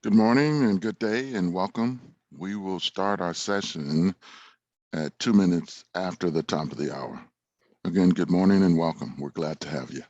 Good morning and good day and welcome. We will start our session at 2 minutes after the top of the hour. Again, good morning and welcome. We're glad to have you.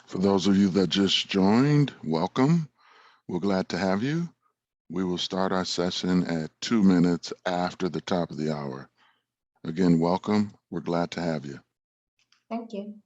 For those of you that just joined, welcome. We're glad to have you. We will start our session at 2 minutes after the top of the hour. Again, welcome. We're glad to have you. Thank you.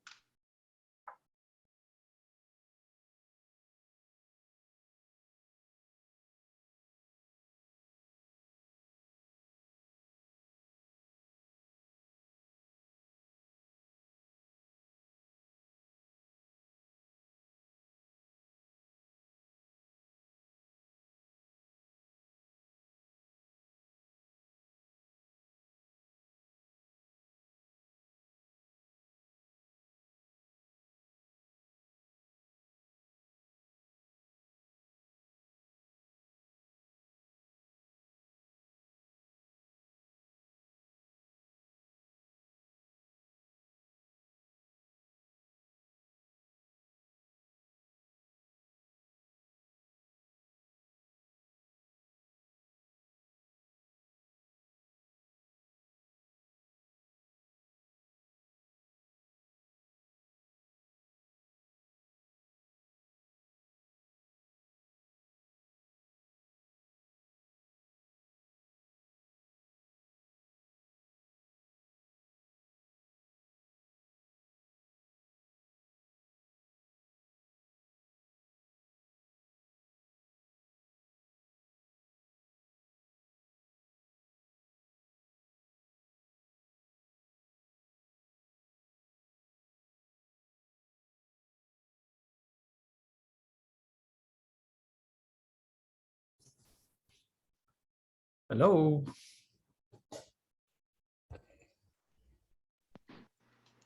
Hello.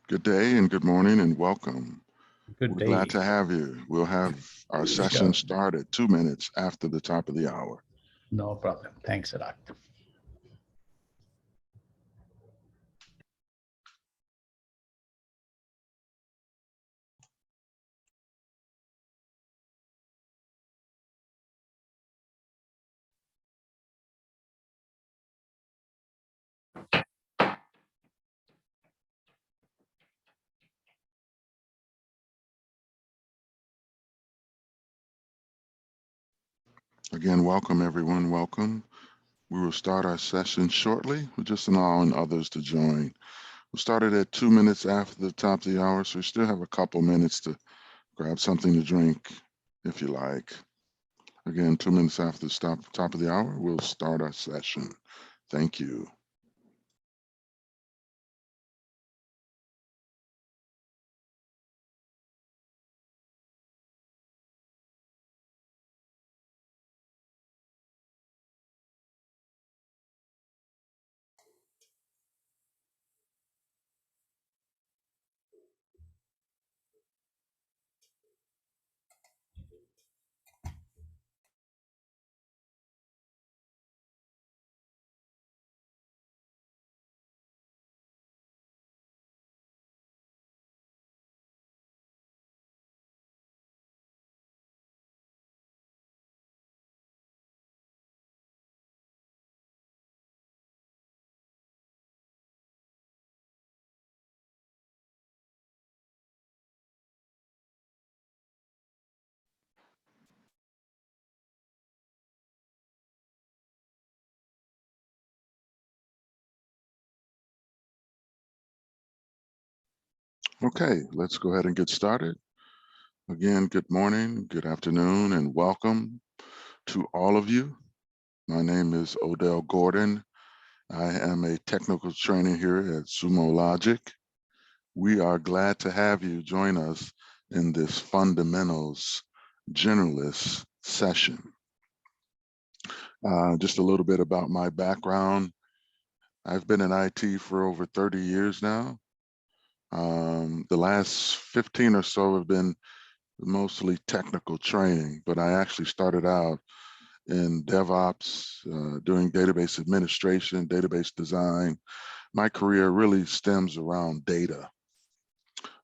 Good day and good morning and welcome. Good We're day. glad to have you. We'll have our session start at 2 minutes after the top of the hour. No problem. Thanks a lot. Again, welcome everyone, welcome. We will start our session shortly. We're just allowing others to join. We started at 2 minutes after the top of the hour, so we still have a couple minutes to grab something to drink if you like. Again, 2 minutes after the top of the hour, we'll start our session. Thank you. Okay, let's go ahead and get started. Again, good morning, good afternoon, and welcome to all of you. My name is Odell Gordon. I am a technical trainer here at Sumo Logic. We are glad to have you join us in this fundamentals generalist session. Just a little bit about my background. I've been in IT for over 30 years now. The last 15 or so have been mostly technical training, but I actually started out in DevOps, doing database administration, database design. My career really stems around data.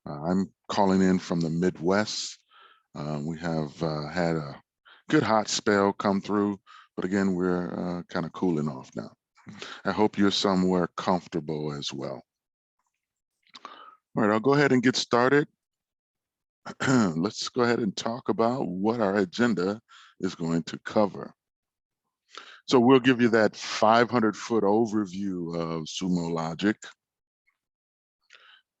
I'm calling in from the Midwest. We have had a good hot spell come through, but again, we're kind of cooling off now. I hope you're somewhere comfortable as well. All right, I'll go ahead and get started. Let's go ahead and talk about what our agenda is going to cover. So we'll give you that 500-foot overview of Sumo Logic.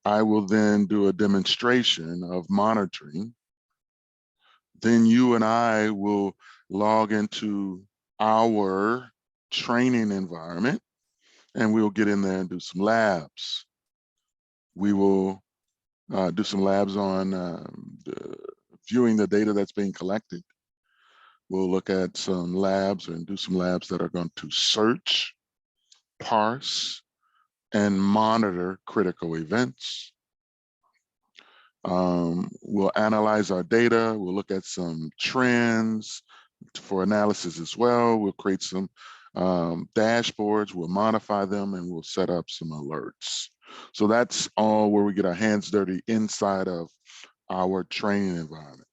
I will then do a demonstration of monitoring. Then you and I will log into our training environment and we'll get in there and do some labs. We will do some labs on viewing the data that's being collected. We'll look at some labs and do some labs that are going to search, parse, and monitor critical events. We'll analyze our data. We'll look at some trends for analysis as well. We'll create some dashboards. We'll modify them and we'll set up some alerts. So that's all where we get our hands dirty inside of our training environment.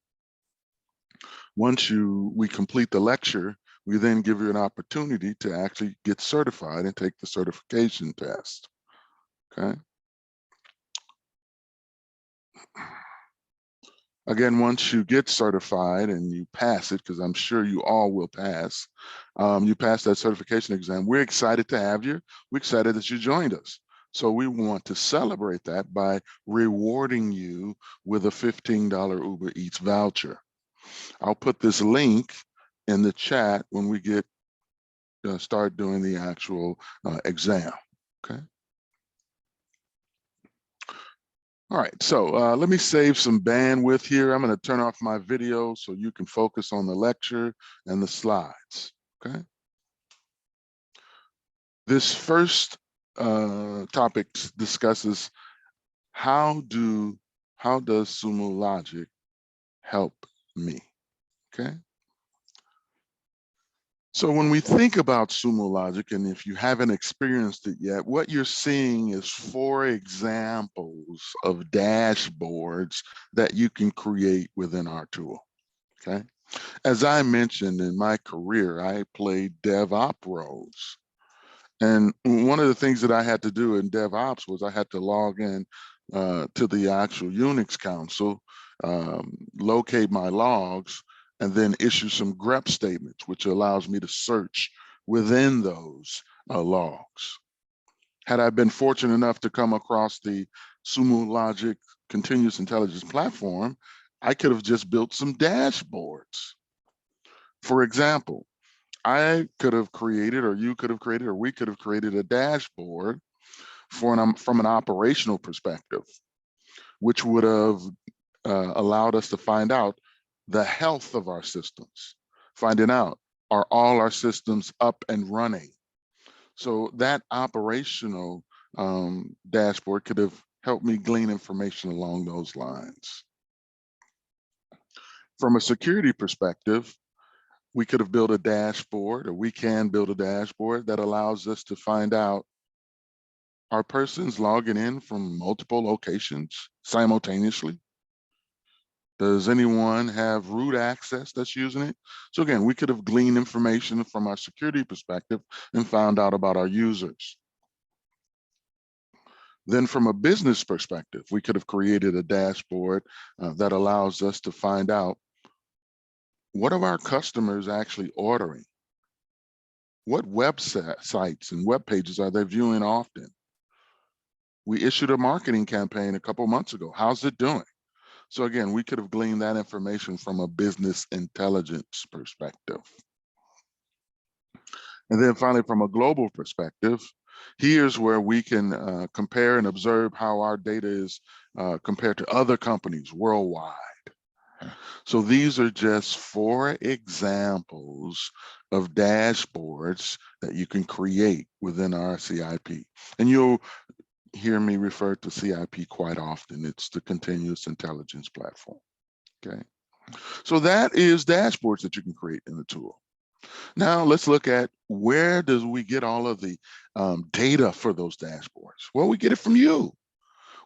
Once we complete the lecture, we then give you an opportunity to actually get certified and take the certification test, okay? Again, once you get certified and you pass it, because I'm sure you all will pass, you pass that certification exam. We're excited to have you. We're excited that you joined us. So we want to celebrate that by rewarding you with a $15 Uber Eats voucher. I'll put this link in the chat when we get start doing the actual exam, okay? All right, so let me save some bandwidth here. I'm going to turn off my video so you can focus on the lecture and the slides, okay? This first topic discusses how does Sumo Logic help me, okay? So when we think about Sumo Logic, and if you haven't experienced it yet, what you're seeing is 4 examples of dashboards that you can create within our tool, okay? As I mentioned in my career, I played DevOps roles. And one of the things that I had to do in DevOps was I had to log in to the actual Unix console, locate my logs, and then issue some grep statements, which allows me to search within those logs. Had I been fortunate enough to come across the Sumo Logic continuous intelligence platform, I could have just built some dashboards. For example, I could have created, or you could have created, or we could have created a dashboard from an operational perspective, which would have allowed us to find out the health of our systems, finding out, are all our systems up and running? So that operational dashboard could have helped me glean information along those lines. From a security perspective, we could have built a dashboard, or we can build a dashboard that allows us to find out, are persons logging in from multiple locations simultaneously? Does anyone have root access that's using it? So again, we could have gleaned information from our security perspective and found out about our users. Then from a business perspective, we could have created a dashboard that allows us to find out, what are our customers actually ordering? What websites and web pages are they viewing often? We issued a marketing campaign a couple months ago. How's it doing? So again, we could have gleaned that information from a business intelligence perspective. And then finally, from a global perspective, here's where we can compare and observe how our data is compared to other companies worldwide. So these are just 4 examples of dashboards that you can create within our CIP. And you'll hear me refer to CIP quite often. It's the Continuous Intelligence Platform, okay? So that is dashboards that you can create in the tool. Now let's look at, where does we get all of the data for those dashboards? Well, we get it from you.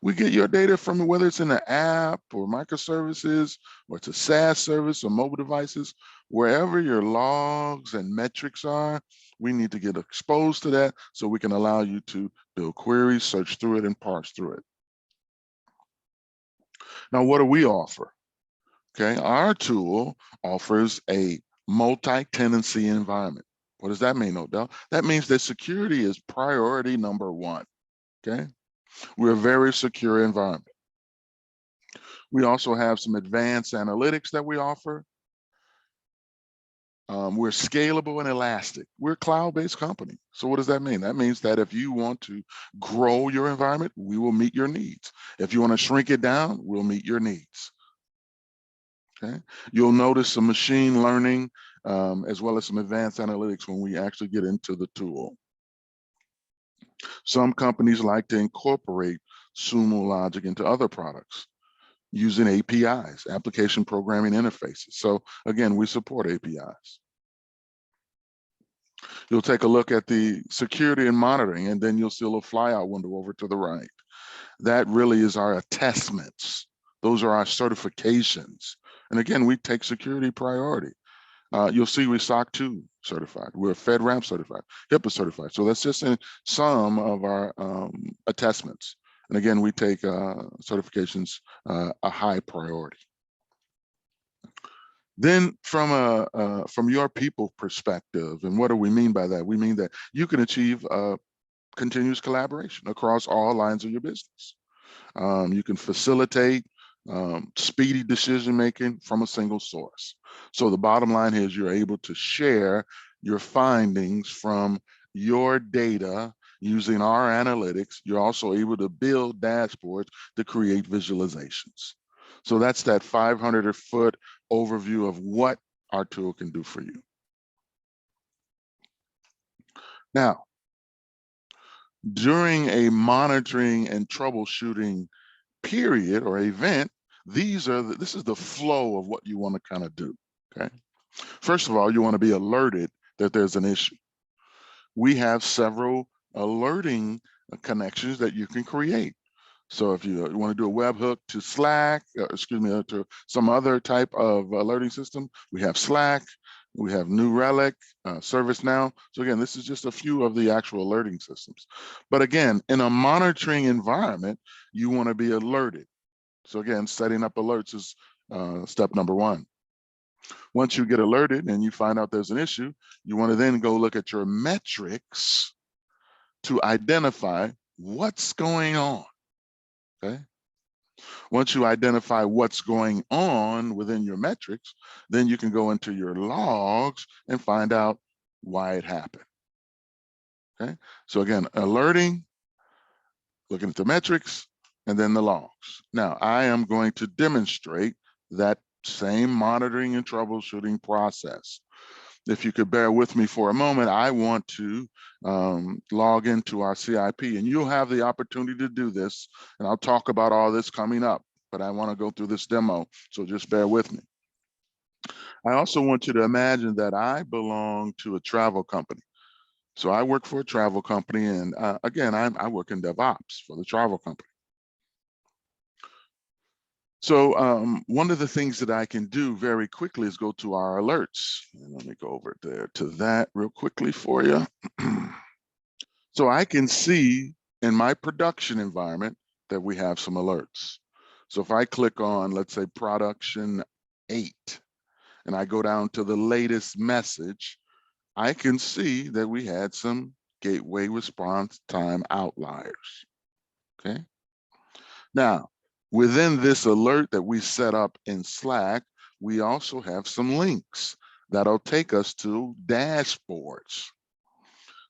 We get your data from, whether it's in an app or microservices, or it's a SaaS service or mobile devices, wherever your logs and metrics are, we need to get exposed to that so we can allow you to build queries, search through it, and parse through it. Now, what do we offer? Okay, our tool offers a multi-tenancy environment. What does that mean, Odell? That means that security is priority number 1, okay? We're a very secure environment. We also have some advanced analytics that we offer. We're scalable and elastic. We're a cloud-based company. So what does that mean? That means that if you want to grow your environment, we will meet your needs. If you want to shrink it down, we'll meet your needs. Okay. You'll notice some machine learning as well as some advanced analytics when we actually get into the tool. Some companies like to incorporate Sumo Logic into other products using APIs, application programming interfaces. So again, we support APIs. You'll take a look at the security and monitoring, and then you'll see a little flyout window over to the right. That really is our attestments. Those are our certifications. And again, we take security priority. You'll see we're SOC 2 certified. We're FedRAMP certified, HIPAA certified. So that's just in some of our attestments. And again, we take certifications a high priority. Then from your people perspective, and what do we mean by that? We mean that you can achieve continuous collaboration across all lines of your business. You can facilitate speedy decision-making from a single source. So the bottom line is, you're able to share your findings from your data using our analytics. You're also able to build dashboards to create visualizations. So that's that 500-foot overview of what our tool can do for you. Now, during a monitoring and troubleshooting period or event, this is the flow of what you want to kind of do, okay? First of all, you want to be alerted that there's an issue. We have several alerting connections that you can create. So if you want to do a webhook to Slack, to some other type of alerting system, we have Slack, we have New Relic, ServiceNow. So again, this is just a few of the actual alerting systems. But again, in a monitoring environment, you want to be alerted. So again, setting up alerts is step number 1. Once you get alerted and you find out there's an issue, you want to then go look at your metrics to identify what's going on, okay? Once you identify what's going on within your metrics, then you can go into your logs and find out why it happened, okay? So again, alerting, looking at the metrics, and then the logs. Now, I am going to demonstrate that same monitoring and troubleshooting process. If you could bear with me for a moment, I want to log into our CIP, and you'll have the opportunity to do this, and I'll talk about all this coming up, but I want to go through this demo, so just bear with me. I also want you to imagine that I belong to a travel company. So I work for a travel company, and again, I work in DevOps for the travel company. So one of the things that I can do very quickly is go to our alerts. And let me go over there to that real quickly for you. So I can see in my production environment that we have some alerts. So if I click on, let's say, production 8, and I go down to the latest message, I can see that we had some gateway response time outliers, okay? Now, within this alert that we set up in Slack, we also have some links that'll take us to dashboards.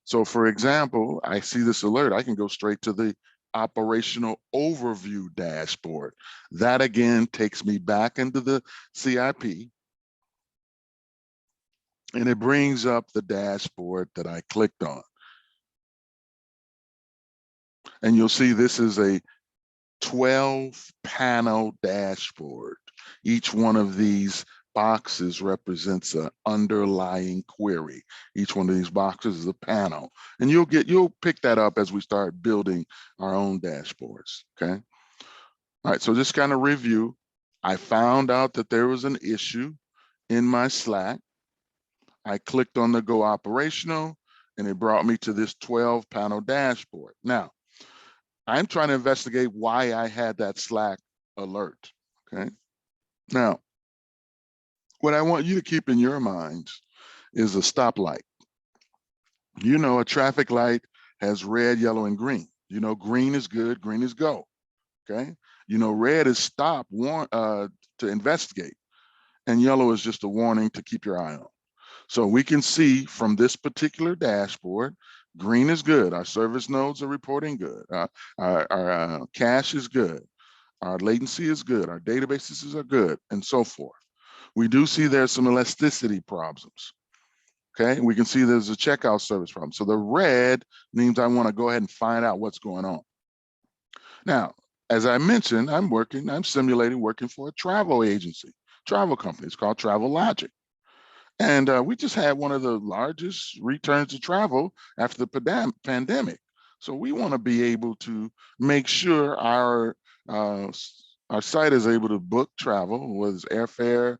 So for example, I see this alert, I can go straight to the operational overview dashboard. That again takes me back into the CIP, and it brings up the dashboard that I clicked on. And you'll see this is a 12-panel dashboard. Each one of these boxes represents an underlying query. Each one of these boxes is a panel. And you'll pick that up as we start building our own dashboards, okay? All right, so just kind of review. I found out that there was an issue in my Slack. I clicked on the Go Operational, and it brought me to this 12-panel dashboard. Now, I'm trying to investigate why I had that Slack alert, okay? Now, what I want you to keep in your minds is a stoplight. You know, a traffic light has red, yellow, and green. You know, green is good, green is go, okay? You know, red is stop, to investigate, and yellow is just a warning to keep your eye on. So we can see from this particular dashboard, green is good. Our service nodes are reporting good. Our cache is good. Our latency is good. Our databases are good, and so forth. We do see there's some elasticity problems. Okay, we can see there's a checkout service problem. So the red means I want to go ahead and find out what's going on. Now, as I mentioned, I'm simulating working for a travel agency, travel company. It's called Travel Logic. And we just had one of the largest returns to travel after the pandemic. So we want to be able to make sure our site is able to book travel, whether it's airfare,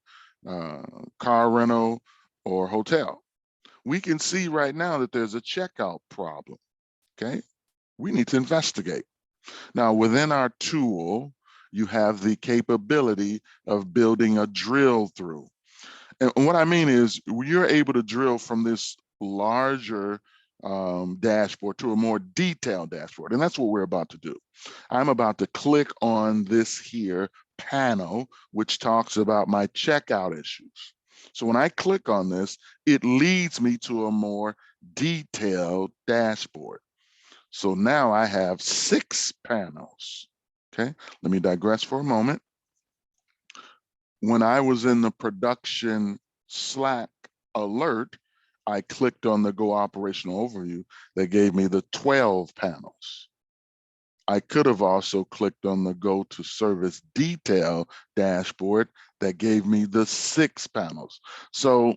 car rental, or hotel. We can see right now that there's a checkout problem, okay? We need to investigate. Now, within our tool, you have the capability of building a drill through. And what I mean is you're able to drill from this larger dashboard to a more detailed dashboard. And that's what we're about to do. I'm about to click on this here panel, which talks about my checkout issues. So when I click on this, it leads me to a more detailed dashboard. So now I have 6 panels. Okay, let me digress for a moment. When I was in the production Slack alert, I clicked on the Go Operational Overview that gave me the 12 panels. I could have also clicked on the Go to Service Detail dashboard that gave me the 6 panels. So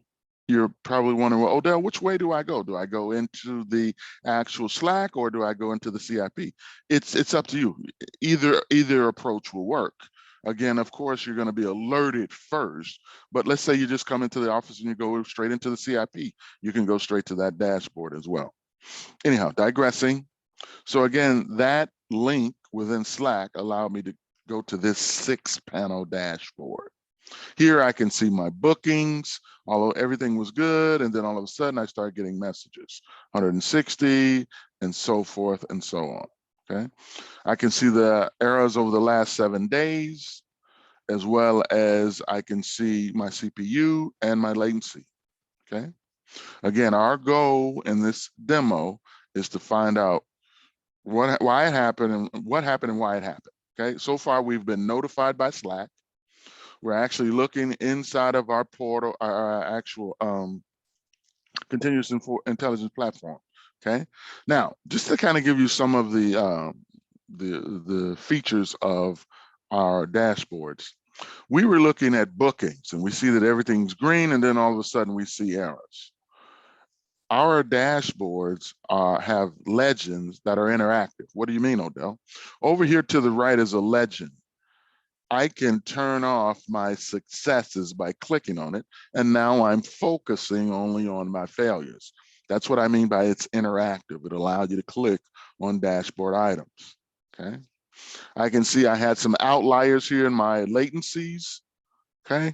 you're probably wondering, well, Odell, which way do I go? Do I go into the actual Slack or do I go into the CIP? It's up to you. Either approach will work. Again, of course, you're going to be alerted first, but let's say you just come into the office and you go straight into the CIP. You can go straight to that dashboard as well. Anyhow, digressing. So again, that link within Slack allowed me to go to this 6-panel dashboard. Here I can see my bookings, although everything was good, and then all of a sudden I start getting messages, 160 and so forth and so on, okay? I can see the errors over the last 7 days, as well as I can see my CPU and my latency, okay? Again, our goal in this demo is to find out why it happened and what happened and why it happened, okay? So far, we've been notified by Slack. We're actually looking inside of our portal, our actual continuous intelligence platform, okay? Now, just to kind of give you some of the features of our dashboards, we were looking at bookings and we see that everything's green, and then all of a sudden we see errors. Our dashboards have legends that are interactive. What do you mean, Odell? Over here to the right is a legend. I can turn off my successes by clicking on it, and now I'm focusing only on my failures. That's what I mean by it's interactive. It allows you to click on dashboard items, okay? I can see I had some outliers here in my latencies, okay?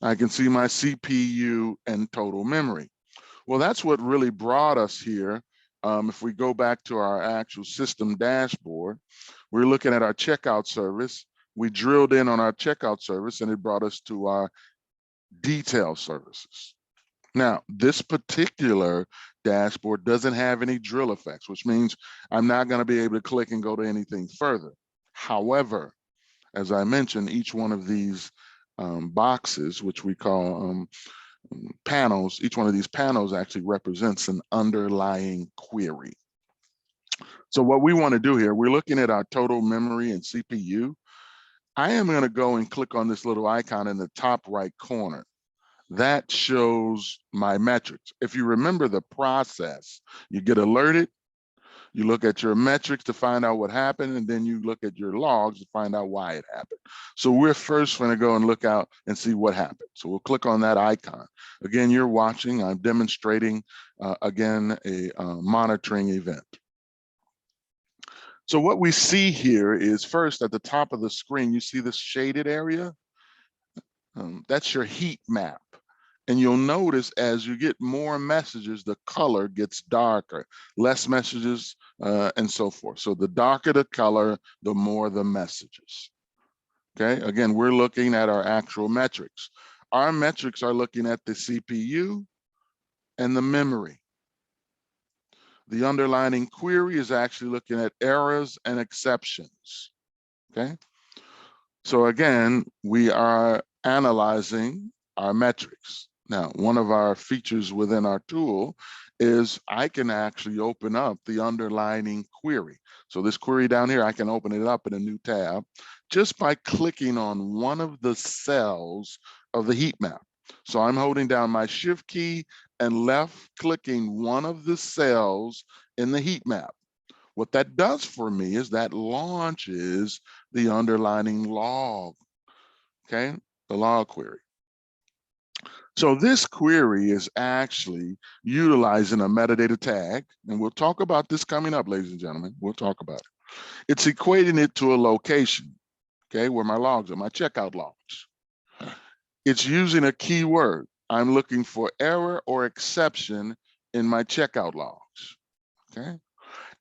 I can see my CPU and total memory. Well, that's what really brought us here. If we go back to our actual system dashboard, we're looking at our checkout service. We drilled in on our checkout service and it brought us to our detail services. Now, this particular dashboard doesn't have any drill effects, which means I'm not going to be able to click and go to anything further. However, as I mentioned, each one of these boxes, which we call panels, each one of these panels actually represents an underlying query. So what we want to do here, we're looking at our total memory and CPU. I am going to go and click on this little icon in the top right corner. That shows my metrics. If you remember the process, you get alerted, you look at your metrics to find out what happened, and then you look at your logs to find out why it happened. So we're first going to go and look out and see what happened. So we'll click on that icon. Again, you're watching, I'm demonstrating, again, a monitoring event. So what we see here is first at the top of the screen, you see this shaded area? That's your heat map. And you'll notice as you get more messages, the color gets darker, less messages, and so forth. So the darker the color, the more the messages. Okay, again, we're looking at our actual metrics. Our metrics are looking at the CPU and the memory. The underlying query is actually looking at errors and exceptions. Okay, so again, we are analyzing our metrics. Now, one of our features within our tool is I can actually open up the underlying query. So this query down here, I can open it up in a new tab just by clicking on one of the cells of the heat map. So I'm holding down my shift key and left clicking one of the cells in the heat map. What that does for me is that launches the underlying log, okay? The log query. So this query is actually utilizing a metadata tag, and we'll talk about this coming up, ladies and gentlemen. We'll talk about it. It's equating it to a location, okay, where my logs are, my checkout logs. It's using a keyword. I'm looking for error or exception in my checkout logs, okay?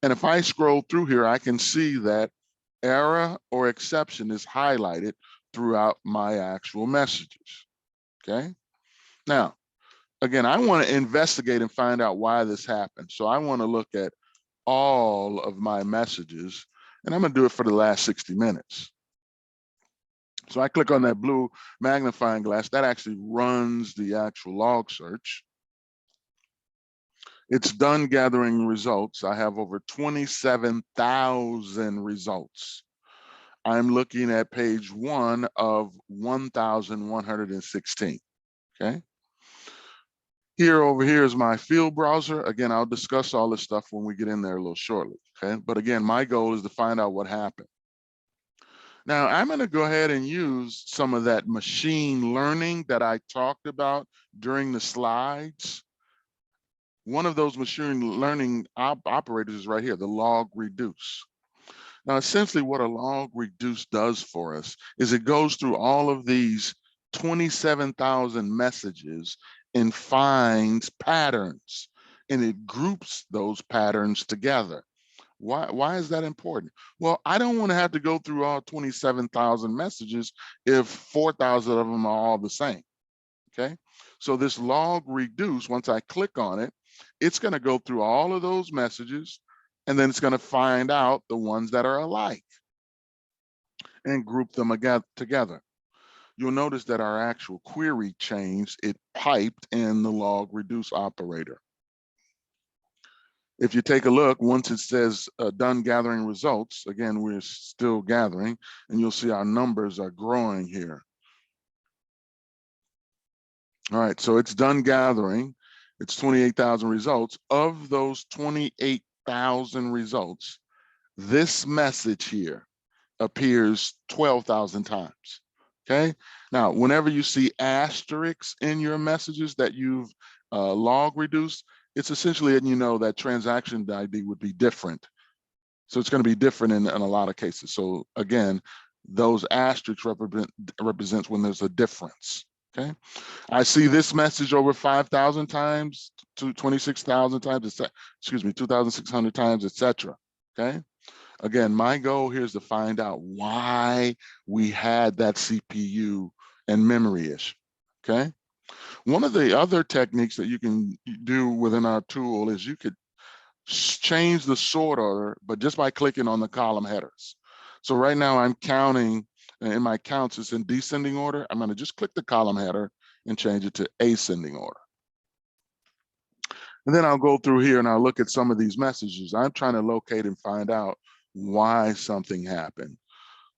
And if I scroll through here, I can see that error or exception is highlighted throughout my actual messages, okay? Now, again, I want to investigate and find out why this happened. So I want to look at all of my messages, and I'm going to do it for the last 60 minutes. So I click on that blue magnifying glass. That actually runs the actual log search. It's done gathering results. I have over 27,000 results. I'm looking at page 1 of 1,116, okay? Here over here is my field browser. Again, I'll discuss all this stuff when we get in there a little shortly, okay? But again, my goal is to find out what happened. Now, I'm gonna go ahead and use some of that machine learning that I talked about during the slides. One of those machine learning operators is right here, the log reduce. Now, essentially what a log reduce does for us is it goes through all of these 27,000 messages and finds patterns, and it groups those patterns together. Why is that important? Well, I don't want to have to go through all 27,000 messages if 4,000 of them are all the same, okay? So this log reduce, once I click on it, it's going to go through all of those messages, and then it's going to find out the ones that are alike and group them together. You'll notice that our actual query changed. It piped in the log reduce operator. If you take a look, once it says done gathering results, again, we're still gathering, and you'll see our numbers are growing here. All right, so it's done gathering. It's 28,000 results. Of those 28,000 results, this message here appears 12,000 times, okay? Now, whenever you see asterisks in your messages that you've log reduced, it's essentially letting you know that transaction ID would be different. So it's going to be different in a lot of cases. So again, those asterisks represents when there's a difference, okay? I see this message over 5,000 times, to 26,000 times, excuse me, 2,600 times, etc. Okay. Again, my goal here is to find out why we had that CPU and memory issue. Okay. One of the other techniques that you can do within our tool is you could change the sort order, but just by clicking on the column headers. So right now I'm counting, in my counts, it's in descending order. I'm going to just click the column header and change it to ascending order. And then I'll go through here and I'll look at some of these messages. I'm trying to locate and find out why something happened.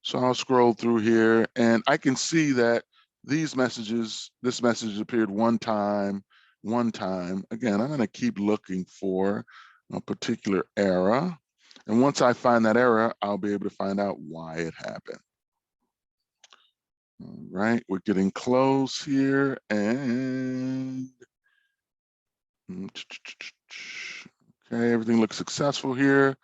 So I'll scroll through here and I can see that these messages, this message appeared one time. Again, I'm going to keep looking for a particular error. And once I find that error, I'll be able to find out why it happened. All right, we're getting close here, and okay, everything looks successful here.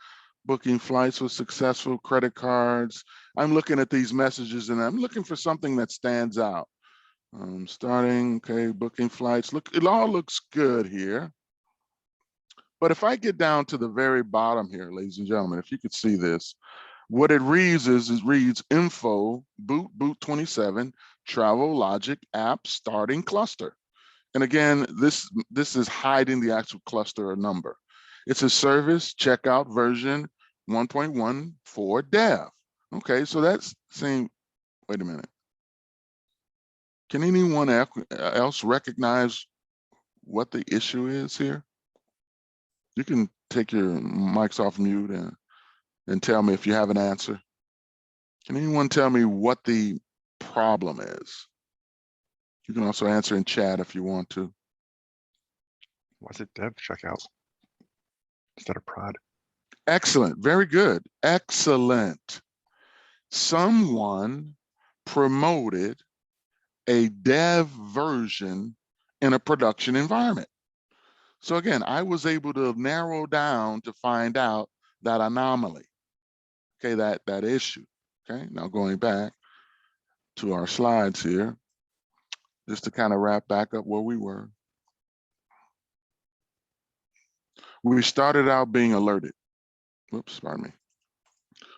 Booking flights was successful, credit cards. I'm looking at these messages and I'm looking for something that stands out. Starting, okay, booking flights. Look, it all looks good here. But if I get down to the very bottom here, ladies and gentlemen, if you could see this, what it reads is it reads info, boot 27, travel logic app starting cluster. And again, this is hiding the actual cluster or number. It's a service checkout version 1.1 for dev. Okay, so that's saying, wait a minute. Can anyone else recognize what the issue is here? You can take your mics off mute and tell me if you have an answer. Can anyone tell me what the problem is? You can also answer in chat if you want to. Was it dev checkout instead of prod? Excellent, very good, excellent. Someone promoted a dev version in a production environment. So again, I was able to narrow down to find out that anomaly, okay, that issue. Okay, now going back to our slides here, just to kind of wrap back up where we were. We started out being alerted. Whoops, pardon me.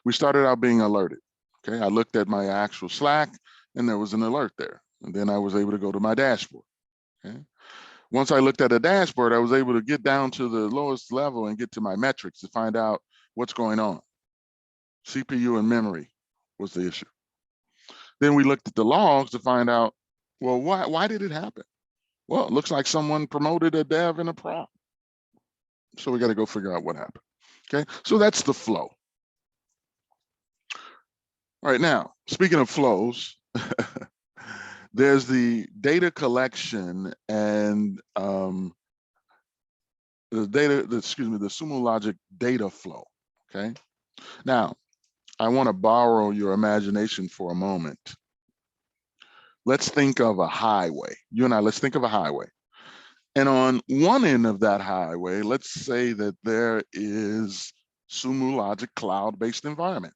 We started out being alerted. Okay, I looked at my actual Slack and there was an alert there. And then I was able to go to my dashboard. Okay. Once I looked at a dashboard, I was able to get down to the lowest level and get to my metrics to find out what's going on. CPU and memory was the issue. Then we looked at the logs to find out, well, why did it happen? Well, it looks like someone promoted a dev and a prop. So we got to go figure out what happened. Okay, so that's the flow. All right, now, speaking of flows, there's the data collection and the Sumo Logic data flow, okay? Now, I wanna borrow your imagination for a moment. Let's think of a highway. You and I, let's think of a highway. And on one end of that highway, let's say that there is Sumo Logic cloud-based environment.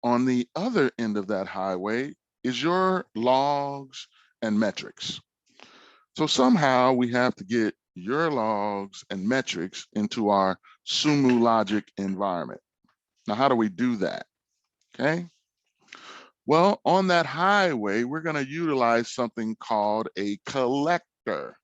On the other end of that highway, is your logs and metrics. So somehow we have to get your logs and metrics into our Sumo Logic environment. Now, how do we do that? Okay. Well, on that highway, we're going to utilize something called a collector.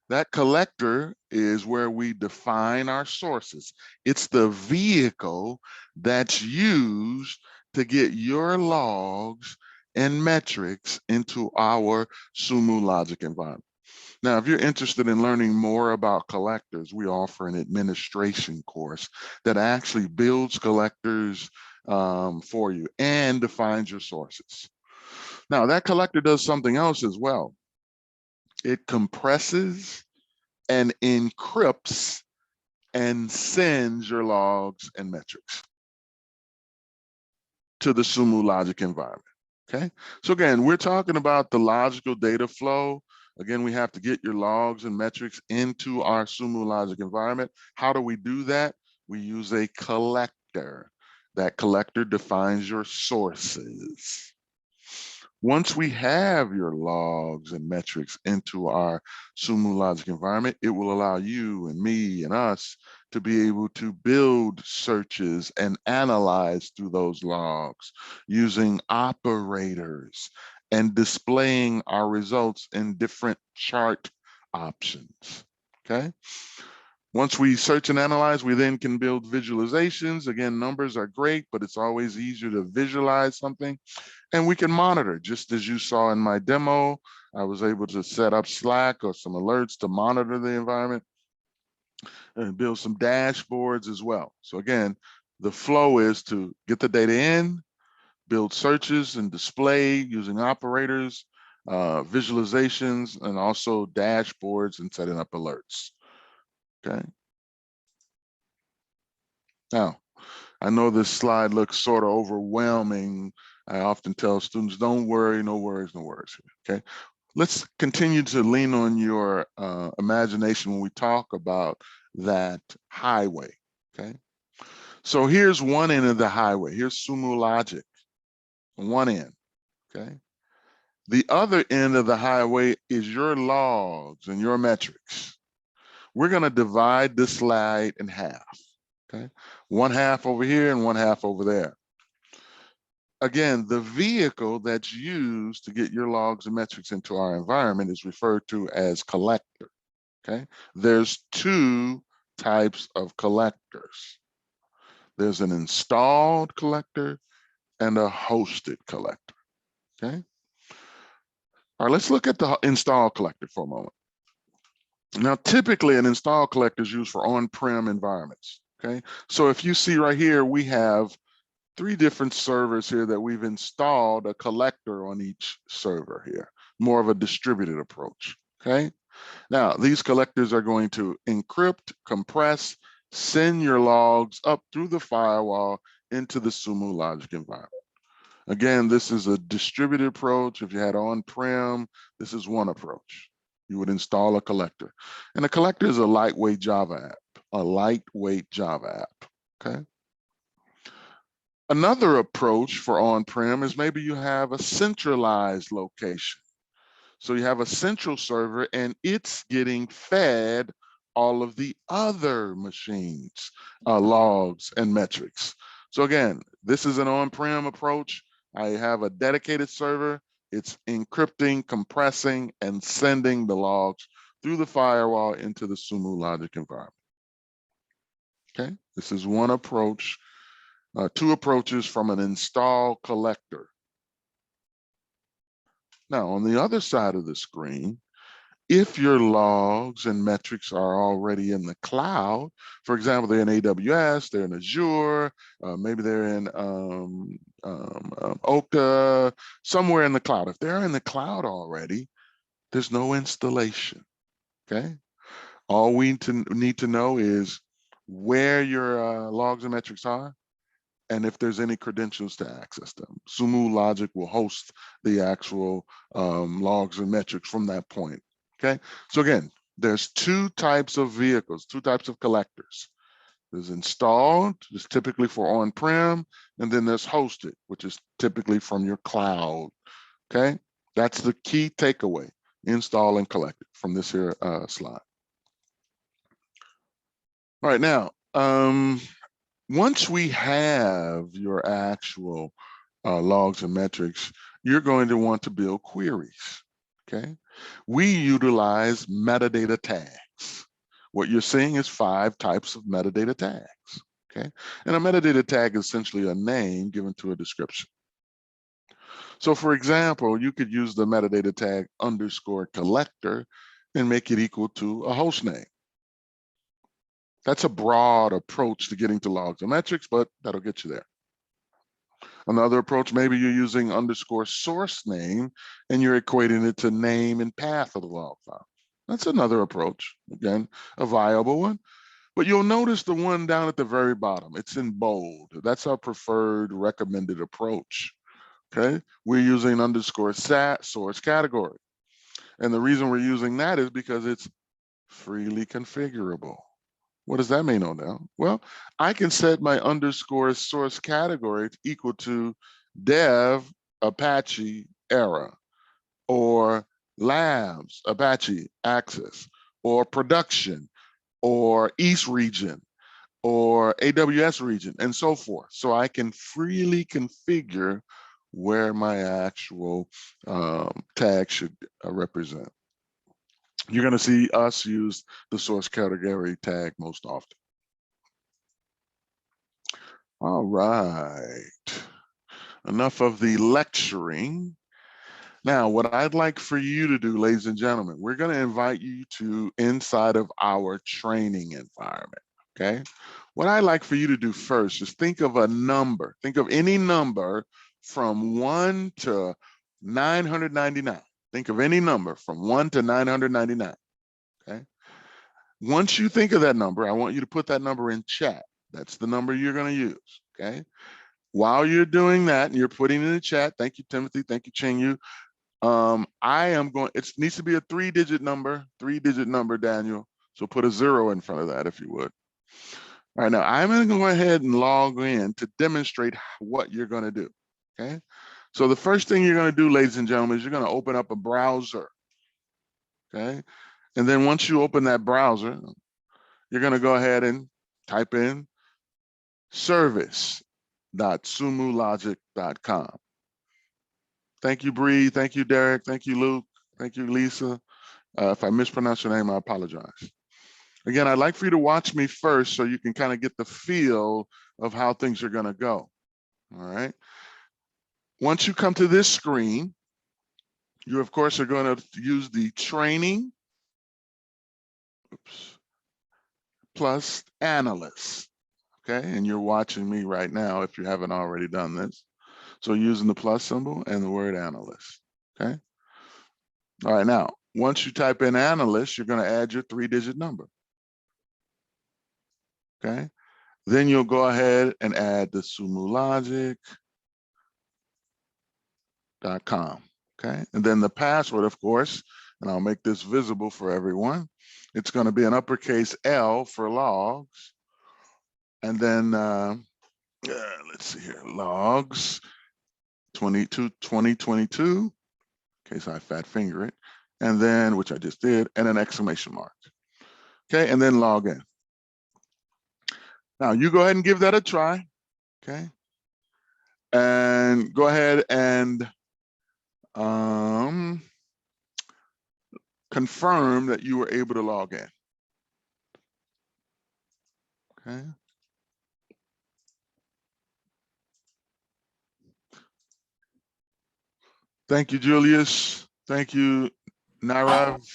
That collector is where we define our sources. It's the vehicle that's used to get your logs and metrics into our Sumo Logic environment. Now, if you're interested in learning more about collectors, we offer an administration course that actually builds collectors for you and defines your sources. Now, that collector does something else as well. It compresses and encrypts and sends your logs and metrics to the Sumo Logic environment. Okay, so again, we're talking about the logical data flow. Again, we have to get your logs and metrics into our Sumo Logic environment. How do we do that? We use a collector. That collector defines your sources. Once we have your logs and metrics into our Sumo Logic environment, it will allow you and me and us to be able to build searches and analyze through those logs using operators and displaying our results in different chart options, okay? Once we search and analyze, we then can build visualizations. Again, numbers are great, but it's always easier to visualize something. And we can monitor, just as you saw in my demo. I was able to set up Slack or some alerts to monitor the environment and build some dashboards as well. So again, the flow is to get the data in, build searches and display using operators, visualizations, and also dashboards and setting up alerts, okay? Now, I know this slide looks sort of overwhelming. I often tell students, don't worry, no worries, no worries, okay? Let's continue to lean on your imagination when we talk about that highway, okay? So here's one end of the highway. Here's Sumo Logic, one end, okay? The other end of the highway is your logs and your metrics. We're gonna divide this slide in half, okay? One half over here and one half over there. Again, the vehicle that's used to get your logs and metrics into our environment is referred to as collector, okay? There's two types of collectors. There's an installed collector and a hosted collector, okay? All right, let's look at the installed collector for a moment. Now, typically an installed collector is used for on-prem environments, okay? So if you see right here, we have 3 different servers here that we've installed a collector on each server here, more of a distributed approach, okay? Now, these collectors are going to encrypt, compress, send your logs up through the firewall into the Sumo Logic environment. Again, this is a distributed approach. If you had on-prem, this is one approach. You would install a collector. And a collector is a lightweight Java app, okay? Another approach for on-prem is maybe you have a centralized location. So you have a central server and it's getting fed all of the other machines, logs and metrics. So again, this is an on-prem approach. I have a dedicated server. It's encrypting, compressing, and sending the logs through the firewall into the Sumo Logic environment. Okay, this is one approach. 2 approaches from an install collector. Now, on the other side of the screen, if your logs and metrics are already in the cloud, for example, they're in AWS, they're in Azure, maybe they're in Oka, somewhere in the cloud. If they're in the cloud already, there's no installation, okay? All we need to know is where your logs and metrics are, and if there's any credentials to access them. Sumo Logic will host the actual logs and metrics from that point, okay? So again, there's two types of vehicles, two types of collectors. There's installed, which is typically for on-prem, and then there's hosted, which is typically from your cloud. Okay, that's the key takeaway: install and collected from this here slide. All right, now, once we have your actual logs and metrics, you're going to want to build queries. Okay, we utilize metadata tags. What you're seeing is 5 types of metadata tags. Okay, and a metadata tag is essentially a name given to a description. So for example, you could use the metadata tag _collector and make it equal to a host name. That's a broad approach to getting to logs and metrics, but that'll get you there. Another approach, maybe you're using _source name and you're equating it to name and path of the log file. That's another approach, again, a viable one. But you'll notice the one down at the very bottom, it's in bold. That's our preferred recommended approach. Okay, we're using _source category. And the reason we're using that is because it's freely configurable. What does that mean, Odell? Well, I can set my _source category equal to dev Apache era, or labs Apache access, or production, or East region, or AWS region, and so forth. So I can freely configure where my actual tag should represent. You're going to see us use the source category tag most often. All right, enough of the lecturing. Now, what I'd like for you to do, ladies and gentlemen, we're going to invite you to inside of our training environment. Okay, what I'd like for you to do first is think of a number. Think of any number from 1 to 999. Think of any number from 1 to 999. Okay. Once you think of that number, I want you to put that number in chat. That's the number you're going to use. Okay. While you're doing that and you're putting it in the chat, thank you, Timothy. Thank you, Chingu. I am going, it needs to be a 3-digit number, Daniel. So put a 0 in front of that if you would. All right, now I'm going to go ahead and log in to demonstrate what you're going to do. Okay. So the first thing you're going to do, ladies and gentlemen, is you're going to open up a browser. Okay. And then once you open that browser, you're going to go ahead and type in service.sumologic.com. Thank you, Bree. Thank you, Derek. Thank you, Luke. Thank you, Lisa. If I mispronounce your name, I apologize. Again, I'd like for you to watch me first so you can kind of get the feel of how things are going to go. All right. Once you come to this screen, you, of course, are going to use the training plus analyst. Okay. And you're watching me right now if you haven't already done this. So using the plus symbol and the word analyst. Okay. All right. Now, once you type in analyst, you're going to add your 3-digit number. Okay. Then you'll go ahead and add the sumologic.com. Okay. And then the password, of course, and I'll make this visible for everyone. It's going to be an uppercase L for logs. And then let's see here, logs 2022, in case I fat finger it, and then, which I just did, and an exclamation mark. Okay, and then log in. Now you go ahead and give that a try. Okay, and go ahead and confirm that you were able to log in. Okay. Thank you, Julius. Thank you, Narav.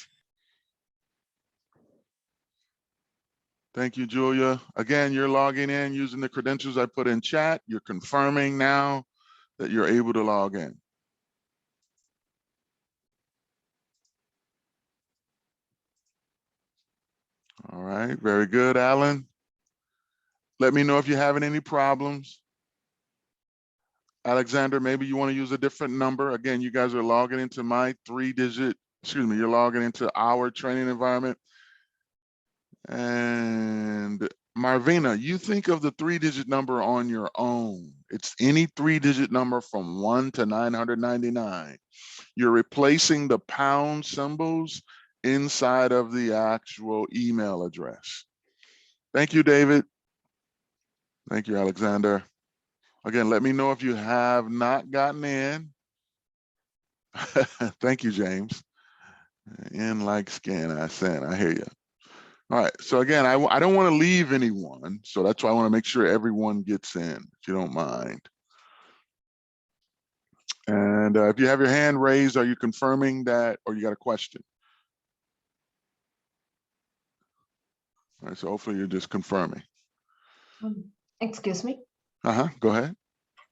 Thank you, Julia. Again, you're logging in using the credentials I put in chat. You're confirming now that you're able to log in. All right, very good, Alan. Let me know if you're having any problems. Alexander, maybe you want to use a different number. Again, you guys are logging into my 3-digit excuse me, you're logging into our training environment. And Marvina, you think of the 3-digit number on your own. It's any 3-digit number from 1 to 999. You're replacing the pound symbols inside of the actual email address. Thank you, David. Thank you, Alexander. Again, let me know if you have not gotten in. Thank you, James. In like scan, I sent, I hear you. All right, so again, I don't want to leave anyone, so that's why I want to make sure everyone gets in, if you don't mind. And if you have your hand raised, are you confirming that, or you got a question? All right, so hopefully you're just confirming. Excuse me. Go ahead.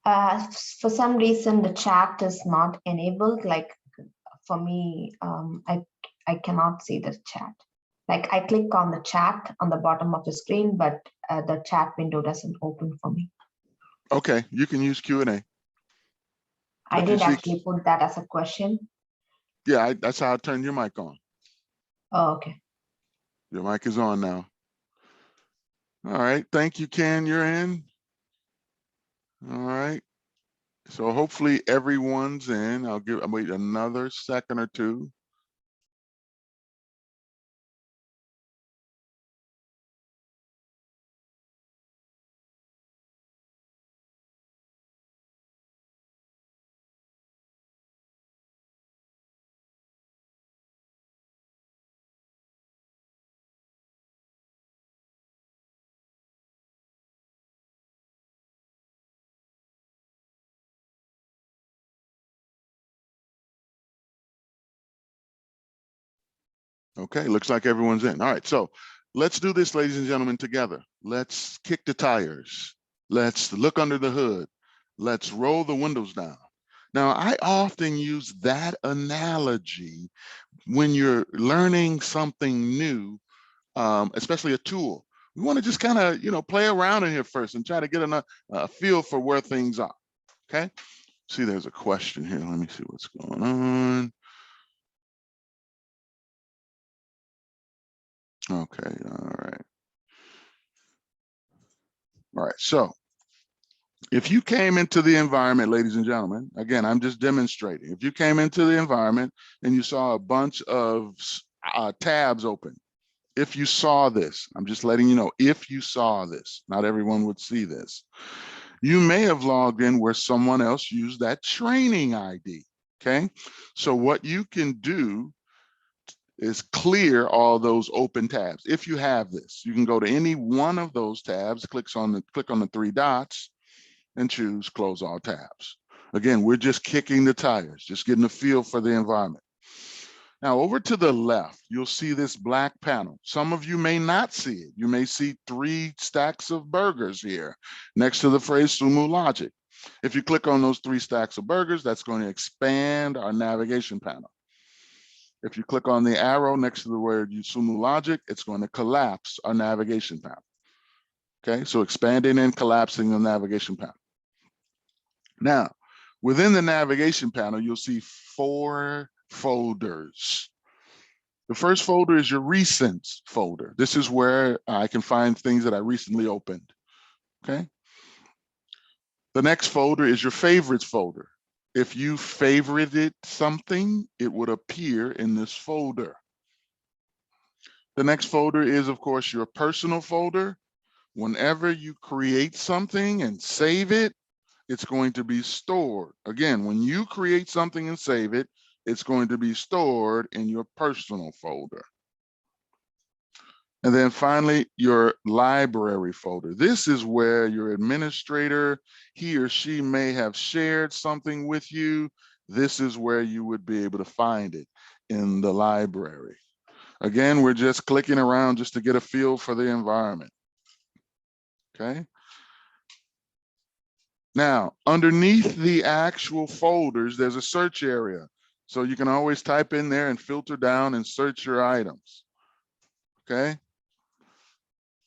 For some reason, the chat is not enabled. Like for me, I cannot see the chat. Like I click on the chat on the bottom of the screen, but the chat window doesn't open for me. Okay, you can use Q&A. I did actually put that as a question. Yeah, that's how I turned your mic on. Oh, okay. Your mic is on now. All right, thank you, Ken, you're in. All right, so hopefully everyone's in. I'll wait another second or two. Okay, looks like everyone's in. All right, so let's do this, ladies and gentlemen, together. Let's kick the tires. Let's look under the hood. Let's roll the windows down. Now, I often use that analogy when you're learning something new, especially a tool. We want to just kind of, play around in here first and try to get a feel for where things are. Okay. See, there's a question here. Let me see what's going on. Okay. All right. All right. So if you came into the environment, ladies and gentlemen, again, I'm just demonstrating. If you came into the environment and you saw a bunch of tabs open, if you saw this, I'm just letting you know, if you saw this, not everyone would see this. You may have logged in where someone else used that training ID, okay? So what you can do is clear all those open tabs. If you have this, you can go to any one of those tabs, click on the 3 dots and choose close all tabs. Again, we're just kicking the tires, just getting a feel for the environment. Now over to the left, you'll see this black panel. Some of you may not see it. You may see 3 stacks of burgers here next to the phrase Sumo Logic. If you click on those 3 stacks of burgers, that's going to expand our navigation panel. If you click on the arrow next to the word Sumo Logic, it's going to collapse our navigation panel. Okay, so expanding and collapsing the navigation panel. Now, within the navigation panel, you'll see 4 folders. The first folder is your recents folder. This is where I can find things that I recently opened, okay? The next folder is your favorites folder. If you favorited something, it would appear in this folder. The next folder is, of course, your personal folder. Whenever you create something and save it, it's going to be stored. Again, when you create something and save it, it's going to be stored in your personal folder. And then finally, your library folder. This is where your administrator, he or she may have shared something with you. This is where you would be able to find it in the library. Again, we're just clicking around just to get a feel for the environment. Okay. Now, underneath the actual folders, there's a search area. So you can always type in there and filter down and search your items. Okay.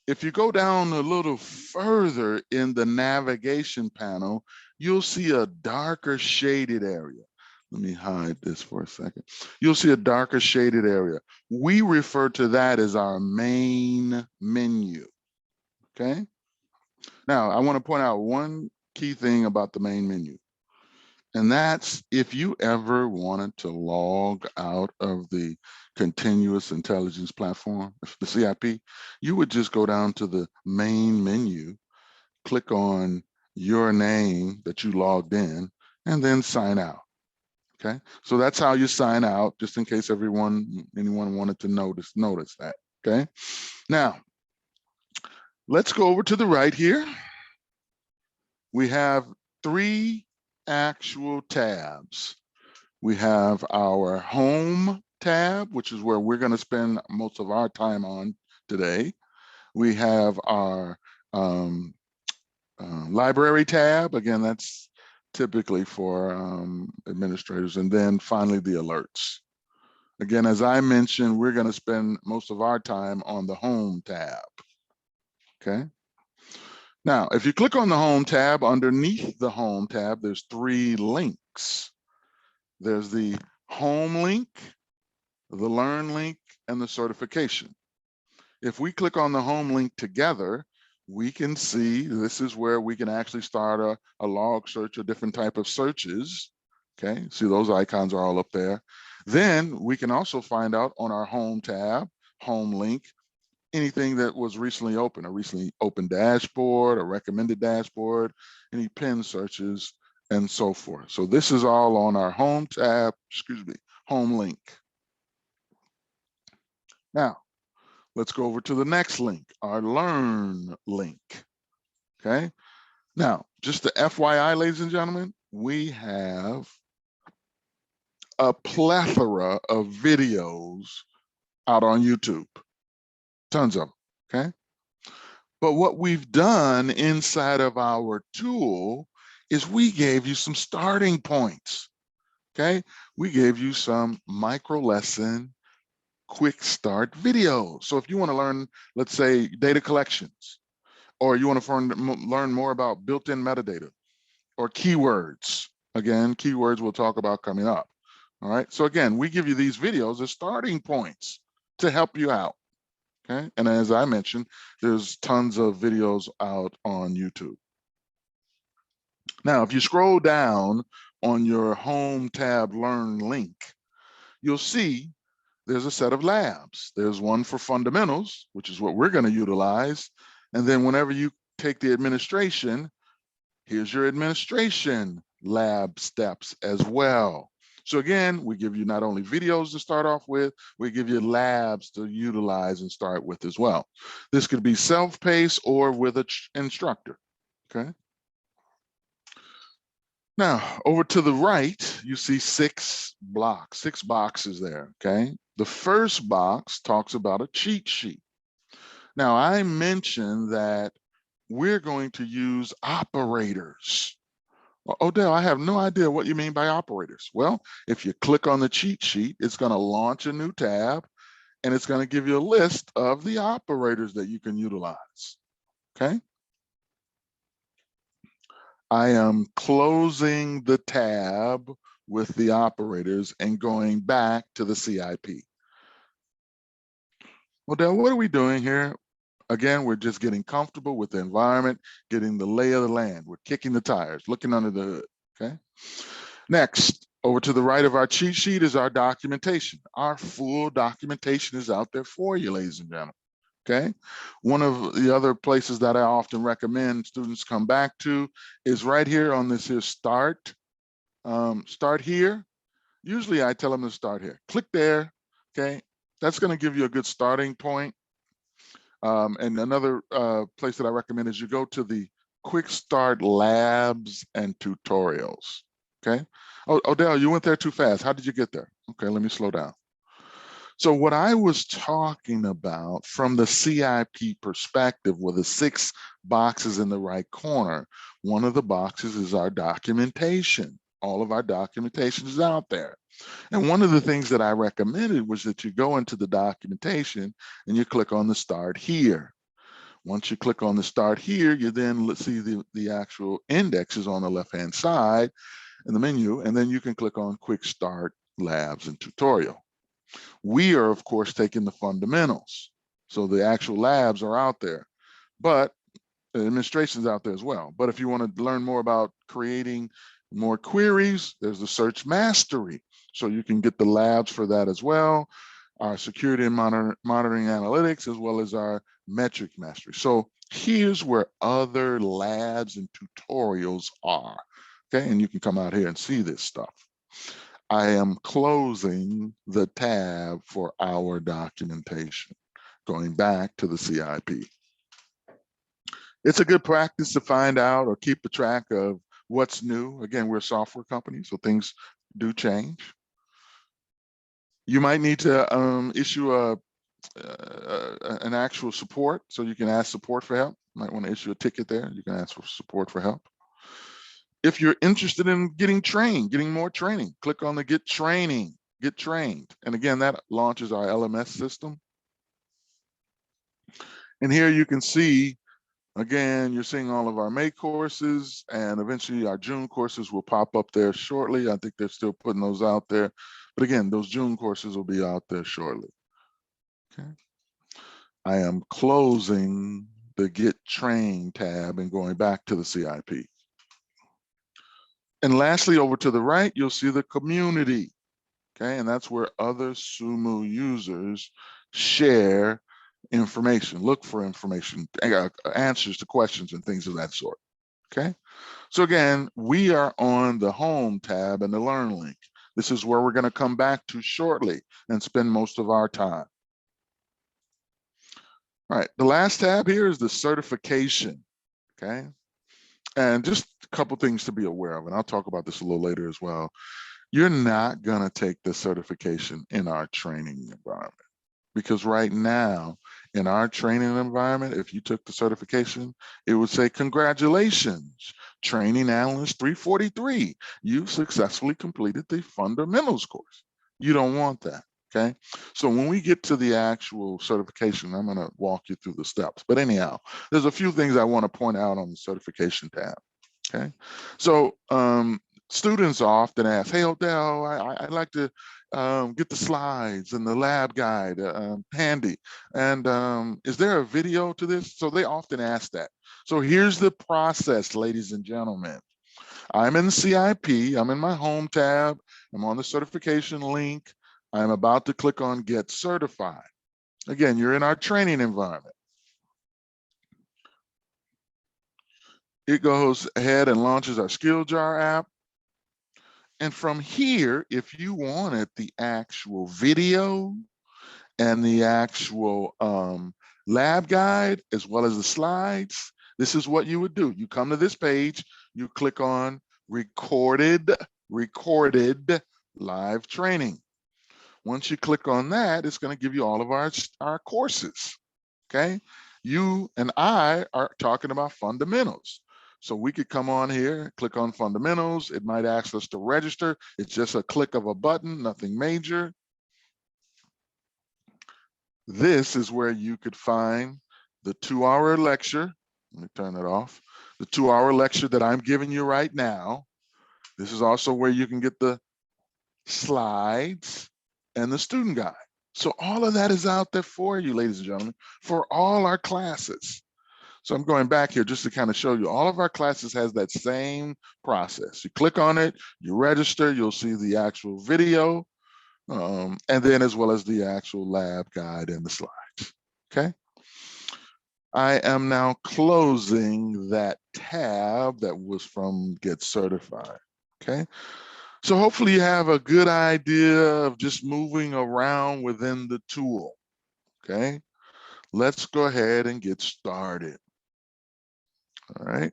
If you go down a little further in the navigation panel, you'll see a darker shaded area. Let me hide this for a second. You'll see a darker shaded area. We refer to that as our main menu, okay? Now, I want to point out one key thing about the main menu, and that's if you ever wanted to log out of the continuous intelligence platform, the CIP, you would just go down to the main menu, click on your name that you logged in, and then sign out. Okay, so that's how you sign out, just in case anyone wanted to notice that. Okay, now let's go over to the right here. We have 3 actual tabs. We have our home tab, which is where we're going to spend most of our time on today. We have our library tab. Again, that's typically for administrators. And then finally, the alerts. Again, as I mentioned, we're going to spend most of our time on the home tab. Okay. Now, if you click on the home tab, underneath the home tab, there's 3 links. There's the home link, the learn link, and the certification. If we click on the home link together, we can see this is where we can actually start a log search or different type of searches. Okay, see those icons are all up there. Then we can also find out on our home tab, home link, anything that was recently open, a recently opened dashboard, a recommended dashboard, any pin searches, and so forth. So this is all on our home tab, home link. Now, let's go over to the next link, our learn link. Okay. Now, just the FYI, ladies and gentlemen, we have a plethora of videos out on YouTube, tons of them. Okay. But what we've done inside of our tool is we gave you some starting points. Okay. We gave you some micro lesson quick start videos. So if you want to learn, let's say, data collections, or you want to learn more about built-in metadata or keywords. Again, keywords we'll talk about coming up. All right. So again, we give you these videos as starting points to help you out. Okay. And as I mentioned, there's tons of videos out on YouTube. Now, if you scroll down on your home tab learn link, you'll see there's a set of labs. There's one for fundamentals, which is what we're going to utilize. And then whenever you take the administration, here's your administration lab steps as well. So again, we give you not only videos to start off with, we give you labs to utilize and start with as well. This could be self-paced or with an instructor, okay? Now, over to the right, you see 6 boxes there, okay? The first box talks about a cheat sheet. Now, I mentioned that we're going to use operators. Well, Odell, I have no idea what you mean by operators. Well, if you click on the cheat sheet, it's going to launch a new tab, and it's going to give you a list of the operators that you can utilize, okay? I am closing the tab with the operators and going back to the CIP. Well, Dale, what are we doing here? Again, we're just getting comfortable with the environment, getting the lay of the land. We're kicking the tires, looking under the hood, okay? Next, over to the right of our cheat sheet is our documentation. Our full documentation is out there for you, ladies and gentlemen. Okay. One of the other places that I often recommend students come back to is right here on this here start here. Usually I tell them to start here. Click there. Okay. That's going to give you a good starting point. And another place that I recommend is you go to the quick start labs and tutorials. Okay. Oh, Odell, you went there too fast. How did you get there? Okay, let me slow down. So what I was talking about from the CIP perspective were the 6 boxes in the right corner. One of the boxes is our documentation. All of our documentation is out there. And one of the things that I recommended was that you go into the documentation and you click on the start here. Once you click on the start here, you then see the actual indexes on the left-hand side. in the menu, and then you can click on Quick Start Labs and Tutorial. We are, of course, taking the fundamentals. So the actual labs are out there, but the administration's out there as well. But if you want to learn more about creating more queries, there's the Search Mastery. So you can get the labs for that as well, our security and monitoring analytics, as well as our metric mastery. So here's where other labs and tutorials are. Okay, and you can come out here and see this stuff. I am closing the tab for our documentation, going back to the CIP. It's a good practice to find out or keep a track of what's new. Again, we're a software company, so things do change. You might need to issue an actual support, so you can ask support for help. You might want to issue a ticket there. You can ask for support for help. If you're interested in getting trained, getting more training, click on the Get Training, Get Trained. And again, that launches our LMS system. And here you can see, again, you're seeing all of our May courses, and eventually our June courses will pop up there shortly. I think they're still putting those out there. But again, those June courses will be out there shortly. Okay. I am closing the Get Trained tab and going back to the CIP. And lastly, over to the right, you'll see the community. Okay, and that's where other Sumo users share information, look for information, answers to questions and things of that sort. Okay, so again, we are on the Home tab and the Learn link. This is where we're going to come back to shortly and spend most of our time. All right, the last tab here is the certification. Okay, and just a couple things to be aware of, and I'll talk about this a little later as well. You're not going to take the certification in our training environment, because right now in our training environment, if you took the certification, it would say, congratulations, training analyst 343, you've successfully completed the fundamentals course. You don't want that. Okay, so when we get to the actual certification, I'm going to walk you through the steps. But anyhow, there's a few things I want to point out on the certification tab. Okay, so students often ask, hey, Odell, I'd like to get the slides and the lab guide handy. And is there a video to this? So they often ask that. So here's the process, ladies and gentlemen. I'm in the CIP, I'm in my Home tab, I'm on the certification link. I'm about to click on Get Certified. Again, you're in our training environment. It goes ahead and launches our SkillJar app. And from here, if you wanted the actual video and the actual lab guide, as well as the slides, this is what you would do. You come to this page, you click on recorded live training. Once you click on that, it's going to give you all of our courses. Okay, you and I are talking about fundamentals. So we could come on here, click on fundamentals. It might ask us to register. It's just a click of a button, nothing major. This is where you could find the 2-hour lecture. Let me turn it off. The 2-hour lecture that I'm giving you right now. This is also where you can get the slides and the student guide. So all of that is out there for you, ladies and gentlemen, for all our classes. So I'm going back here just to kind of show you all of our classes has that same process. You click on it, you register, you'll see the actual video, and then as well as the actual lab guide and the slides. Okay. I am now closing that tab that was from Get Certified. Okay. So hopefully you have a good idea of just moving around within the tool. Okay. Let's go ahead and get started. All right,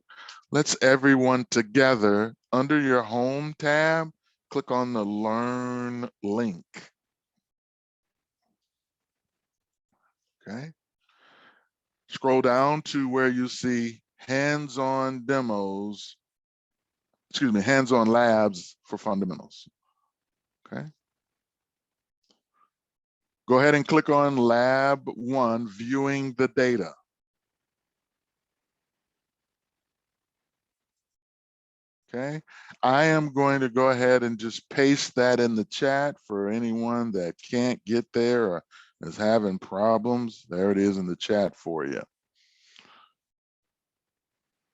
let's everyone together under your Home tab, click on the Learn link. Okay, scroll down to where you see hands-on demos, excuse me, hands-on labs for fundamentals. Okay, go ahead and click on Lab 1, viewing the data. Okay, I am going to go ahead and just paste that in the chat for anyone that can't get there or is having problems. There it is in the chat for you.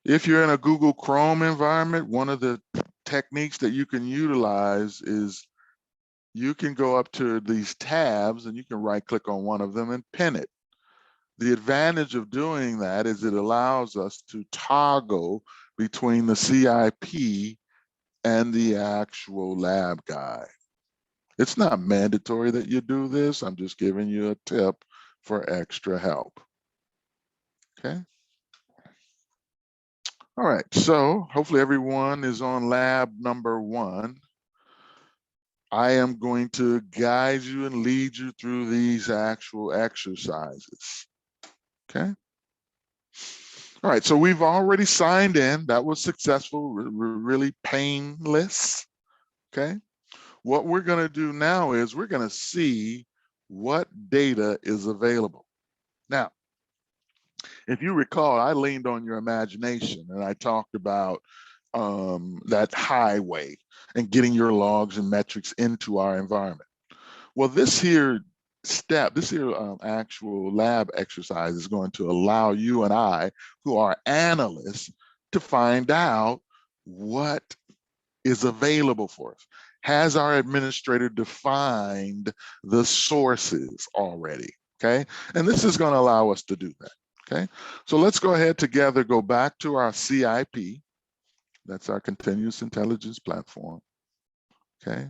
If you're in a Google Chrome environment, one of the techniques that you can utilize is you can go up to these tabs and you can right click on one of them and pin it. The advantage of doing that is it allows us to toggle between the CIP and the actual lab guide. It's not mandatory that you do this. I'm just giving you a tip for extra help. Okay. All right, so hopefully everyone is on lab number 1. I am going to guide you and lead you through these actual exercises. Okay. All right, so we've already signed in. That was successful, really painless. Okay. What we're going to do now is we're going to see what data is available. Now, if you recall, I leaned on your imagination and I talked about that highway and getting your logs and metrics into our environment. Well, this here actual lab exercise is going to allow you and I, who are analysts, to find out what is available for us. Has our administrator defined the sources already? Okay, and this is going to allow us to do that. Okay, so let's go ahead together, go back to our CIP. That's our continuous intelligence platform. Okay.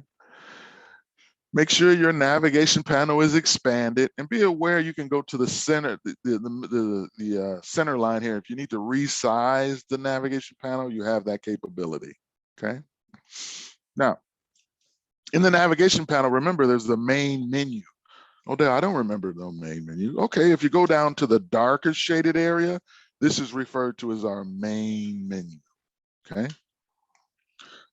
Make sure your navigation panel is expanded and be aware you can go to the center, the center line here. If you need to resize the navigation panel, you have that capability. Okay. Now, in the navigation panel, remember there's the main menu. Oh, I don't remember the main menu. Okay, if you go down to the darker shaded area, this is referred to as our main menu. Okay.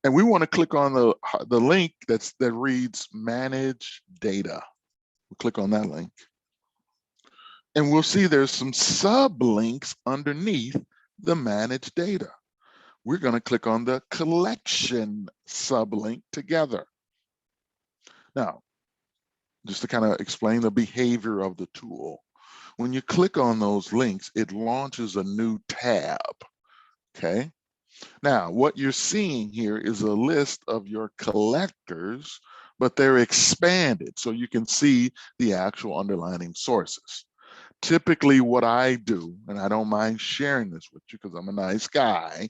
And we want to click on the link that reads manage data. We'll click on that link. And we'll see there's some sublinks underneath the manage data. We're going to click on the collection sublink together. Now, just to kind of explain the behavior of the tool. When you click on those links, it launches a new tab. Okay. Now, what you're seeing here is a list of your collectors, but they're expanded so you can see the actual underlying sources. Typically what I do, and I don't mind sharing this with you because I'm a nice guy,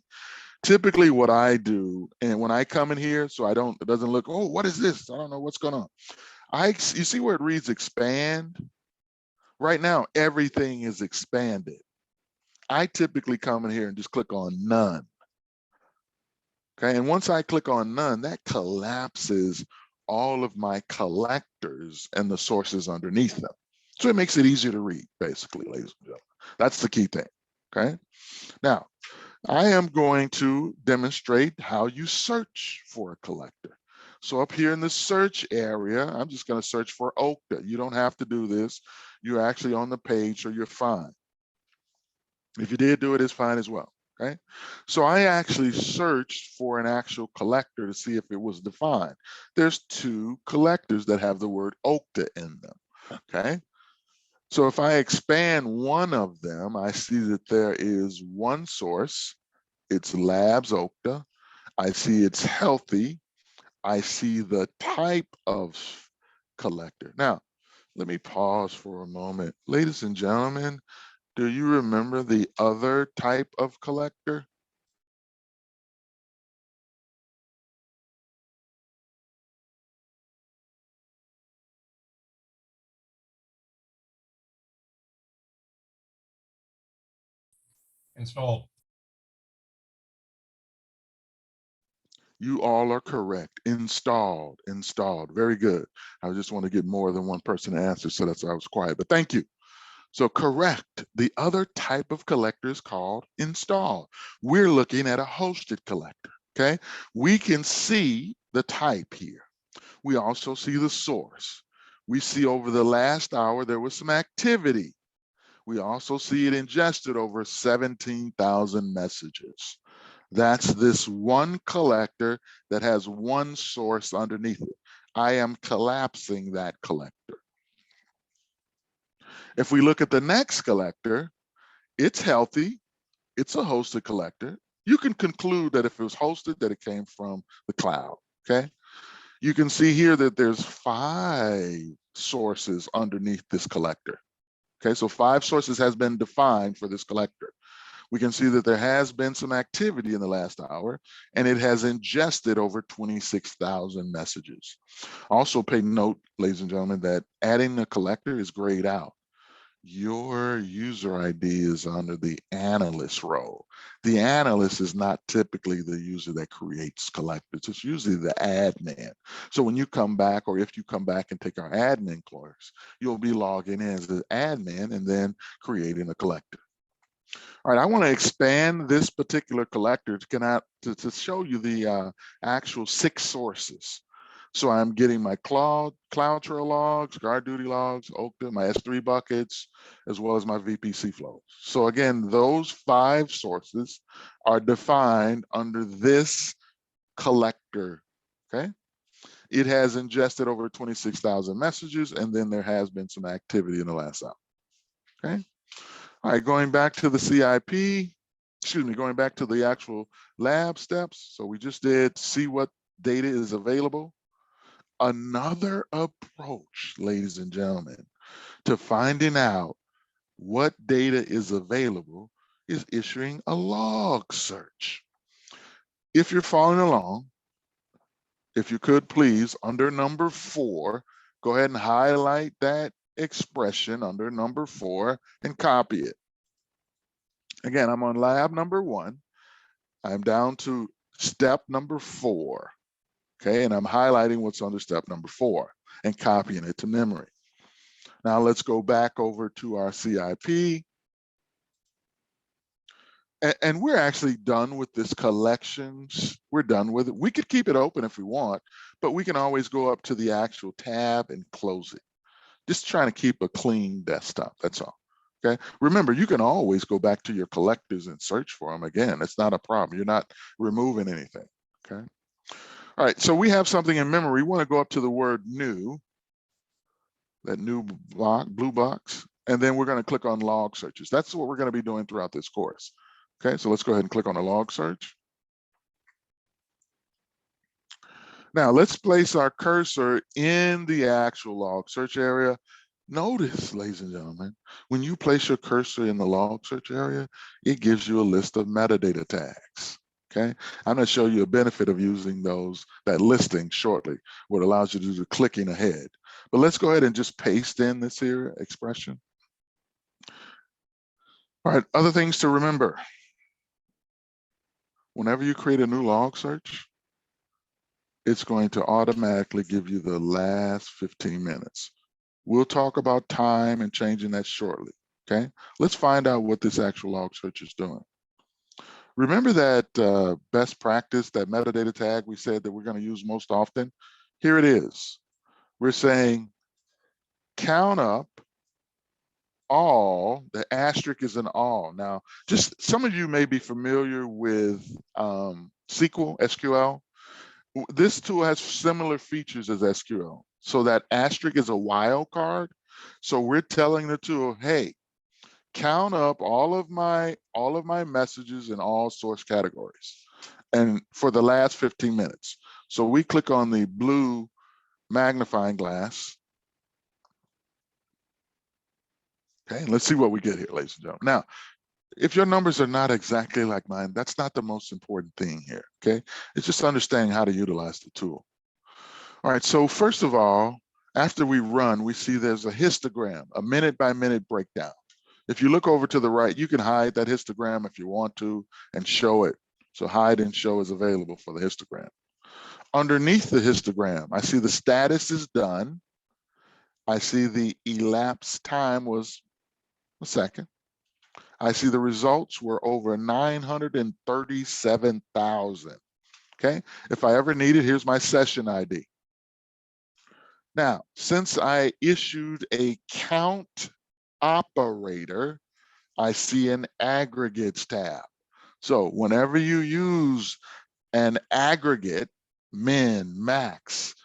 typically what I do, and when I come in here, so it doesn't look, oh, what is this? I don't know what's going on. You see where it reads expand? Right now, everything is expanded. I typically come in here and just click on none. Okay, and once I click on none, that collapses all of my collectors and the sources underneath them. So it makes it easier to read, basically, ladies and gentlemen. That's the key thing, okay? Now, I am going to demonstrate how you search for a collector. So up here in the search area, I'm just gonna search for Okta. You don't have to do this. You're actually on the page, so you're fine. If you did do it, it's fine as well. Okay, so I actually searched for an actual collector to see if it was defined. There's 2 collectors that have the word Okta in them. Okay, so if I expand one of them, I see that there is one source. It's Labs Okta. I see it's healthy. I see the type of collector. Now, let me pause for a moment. Ladies and gentlemen, do you remember the other type of collector? Installed. You all are correct. Installed. Very good. I just want to get more than one person to answer, so that's why I was quiet, but thank you. So correct. The other type of collector is called installed. We're looking at a hosted collector, okay? We can see the type here. We also see the source. We see over the last hour, there was some activity. We also see it ingested over 17,000 messages. That's this one collector that has one source underneath it. I am collapsing that collector. If we look at the next collector, it's healthy. It's a hosted collector. You can conclude that if it was hosted, that it came from the cloud, okay? You can see here that there's 5 sources underneath this collector. Okay, so 5 sources has been defined for this collector. We can see that there has been some activity in the last hour, and it has ingested over 26,000 messages. Also pay note, ladies and gentlemen, that adding a collector is grayed out. Your user ID is under the analyst role. The analyst is not typically the user that creates collectors. It's usually the admin. So when you come back, or if you come back and take our admin course, you'll be logging in as the admin and then creating a collector. All right, I want to expand this particular collector to show you the actual 6 sources. So I'm getting my CloudTrail logs, GuardDuty logs, Okta, my S3 buckets, as well as my VPC flows. So again, those 5 sources are defined under this collector, okay? It has ingested over 26,000 messages, and then there has been some activity in the last hour, okay? All right, going back to the CIP, going back to the actual lab steps. So we just did see what data is available. Another approach, ladies and gentlemen, to finding out what data is available is issuing a log search. If you're following along, if you could please, under number 4, go ahead and highlight that expression under number 4 and copy it. Again, I'm on lab number 1. I'm down to step number 4. Okay, and I'm highlighting what's under step number 4 and copying it to memory. Now let's go back over to our CIP. And we're actually done with this collections. We're done with it. We could keep it open if we want, but we can always go up to the actual tab and close it. Just trying to keep a clean desktop, that's all. Okay, remember, you can always go back to your collectors and search for them again. It's not a problem. You're not removing anything, okay? All right, so we have something in memory. We want to go up to the word new, that new block, blue box, and then we're going to click on log searches. That's what we're going to be doing throughout this course. Okay, so let's go ahead and click on a log search. Now let's place our cursor in the actual log search area. Notice, ladies and gentlemen, when you place your cursor in the log search area, it gives you a list of metadata tags. Okay, I'm going to show you a benefit of using that listing shortly, what allows you to do the clicking ahead. But let's go ahead and just paste in this here expression. All right, other things to remember. Whenever you create a new log search, it's going to automatically give you the last 15 minutes. We'll talk about time and changing that shortly, okay? Let's find out what this actual log search is doing. Remember that best practice, that metadata tag we said that we're going to use most often? Here it is. We're saying count up all, the asterisk is an all. Now, just some of you may be familiar with SQL. This tool has similar features as SQL. So that asterisk is a wildcard. So we're telling the tool, hey, count up all of my messages in all source categories, and for the last 15 minutes. So we click on the blue magnifying glass. Okay, let's see what we get here, ladies and gentlemen. Now, if your numbers are not exactly like mine, that's not the most important thing here, okay? It's just understanding how to utilize the tool. All right, so first of all, after we run, we see there's a histogram, a minute-by-minute breakdown. If you look over to the right, you can hide that histogram if you want to and show it. So hide and show is available for the histogram. Underneath the histogram, I see the status is done. I see the elapsed time was a second. I see the results were over 937,000. Okay, if I ever need it, here's my session ID. Now, since I issued a count operator, I see an aggregates tab. So whenever you use an aggregate, min, max,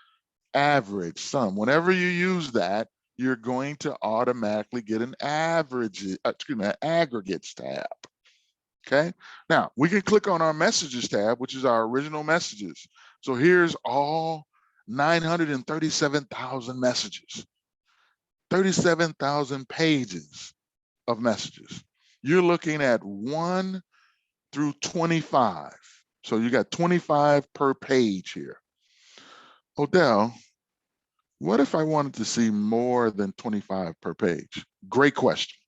average, sum, whenever you use that, you're going to automatically get an aggregates tab. Okay, now we can click on our messages tab, which is our original messages. So here's all 937,000 messages, 37,000 pages of messages. You're looking at 1 through 25. So you got 25 per page here. Odell, what if I wanted to see more than 25 per page? Great question.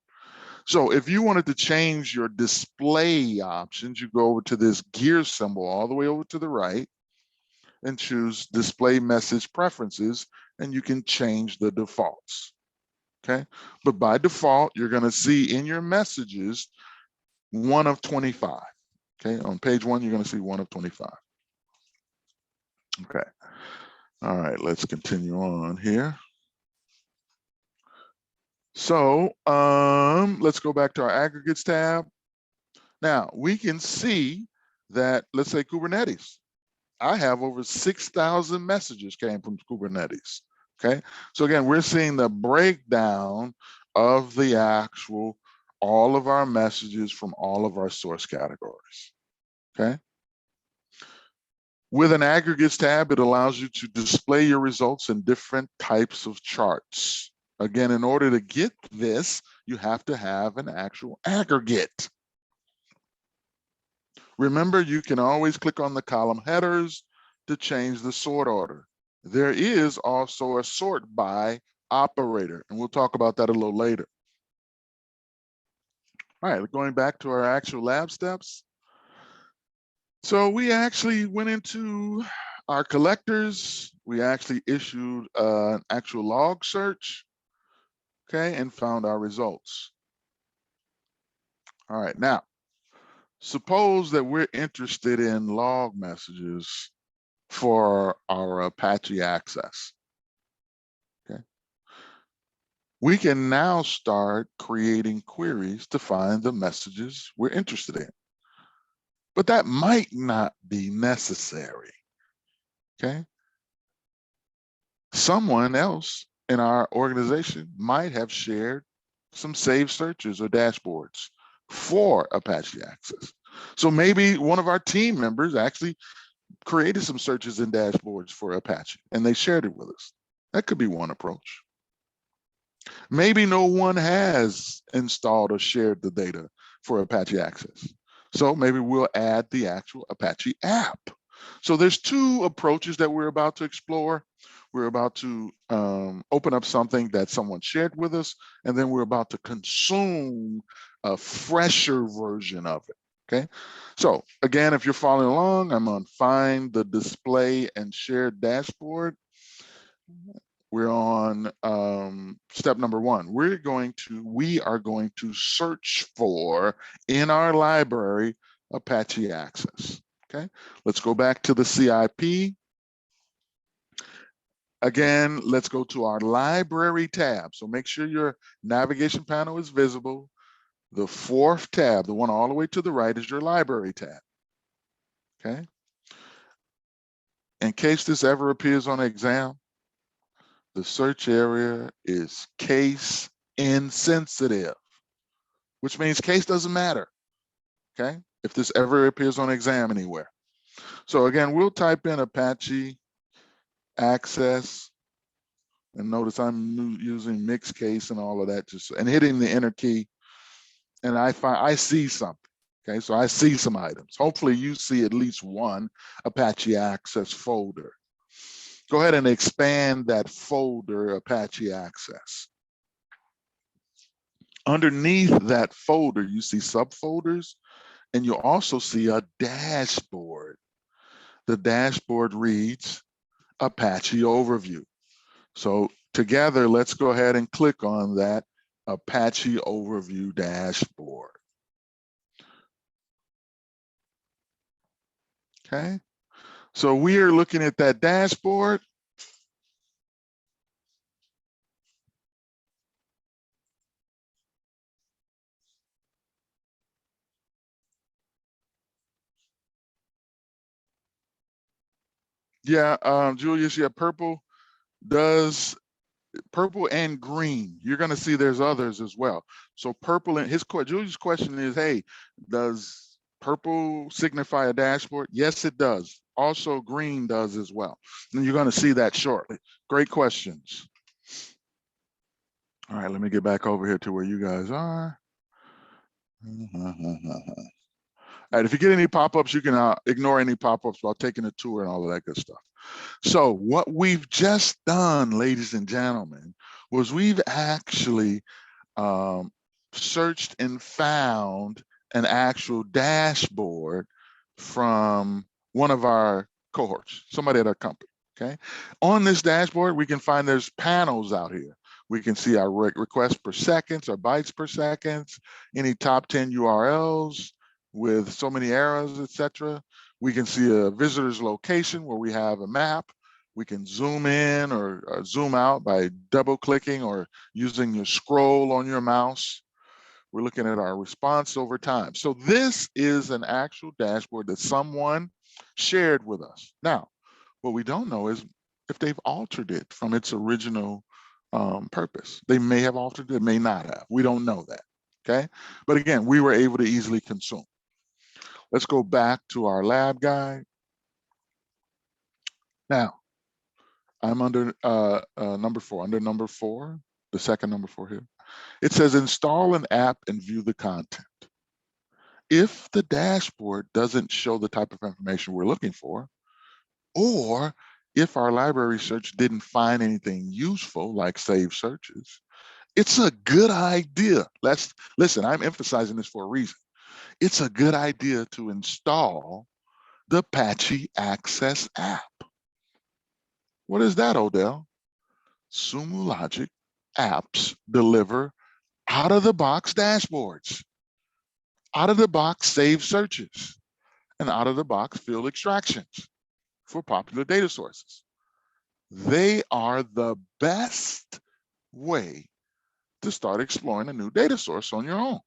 So if you wanted to change your display options, you go over to this gear symbol all the way over to the right and choose display message preferences, and you can change the defaults. Okay, but by default, you're going to see in your messages 1 of 25. Okay, on page 1, you're going to see 1 of 25. Okay, all right, let's continue on here. So let's go back to our aggregates tab. Now we can see that, let's say Kubernetes, I have over 6,000 messages came from Kubernetes. Okay, so again, we're seeing the breakdown of the actual, all of our messages from all of our source categories. Okay. With an aggregates tab, it allows you to display your results in different types of charts. Again, in order to get this, you have to have an actual aggregate. Remember, you can always click on the column headers to change the sort order. There is also a sort by operator, and we'll talk about that a little later. All right, going back to our actual lab steps. So we actually went into our collectors. We actually issued an actual log search, okay, and found our results. All right, now, suppose that we're interested in log messages for our Apache access. Okay, we can now start creating queries to find the messages we're interested in. But that might not be necessary. Okay, someone else in our organization might have shared some saved searches or dashboards for Apache access. So maybe one of our team members actually created some searches and dashboards for Apache and they shared it with us. That could be one approach. Maybe no one has installed or shared the data for Apache access. So maybe we'll add the actual Apache app. So there's 2 approaches that we're about to explore. We're about to open up something that someone shared with us, and then we're about to consume a fresher version of it. Okay, so again, if you're following along, I'm on find the display and shared dashboard. We're on step number 1. We are going to search for in our library Apache access. Okay, let's go back to the CIP. Again, let's go to our library tab. So make sure your navigation panel is visible. The 4th tab, the one all the way to the right, is your library tab. Okay. In case this ever appears on an exam, the search area is case insensitive, which means case doesn't matter. Okay. If this ever appears on an exam anywhere. So again, we'll type in Apache access. And notice I'm using mixed case and all of that, just and hitting the enter key. And I see something. Okay, so I see some items. Hopefully you see at least one Apache access folder. Go ahead and expand that folder, Apache access. Underneath that folder, you see subfolders, and you'll also see a dashboard. The dashboard reads Apache overview. So together, let's go ahead and click on that Apache overview dashboard. Okay, so we are looking at that dashboard. Yeah, Julius, yeah, purple and green. You're going to see there's others as well. So purple and Julius' question is, hey, does purple signify a dashboard? Yes, it does. Also green does as well. And you're going to see that shortly. Great questions. All right, let me get back over here to where you guys are. All right, if you get any pop-ups, you can ignore any pop-ups while taking a tour and all of that good stuff. So what we've just done, ladies and gentlemen, was we've actually searched and found an actual dashboard from one of our cohorts, somebody at our company, okay? On this dashboard, we can find there's panels out here. We can see our requests per seconds, our bytes per seconds, any top 10 URLs with so many arrows, etc. We can see a visitor's location where we have a map. We can zoom in or zoom out by double clicking or using your scroll on your mouse. We're looking at our response over time. So this is an actual dashboard that someone shared with us. Now, what we don't know is if they've altered it from its original purpose. They may have altered it, may not have. We don't know that, okay? But again, we were able to easily consume. Let's go back to our lab guide. Now, I'm under number 4. Under number 4, the second number 4 here. It says install an app and view the content. If the dashboard doesn't show the type of information we're looking for, or if our library search didn't find anything useful like saved searches, it's a good idea. Listen, I'm emphasizing this for a reason. It's a good idea to install the Apache Access app. What is that, Odell? Sumo Logic apps deliver out-of-the-box dashboards, out-of-the-box saved searches, and out-of-the-box field extractions for popular data sources. They are the best way to start exploring a new data source on your own.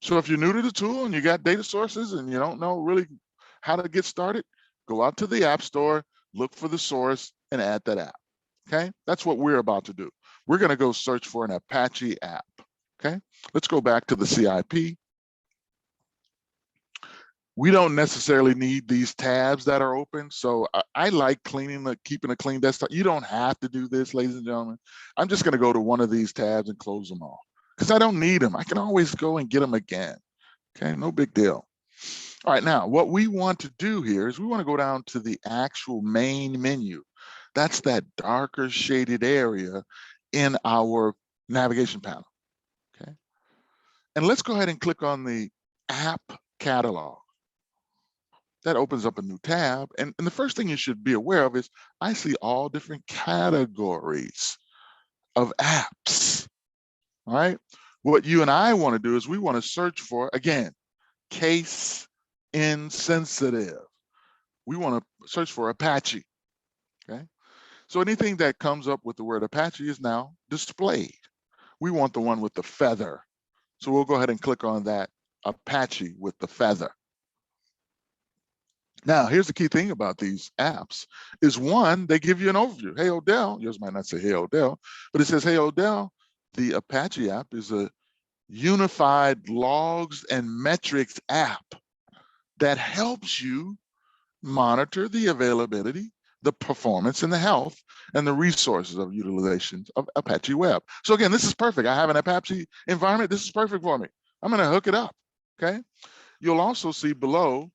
So if you're new to the tool and you got data sources and you don't know really how to get started, go out to the App Store, look for the source, and add that app. Okay, that's what we're about to do. We're going to go search for an Apache app. Okay, let's go back to the CIP. We don't necessarily need these tabs that are open. So I like keeping a clean desktop. You don't have to do this, ladies and gentlemen. I'm just going to go to one of these tabs and close them all because I don't need them. I can always go and get them again. Okay, no big deal. All right, now what we want to do here is we want to go down to the actual main menu. That's that darker shaded area in our navigation panel. Okay, and let's go ahead and click on the app catalog. That opens up a new tab. And the first thing you should be aware of is I see all different categories of apps. All right. What you and I want to do is we want to search for, again, case insensitive. We want to search for Apache. Okay. So anything that comes up with the word Apache is now displayed. We want the one with the feather. So we'll go ahead and click on that Apache with the feather. Now, here's the key thing about these apps is one, they give you an overview. Hey, Odell, yours might not say, hey, Odell, but it says, hey, Odell, the Apache app is a unified logs and metrics app that helps you monitor the availability, the performance, and the health and the resources of utilization of Apache Web. So again, this is perfect. I have an Apache environment. This is perfect for me. I'm going to hook it up. Okay. You'll also see below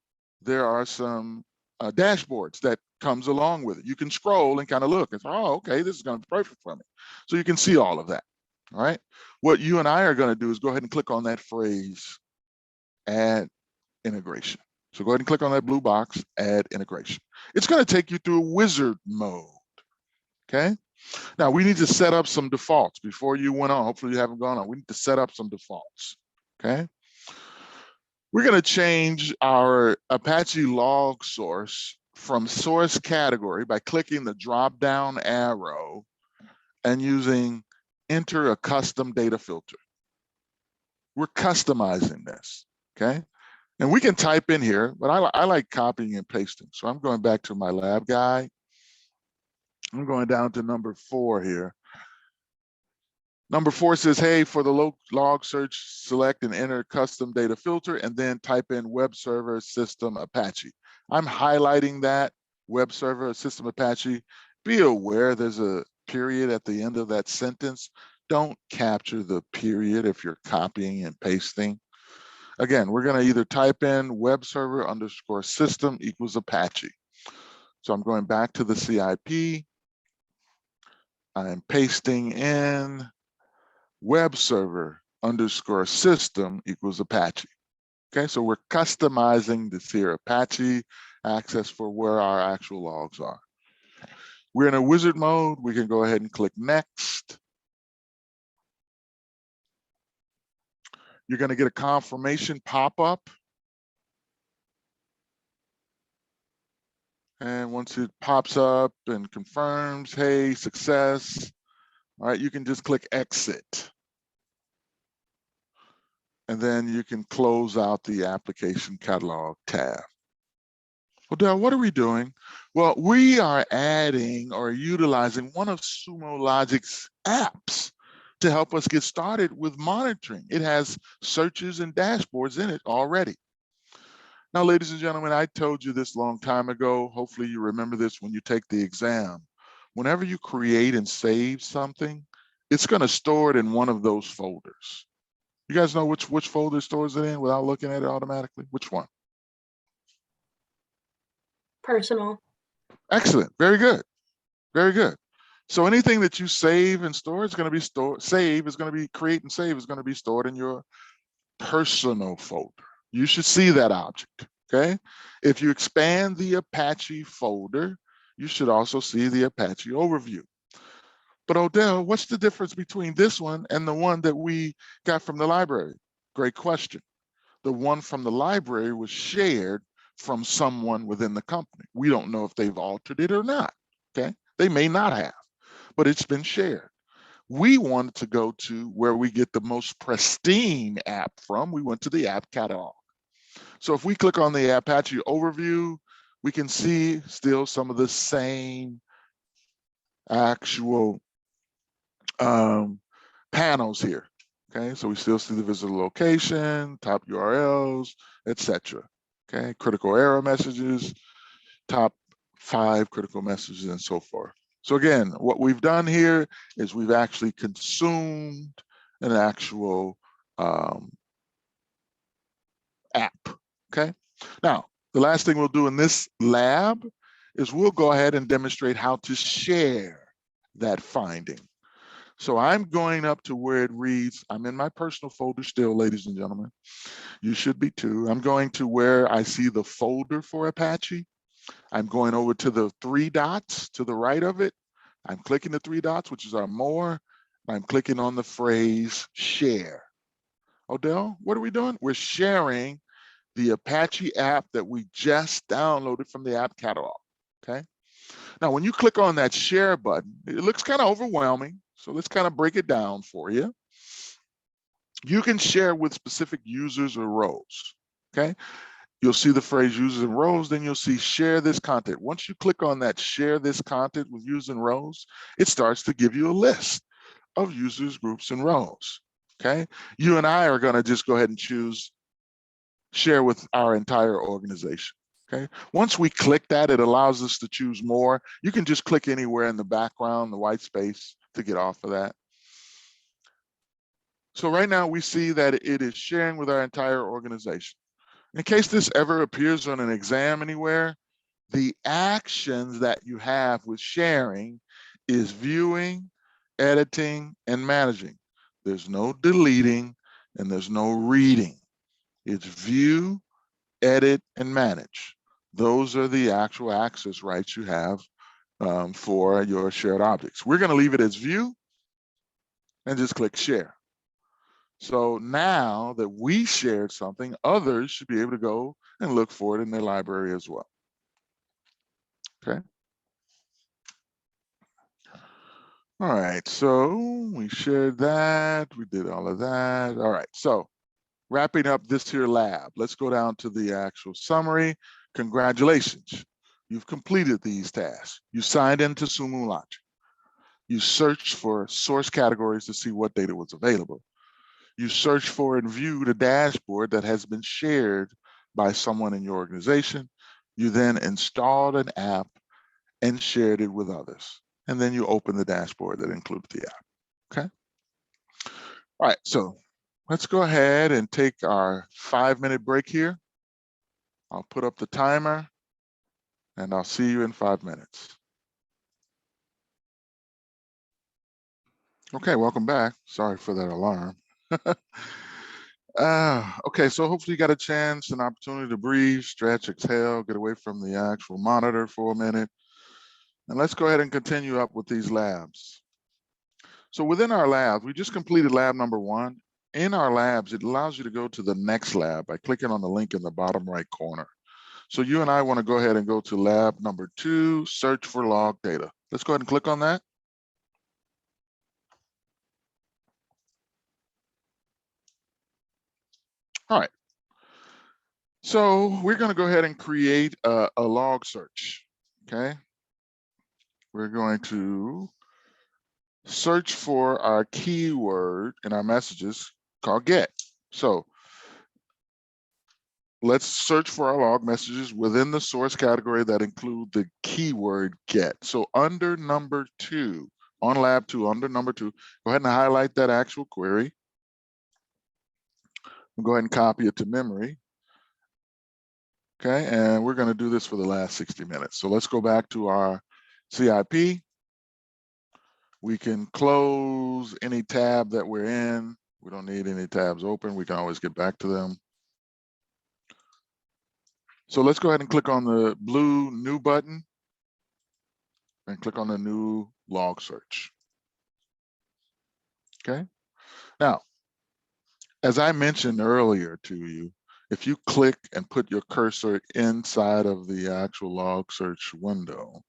there are some dashboards that comes along with it. You can scroll and kind of look and say, oh, okay, this is going to be perfect for me. So you can see all of that. All right. What you and I are going to do is go ahead and click on that phrase, add integration. So go ahead and click on that blue box, add integration. It's going to take you through a wizard mode. Okay. Now we need to set up some defaults before you went on. Hopefully you haven't gone on. We need to set up some defaults. Okay. We're going to change our Apache log source from source category by clicking the drop down arrow and using enter a custom data filter. We're customizing this, okay? And we can type in here, but I like copying and pasting. So I'm going back to my lab guide. I'm going down to number 4 here. Number 4 says, hey, for the log search, select and enter custom data filter, and then type in web server system Apache. I'm highlighting that web server system Apache. Be aware there's a period at the end of that sentence. Don't capture the period if you're copying and pasting. Again, we're going to either type in web server underscore system equals Apache. So I'm going back to the CIP. I'm pasting in web server underscore system equals Apache. Okay, so we're customizing this here Apache access for where our actual logs are. We're in a wizard mode. We can go ahead and click next. You're going to get a confirmation pop-up. And once it pops up and confirms, hey, success, all right, you can just click exit. And then you can close out the application catalog tab. Well, Dale, what are we doing? Well, we are adding or utilizing one of Sumo Logic's apps to help us get started with monitoring. It has searches and dashboards in it already. Now, ladies and gentlemen, I told you this a long time ago. Hopefully you remember this when you take the exam. Whenever you create and save something, it's going to store it in one of those folders. You guys know which folder stores it in without looking at it automatically? Which one? Personal. Excellent. Very good. Very good. So anything that you save and store is going to be stored. Create and save is going to be stored in your personal folder. You should see that object. Okay. If you expand the Apache folder, you should also see the Apache overview. But Odell, what's the difference between this one and the one that we got from the library? Great question. The one from the library was shared from someone within the company. We don't know if they've altered it or not. Okay. They may not have, but it's been shared. We wanted to go to where we get the most pristine app from. We went to the app catalog. So if we click on the Apache overview, we can see still some of the same actual panels here. Okay, so we still see the visitor location, top URLs, etc. Okay, critical error messages, top 5 critical messages, and so forth. So again, what we've done here is we've actually consumed an actual app. Okay. Now, the last thing we'll do in this lab is we'll go ahead and demonstrate how to share that finding. So I'm going up to where it reads, I'm in my personal folder still, ladies and gentlemen. You should be too. I'm going to where I see the folder for Apache. I'm going over to the 3 dots to the right of it. I'm clicking the 3 dots, which is our more. I'm clicking on the phrase share. Odell, what are we doing? We're sharing the Apache app that we just downloaded from the app catalog. Okay. Now, when you click on that share button, it looks kind of overwhelming. So let's kind of break it down for you. You can share with specific users or roles. Okay. You'll see the phrase users and roles, then you'll see share this content. Once you click on that share this content with users and roles, it starts to give you a list of users, groups, and roles. Okay. You and I are going to just go ahead and choose share with our entire organization. Okay. Once we click that, it allows us to choose more. You can just click anywhere in the background, the white space, to get off of that. So right now we see that it is sharing with our entire organization. In case this ever appears on an exam anywhere, the actions that you have with sharing is viewing, editing, and managing. There's no deleting and there's no reading. It's view, edit, and manage. Those are the actual access rights you have for your shared objects. We're going to leave it as view and just click share. So now that we shared something, others should be able to go and look for it in their library as well. Okay. All right, so we shared that, we did all of that. All right, so wrapping up this here lab. Let's go down to the actual summary. Congratulations. You've completed these tasks. You signed into Sumo Logic. You searched for source categories to see what data was available. You searched for and viewed a dashboard that has been shared by someone in your organization. You then installed an app and shared it with others. And then you open the dashboard that included the app, okay? All right, so let's go ahead and take our 5-minute break here. I'll put up the timer and I'll see you in 5 minutes. Okay, welcome back. Sorry for that alarm. Okay, so hopefully you got a chance, an opportunity to breathe, stretch, exhale, get away from the actual monitor for a minute. And let's go ahead and continue up with these labs. So within our labs, we just completed lab number 1. In our labs, it allows you to go to the next lab by clicking on the link in the bottom right corner. So you and I want to go ahead and go to lab number 2, search for log data. Let's go ahead and click on that. All right. So we're going to go ahead and create a log search, okay? We're going to search for our keyword in our messages called get. So let's search for our log messages within the source category that include the keyword get. So under number 2, on lab 2, under number 2, go ahead and highlight that actual query. We'll go ahead and copy it to memory. Okay, and we're going to do this for the last 60 minutes. So let's go back to our CIP. We can close any tab that we're in. We don't need any tabs open. We can always get back to them. So let's go ahead and click on the blue new button and click on the new log search. Okay. Now, as I mentioned earlier to you, if you click and put your cursor inside of the actual log search window,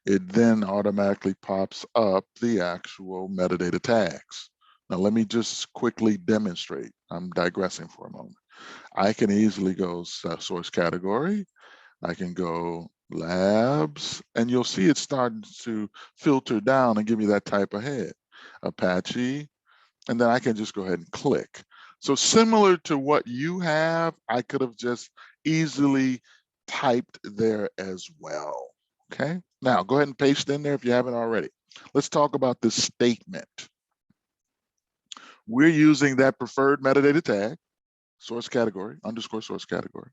it then automatically pops up the actual metadata tags. Now, let me just quickly demonstrate. I'm digressing for a moment. I can easily go source category. I can go labs, and you'll see it starting to filter down and give me that type of head, Apache, and then I can just go ahead and click. So similar to what you have, I could have just easily typed there as well. Okay, now go ahead and paste in there if you haven't already. Let's talk about this statement. We're using that preferred metadata tag, source category, underscore source category.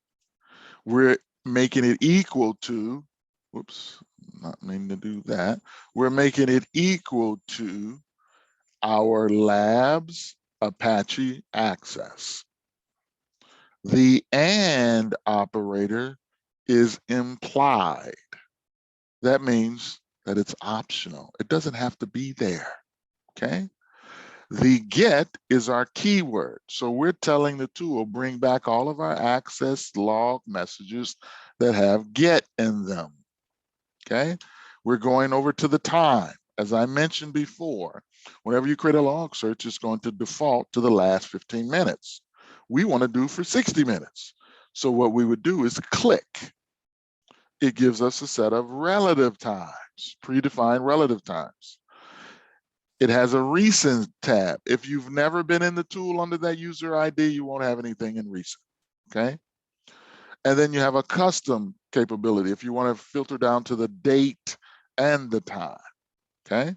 We're making it equal to, whoops, not meaning to do that. We're making it equal to our labs Apache access. The AND operator is implied. That means that it's optional. It doesn't have to be there, okay? The get is our keyword. So we're telling the tool, bring back all of our access log messages that have get in them, okay? We're going over to the time. As I mentioned before, whenever you create a log search, it's going to default to the last 15 minutes. We want to do for 60 minutes. So what we would do is click. It gives us a set of relative times, predefined relative times. It has a recent tab. If you've never been in the tool under that user ID, you won't have anything in recent, okay? And then you have a custom capability if you want to filter down to the date and the time, okay?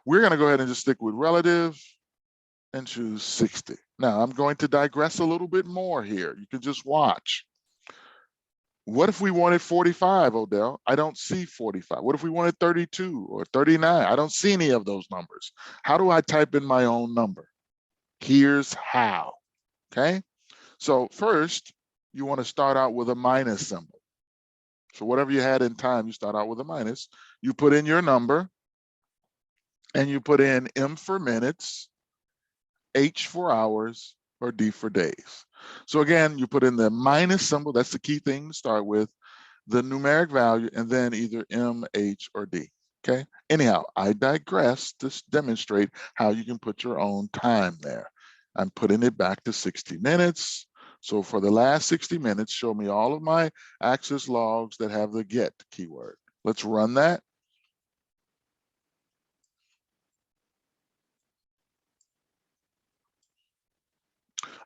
We're going to go ahead and just stick with relative and choose 60. Now, I'm going to digress a little bit more here. You can just watch. What if we wanted 45, Odell? I don't see 45. What if we wanted 32 or 39? I don't see any of those numbers. How do I type in my own number? Here's how, okay? So first, you want to start out with a minus symbol. So whatever you had in time, you start out with a minus. You put in your number, and you put in M for minutes, H for hours, or D for days. So again, you put in the minus symbol, that's the key thing to start with, the numeric value, and then either M, H, or D, okay? Anyhow, I digress to demonstrate how you can put your own time there. I'm putting it back to 60 minutes. So for the last 60 minutes, show me all of my access logs that have the get keyword. Let's run that.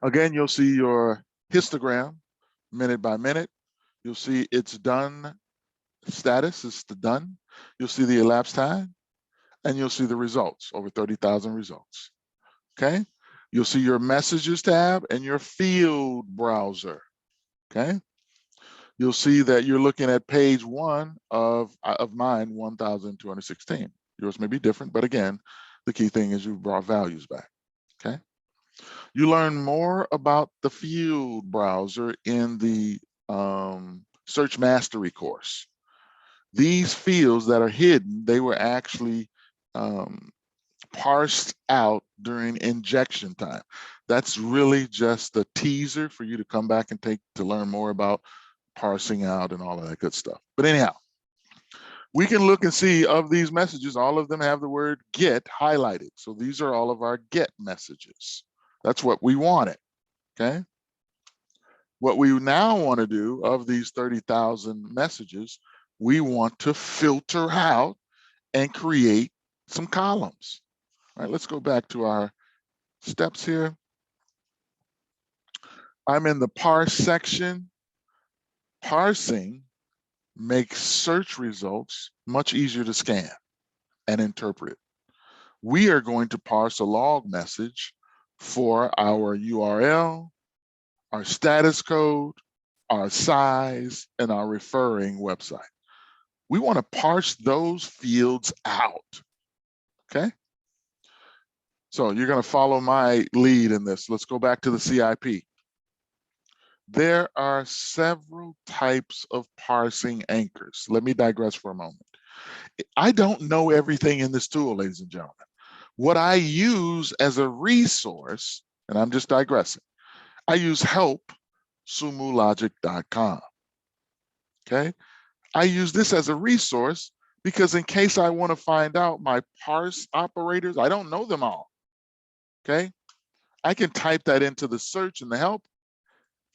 Again, you'll see your histogram minute by minute. You'll see it's done status, it's the done. You'll see the elapsed time, and you'll see the results, over 30,000 results. Okay, you'll see your messages tab and your field browser. Okay, you'll see that you're looking at page 1 of mine, 1,216. Yours may be different, but again, the key thing is you brought values back. Okay, you learn more about the field browser in the Search Mastery course. These fields that are hidden, they were actually parsed out during injection time. That's really just a teaser for you to come back and to learn more about parsing out and all of that good stuff. But anyhow, we can look and see of these messages, all of them have the word get highlighted. So these are all of our get messages. That's what we wanted, okay? What we now want to do of these 30,000 messages, we want to filter out and create some columns. All right, let's go back to our steps here. I'm in the parse section. Parsing makes search results much easier to scan and interpret. We are going to parse a log message for our URL, our status code, our size, and our referring website. We want to parse those fields out, okay? So you're going to follow my lead in this. Let's go back to the CIP. There are several types of parsing anchors. Let me digress for a moment. I don't know everything in this tool, ladies and gentlemen. What I use as a resource, and I'm just digressing, I use help sumologic.com. Okay, I use this as a resource because in case I want to find out my parse operators, I don't know them all. Okay, I can type that into the search and the help,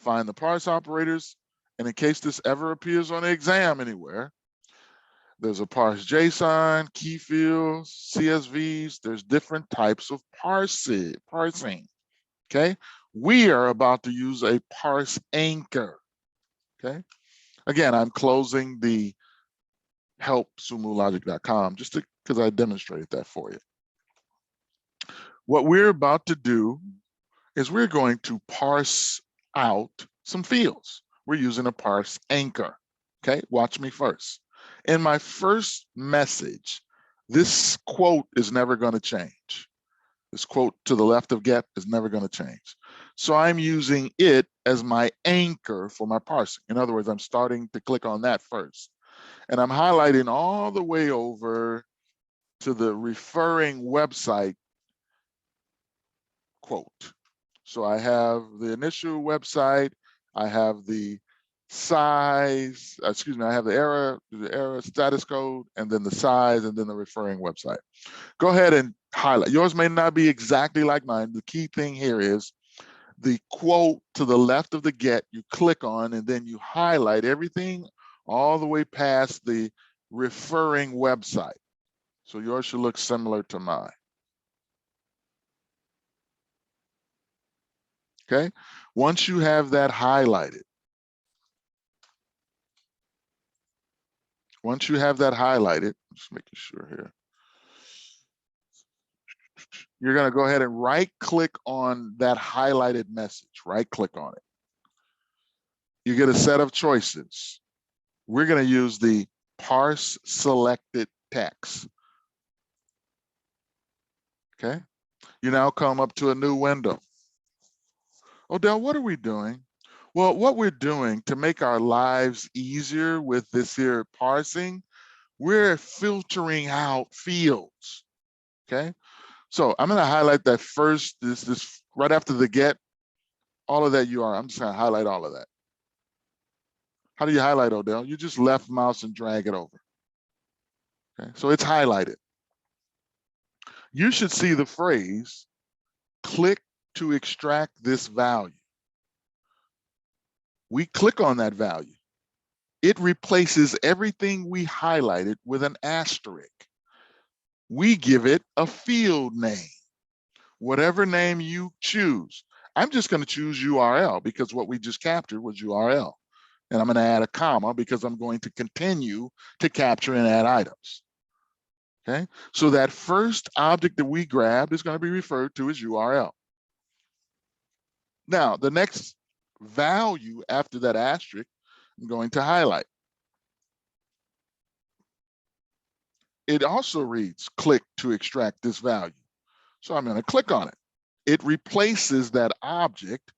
find the parse operators, and in case this ever appears on the exam anywhere, there's a parse JSON, key fields, CSVs, there's different types of parsing, okay? We are about to use a parse anchor, okay? Again, I'm closing the help sumologic.com just because I demonstrated that for you. What we're about to do is we're going to parse out some fields. We're using a parse anchor, okay? Watch me first. In my first message, this quote is never going to change. This quote to the left of get is never going to change. So I'm using it as my anchor for my parsing. In other words, I'm starting to click on that first. And I'm highlighting all the way over to the referring website quote. So I have the initial website, I have the size, excuse me, I have the error status code, and then the size, and then the referring website. Go ahead and highlight. Yours may not be exactly like mine. The key thing here is the quote to the left of the get, you click on, and then you highlight everything all the way past the referring website. So yours should look similar to mine. Okay, once you have that highlighted, just making sure here, you're going to go ahead and right click on that highlighted message, right click on it. You get a set of choices. We're going to use the parse selected text. Okay, you now come up to a new window. Odell, what are we doing? Well, what we're doing to make our lives easier with this here parsing, we're filtering out fields, okay? So I'm gonna highlight that first, this right after the get, all of that URL, I'm just gonna highlight all of that. How do you highlight, Odell? You just left mouse and drag it over, okay? So it's highlighted. You should see the phrase, click to extract this value. We click on that value. It replaces everything we highlighted with an asterisk. We give it a field name, whatever name you choose. I'm just going to choose URL because what we just captured was URL. And I'm going to add a comma because I'm going to continue to capture and add items. Okay, so that first object that we grabbed is going to be referred to as URL. Now, the next value after that asterisk, I'm going to highlight. It also reads, click to extract this value. So I'm going to click on it. It replaces that object.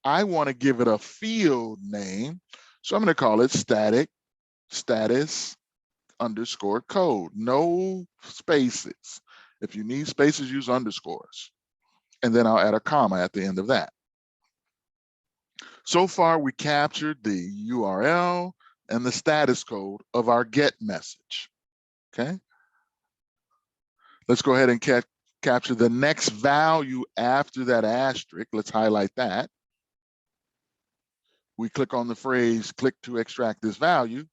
I want to give it a field name. So I'm going to call it static status underscore code. No spaces. If you need spaces, use underscores. And then I'll add a comma at the end of that. So far, we captured the URL and the status code of our get message. Okay. Let's go ahead and capture the next value after that asterisk. Let's highlight that. We click on the phrase, click to extract this value.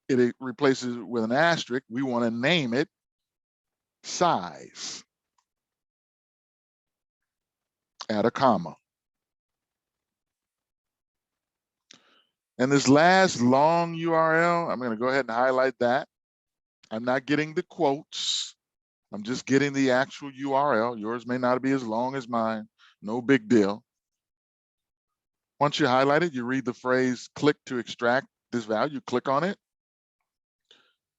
It replaces it with an asterisk. We want to name it size. Add a comma. And this last long URL, I'm going to go ahead and highlight that. I'm not getting the quotes. I'm just getting the actual URL. Yours may not be as long as mine. No big deal. Once you highlight it, you read the phrase, click to extract this value. Click on it.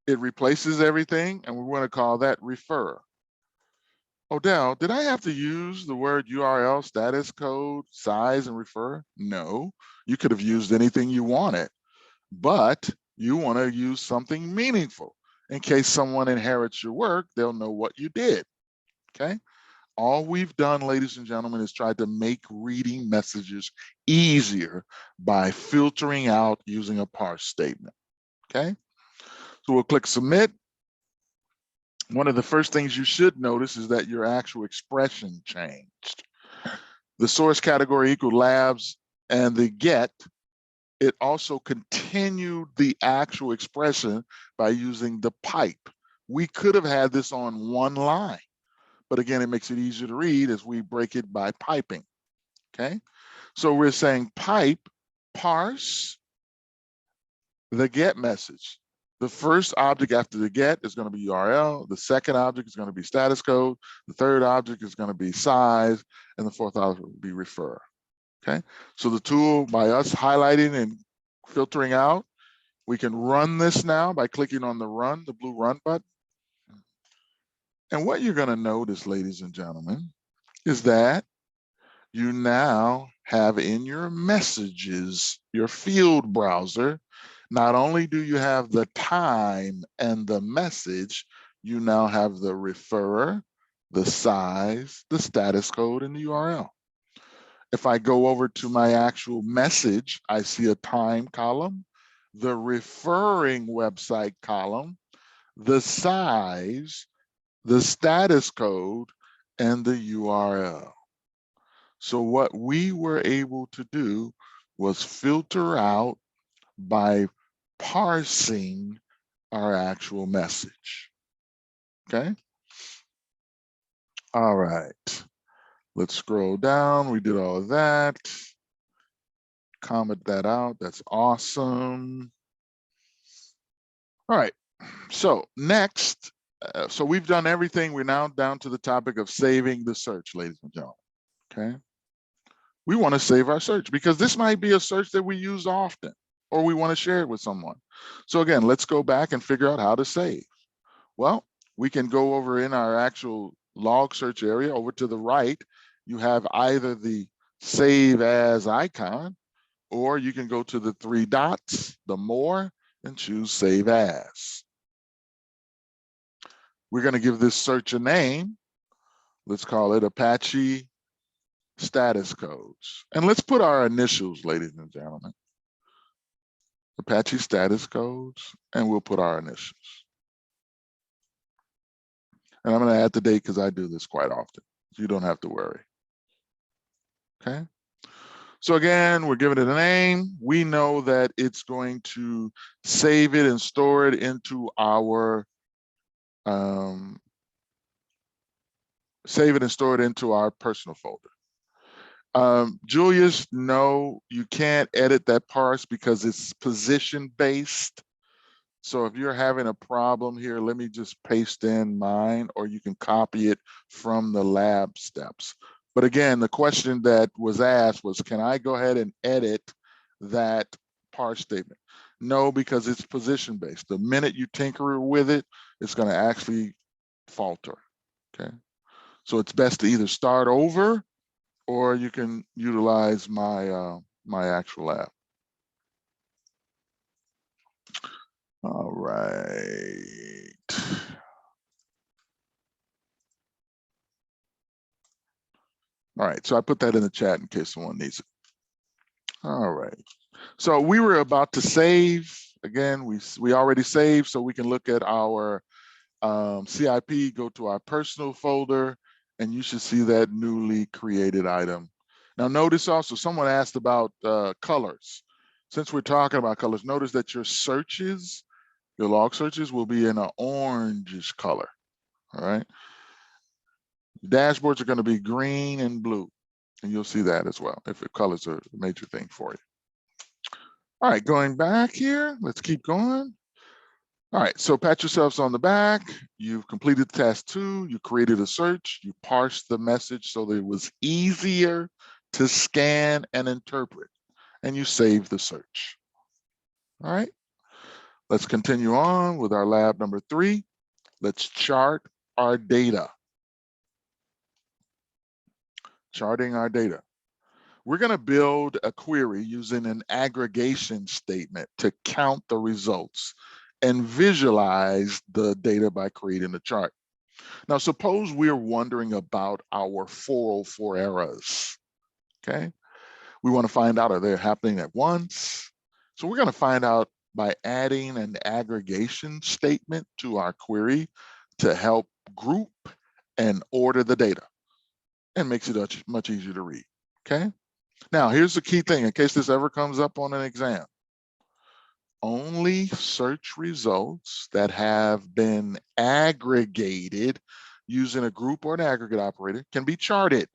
It replaces everything, and we want to call that refer. Odell, did I have to use the word URL, status code, size, and refer? No, you could have used anything you wanted, but you want to use something meaningful. In case someone inherits your work, they'll know what you did, okay? All we've done, ladies and gentlemen, is try to make reading messages easier by filtering out using a parse statement, okay? So we'll click submit. One of the first things you should notice is that your actual expression changed. The source category equaled labs and the get, it also continued the actual expression by using the pipe. We could have had this on one line, but again, it makes it easier to read as we break it by piping, okay? So we're saying pipe, parse the get message. The first object after the get is going to be URL. The second object is going to be status code. The third object is going to be size. And the fourth object will be refer. Okay. So the tool, by us highlighting and filtering out, we can run this now by clicking on the run, the blue run button. And what you're going to notice, ladies and gentlemen, is that you now have in your messages, your field browser, not only do you have the time and the message, you now have the referrer, the size, the status code, and the URL. If I go over to my actual message, I see a time column, the referring website column, the size, the status code, and the URL. So what we were able to do was filter out by parsing our actual message. Okay. All right. Let's scroll down. We did all of that. Comment that out. That's awesome. All right. So next, so we've done everything. We're now down to the topic of saving the search, ladies and gentlemen. Okay. We want to save our search because this might be a search that we use often, or we want to share it with someone. So again, let's go back and figure out how to save. Well, we can go over in our actual log search area over to the right. You have either the save as icon, or you can go to the three dots, the more, and choose save as. We're going to give this search a name. Let's call it Apache status codes. And let's put our initials, ladies and gentlemen. Apache status codes, and we'll put our initials. And I'm going to add the date because I do this quite often. You don't have to worry. okay? So again, we're giving it a name. We know that it's going to save it and store it into our personal folder. Julius, no, you can't edit that parse because it's position based. So if you're having a problem here, let me just paste in mine, or you can copy it from the lab steps. But again, the question that was asked was, can I go ahead and edit that parse statement? No, because it's position based. The minute you tinker with it, it's going to actually falter, okay? So it's best to either start over, or you can utilize my my actual app. All right. All right, so I put that in the chat in case someone needs it. All right, so we were about to save. Again, we already saved, so we can look at our CIP, go to our personal folder, and you should see that newly created item. Now notice also, someone asked about colors. Since we're talking about colors, notice that your searches, your log searches will be in an orangish color, all right? Dashboards are going to be green and blue, and you'll see that as well if the colors are a major thing for you. All right, going back here, let's keep going. All right, so pat yourselves on the back. You've completed task 2, you created a search, you parsed the message so that it was easier to scan and interpret, and you saved the search. All right, let's continue on with our lab number 3. Let's chart our data. Charting our data. We're going to build a query using an aggregation statement to count the results and visualize the data by creating a chart. Now, suppose we're wondering about our 404 errors, okay? We want to find out, are they happening at once? So we're going to find out by adding an aggregation statement to our query to help group and order the data, and makes it much easier to read, okay? Now, here's the key thing in case this ever comes up on an exam. Only search results that have been aggregated using a group or an aggregate operator can be charted.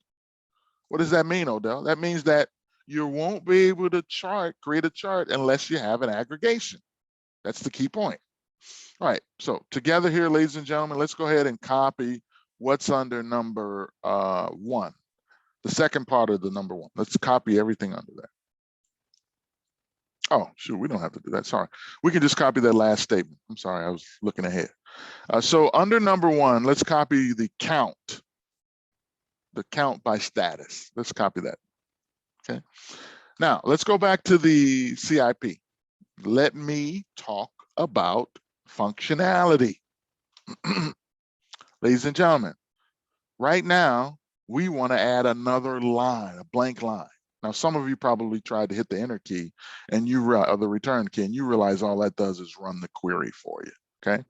What does that mean, Odell? That means that you won't be able to create a chart unless you have an aggregation. That's the key point. All right, so together here, ladies and gentlemen, let's go ahead and copy what's under number 1. The second part of the number 1. Let's copy everything under that. Oh, shoot, we don't have to do that. Sorry. We can just copy that last statement. I'm sorry, I was looking ahead. So under number 1, let's copy the count by status. Let's copy that. Okay. Now, let's go back to the CIP. Let me talk about functionality. Ladies and gentlemen, right now, we want to add another line, a blank line. Now, some of you probably tried to hit the enter key and or the return key, and you realize all that does is run the query for you, okay?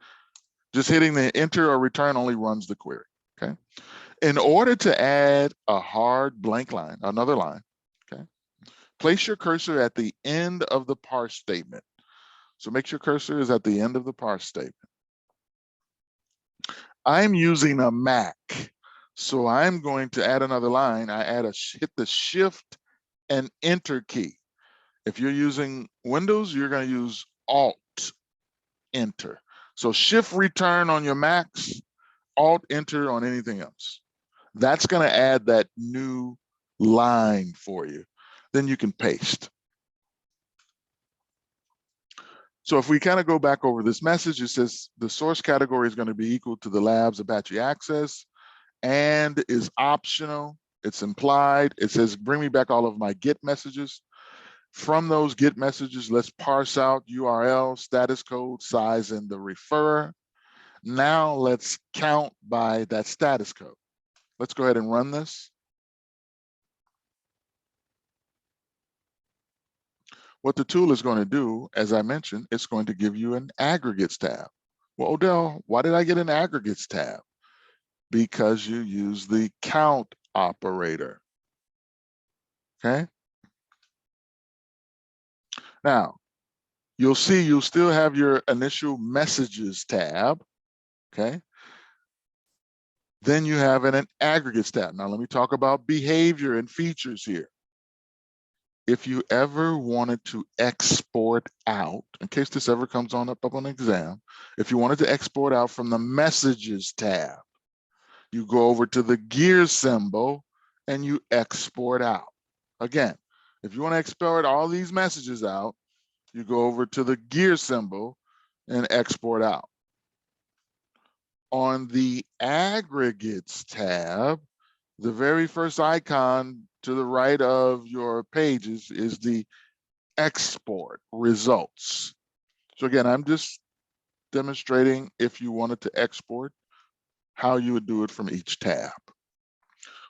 Just hitting the enter or return only runs the query, okay? In order to add a hard blank line, another line, okay? Place your cursor at the end of the parse statement. So make sure cursor is at the end of the parse statement. I'm using a Mac, so I'm going to add another line. Hit the shift and enter key. If you're using Windows, you're going to use Alt enter. So shift return on your Macs, Alt enter on anything else. That's going to add that new line for you. Then you can paste. So if we kind of go back over this message, it says the source category is going to be equal to the lab's Apache access and is optional. It's implied. It says, bring me back all of my GET messages. From those GET messages, let's parse out URL, status code, size, and the referrer. Now let's count by that status code. Let's go ahead and run this. What the tool is going to do, as I mentioned, it's going to give you an aggregates tab. Well, Odell, why did I get an aggregates tab? Because you use the count operator. okay? Now, you'll see you'll still have your initial messages tab, okay? Then you have an aggregates tab. Now let me talk about behavior and features here. If you ever wanted to export out, in case this ever comes up on exam, if you wanted to export out from the messages tab, you go over to the gear symbol and you export out. Again, if you want to export all these messages out, you go over to the gear symbol and export out. On the aggregates tab, the very first icon to the right of your pages is the export results. So again, I'm just demonstrating if you wanted to export, how you would do it from each tab.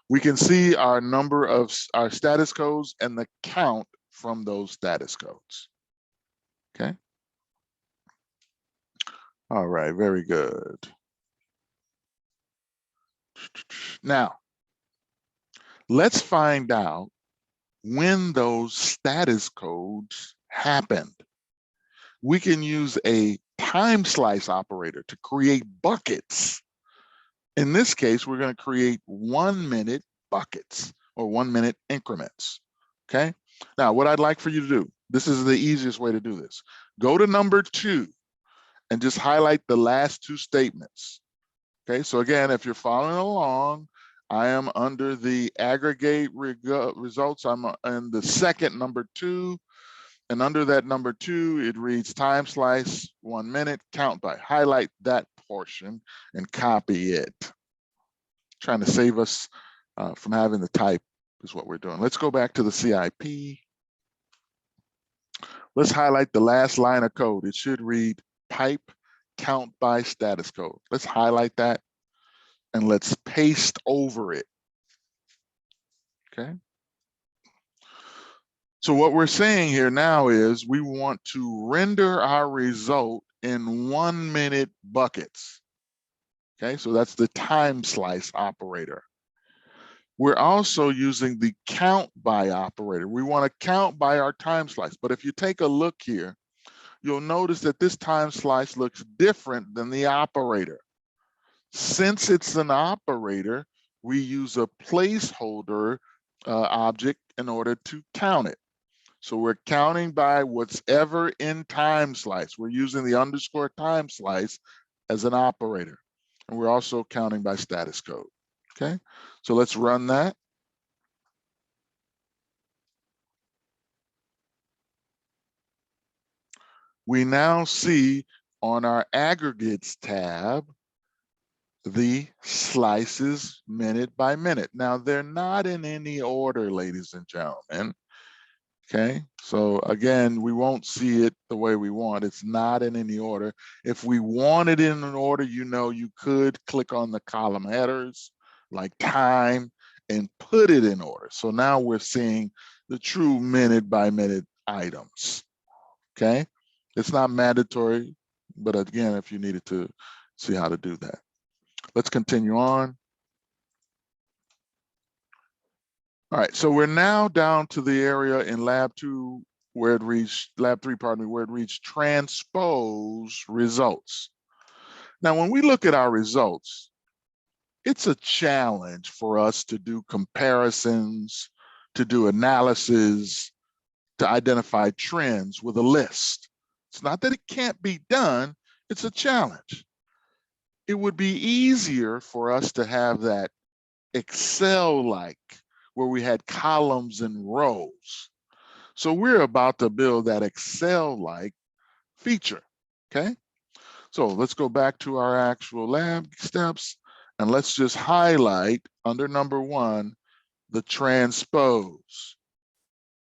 We can see our number of our status codes and the count from those status codes. Okay. All right, very good. Now, let's find out when those status codes happened. We can use a time slice operator to create buckets. In this case, we're going to create 1 minute buckets or 1 minute increments. Okay. Now, what I'd like for you to do, this is the easiest way to do this. Go to number 2 and just highlight the last 2 statements. Okay. So again, if you're following along, I am under the aggregate results. I'm in the second number 2. And under that number 2, it reads time slice 1 minute, count by. Highlight that portion and copy it. Trying to save us from having to type is what we're doing. Let's go back to the CIP. Let's highlight the last line of code. It should read pipe count by status code. Let's highlight that and let's paste over it. Okay. So what we're saying here now is we want to render our result in 1 minute buckets. Okay, so that's the time slice operator. We're also using the count by operator. We want to count by our time slice, but if you take a look here, you'll notice that this time slice looks different than the operator. Since it's an operator, we use a placeholder object in order to count it. So we're counting by what's ever in time slice. We're using the underscore time slice as an operator. And we're also counting by status code. Okay, so let's run that. We now see on our aggregates tab, the slices minute by minute. Now they're not in any order, ladies and gentlemen. Okay, so again, we won't see it the way we want. It's not in any order. If we want it in an order, you know, you could click on the column headers like time and put it in order. So now we're seeing the true minute by minute items. Okay, it's not mandatory, but again, if you needed to see how to do that. Let's continue on. All right, so we're now down to the area in lab 2 where it reached, lab 3, pardon me, where it reached transpose results. Now, when we look at our results, it's a challenge for us to do comparisons, to do analysis, to identify trends with a list. It's not that it can't be done, it's a challenge. It would be easier for us to have that Excel-like, where we had columns and rows. So we're about to build that Excel-like feature, okay? So let's go back to our actual lab steps and let's just highlight under number 1, the transpose.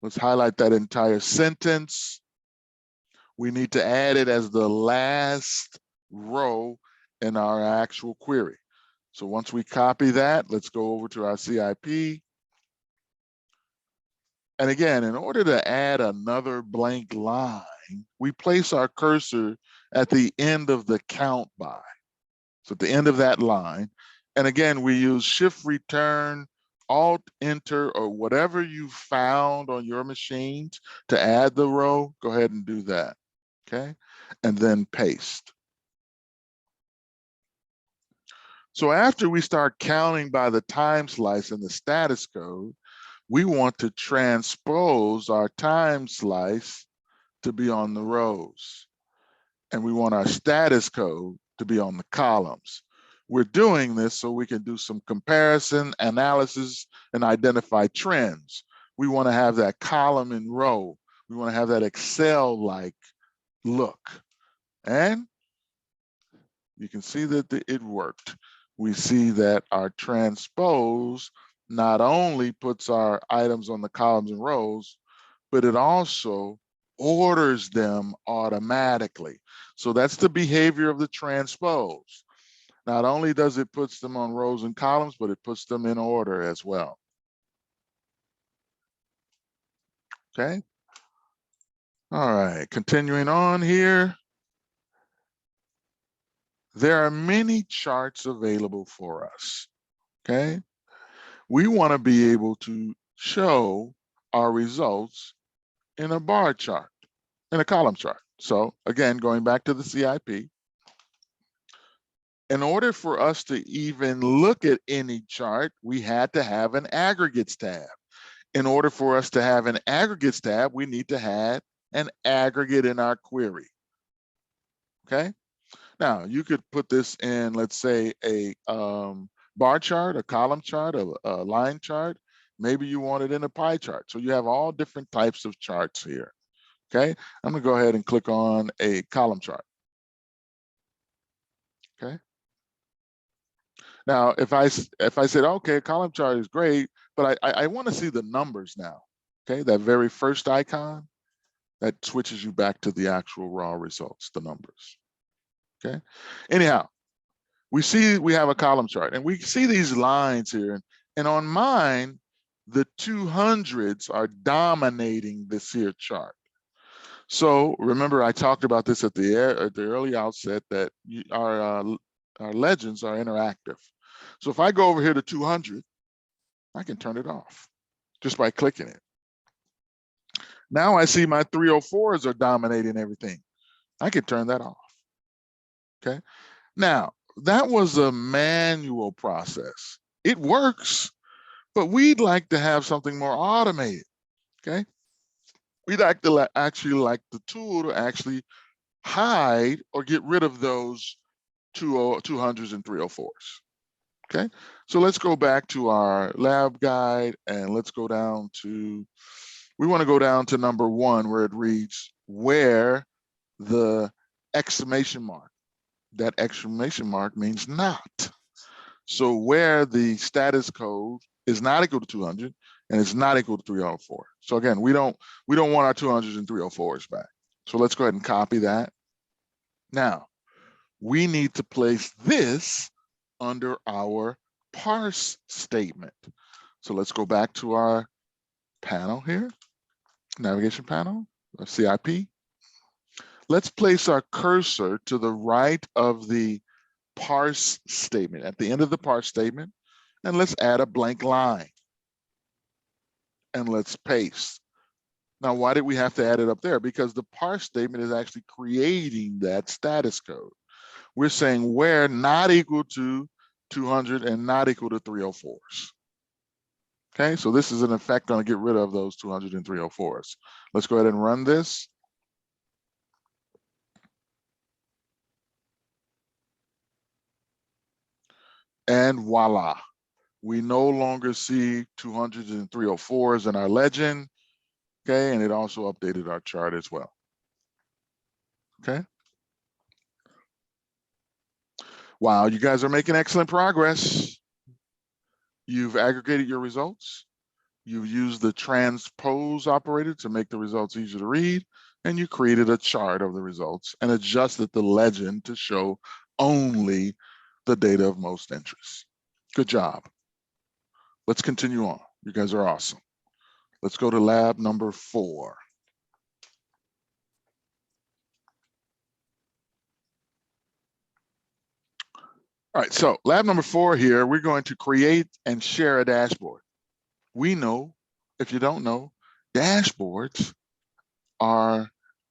Let's highlight that entire sentence. We need to add it as the last row in our actual query. So once we copy that, let's go over to our CIP. And again, in order to add another blank line, we place our cursor at the end of the count by. So at the end of that line. And again, we use shift return Alt, Enter, or whatever you found on your machines to add the row, go ahead and do that, okay? And then paste. So after we start counting by the time slice in the status code, we want to transpose our time slice to be on the rows. And we want our status code to be on the columns. We're doing this so we can do some comparison, analysis, and identify trends. We want to have that column and row. We want to have that Excel-like look. And you can see that it worked. We see that our transpose not only puts our items on the columns and rows, but it also orders them automatically. So that's the behavior of the transpose. Not only does it puts them on rows and columns, but it puts them in order as well. Okay. All right, continuing on here. There are many charts available for us, okay? We want to be able to show our results in a bar chart, in a column chart. So again, going back to the CIP, in order for us to even look at any chart, we had to have an aggregates tab. In order for us to have an aggregates tab, we need to have an aggregate in our query, okay? Now, you could put this in, let's say, a bar chart, a column chart, a line chart. Maybe you want it in a pie chart. So you have all different types of charts here, okay? I'm gonna go ahead and click on a column chart, okay? Now, if I said, okay, a column chart is great, but I wanna see the numbers now, okay? That very first icon, that switches you back to the actual raw results, the numbers, okay? Anyhow, we see we have a column chart and we see these lines here. And on mine, the 200s are dominating this here chart. So remember, I talked about this at the early outset that our legends are interactive. So if I go over here to 200, I can turn it off just by clicking it. Now I see my 304s are dominating everything. I can turn that off, okay? Now, that was a manual process. It works, but we'd like to have something more automated, okay? We'd actually like the tool to actually hide or get rid of those 200s and 304s, okay? So let's go back to our lab guide and let's go down to, we wanna go down to number 1 where it reads, where the exclamation mark. That exclamation mark means not. So where the status code is not equal to 200 and it's not equal to 304. So again, we don't want our 200s and 304s back. So let's go ahead and copy that. Now, we need to place this under our parse statement. So let's go back to our panel here, navigation panel, CIP. Let's place our cursor to the right of the parse statement, at the end of the parse statement, and let's add a blank line. And let's paste. Now, why did we have to add it up there? Because the parse statement is actually creating that status code. We're saying where not equal to 200 and not equal to 304s. Okay, so this is in effect going to get rid of those 200 and 304s. Let's go ahead and run this. And voila, we no longer see 200s and 304s in our legend. Okay, and it also updated our chart as well. Okay. Wow, you guys are making excellent progress. You've aggregated your results. You've used the transpose operator to make the results easier to read, and you created a chart of the results and adjusted the legend to show only the data of most interest. Good job. Let's continue on. You guys are awesome. Let's go to lab number 4. All right, so lab number 4 here, we're going to create and share a dashboard. We know, if you don't know, dashboards are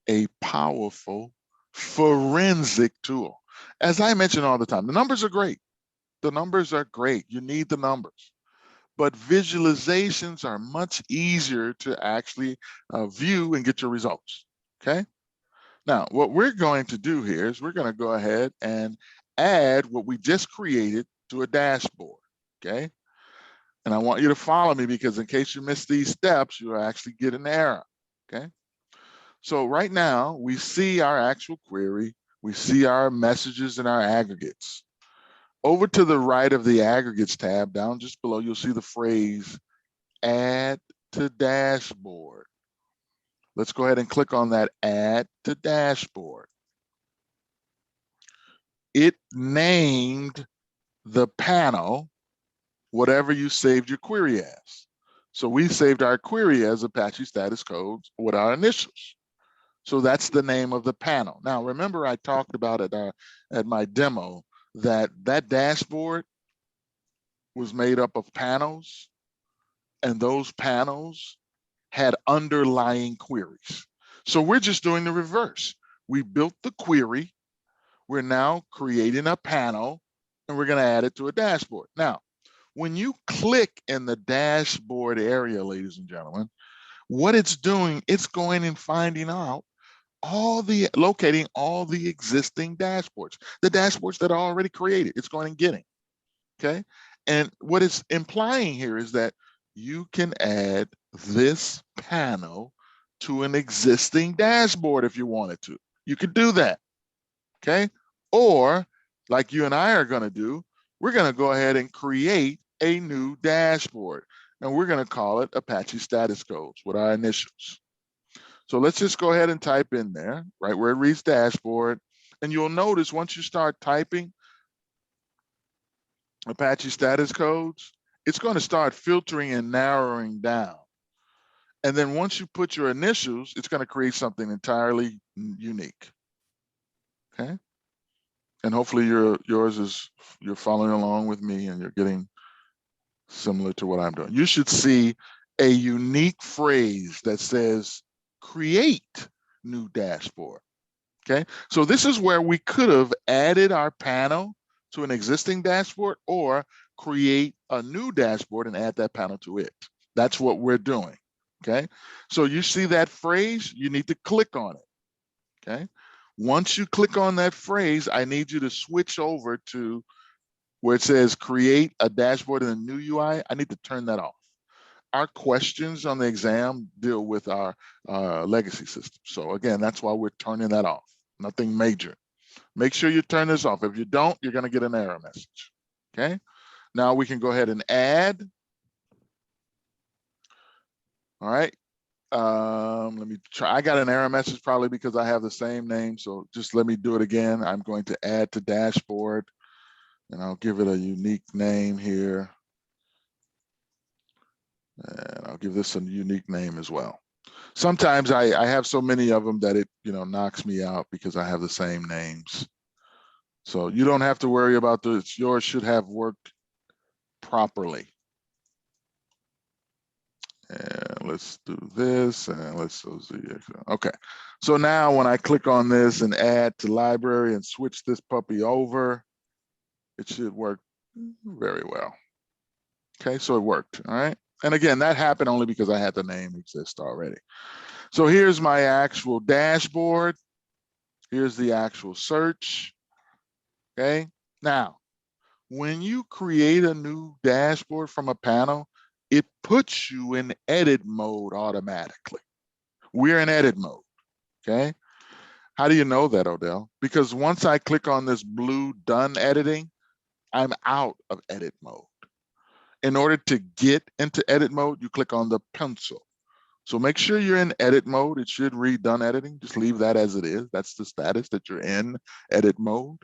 a powerful forensic tool. As I mention all the time, the numbers are great. The numbers are great. You need the numbers. But visualizations are much easier to actually view and get your results, okay? Now, what we're going to do here is we're going to go ahead and add what we just created to a dashboard, okay? And I want you to follow me because in case you miss these steps, you'll actually get an error, okay? So right now, we see our actual query. We see our messages and our aggregates. Over to the right of the aggregates tab, down just below, you'll see the phrase add to dashboard. Let's go ahead and click on that add to dashboard. It named the panel whatever you saved your query as. So we saved our query as Apache status codes with our initials. So that's the name of the panel. Now, remember I talked about it at my demo that dashboard was made up of panels, and those panels had underlying queries. So we're just doing the reverse. We built the query. We're now creating a panel, and we're going to add it to a dashboard. Now, when you click in the dashboard area, ladies and gentlemen, what it's doing, it's going and finding out locating all the existing dashboards, the dashboards that are already created. It's going and getting, okay? And what it's implying here is that you can add this panel to an existing dashboard if you wanted to. You could do that, okay? Or like you and I are going to do, we're going to go ahead and create a new dashboard, and we're going to call it Apache status codes with our initials. So let's just go ahead and type in there, right where it reads dashboard. And you'll notice once you start typing Apache status codes, it's going to start filtering and narrowing down. And then once you put your initials, it's going to create something entirely unique. Okay. And hopefully you're following along with me and you're getting similar to what I'm doing. You should see a unique phrase that says create new dashboard. Okay, so this is where we could have added our panel to an existing dashboard or create a new dashboard and add that panel to it. That's what we're doing. Okay, so you see that phrase, you need to click on it. Okay, once you click on that phrase, I need you to switch over to where it says create a dashboard in a new UI. I need to turn that off. Our questions on the exam deal with our legacy system. So again, that's why we're turning that off. Nothing major. Make sure you turn this off. If you don't, you're going to get an error message. Okay. Now we can go ahead and add. All right. Let me try. I got an error message probably because I have the same name. So just let me do it again. I'm going to add to dashboard, and I'll give it a unique name here. And I'll give this a unique name as well. Sometimes I have so many of them that it knocks me out because I have the same names. So you don't have to worry about this. Yours should have worked properly. And let's do this, and let's see. Okay, so now when I click on this and add to library and switch this puppy over, it should work very well. Okay, so it worked. All right. And again, that happened only because I had the name exist already. So here's my actual dashboard. Here's the actual search. Okay. Now, when you create a new dashboard from a panel, it puts you in edit mode automatically. We're in edit mode. Okay. How do you know that, Odell? Because once I click on this blue done editing, I'm out of edit mode. In order to get into edit mode, you click on the pencil. So make sure you're in edit mode. It should read done editing. Just leave that as it is. That's the status that you're in edit mode.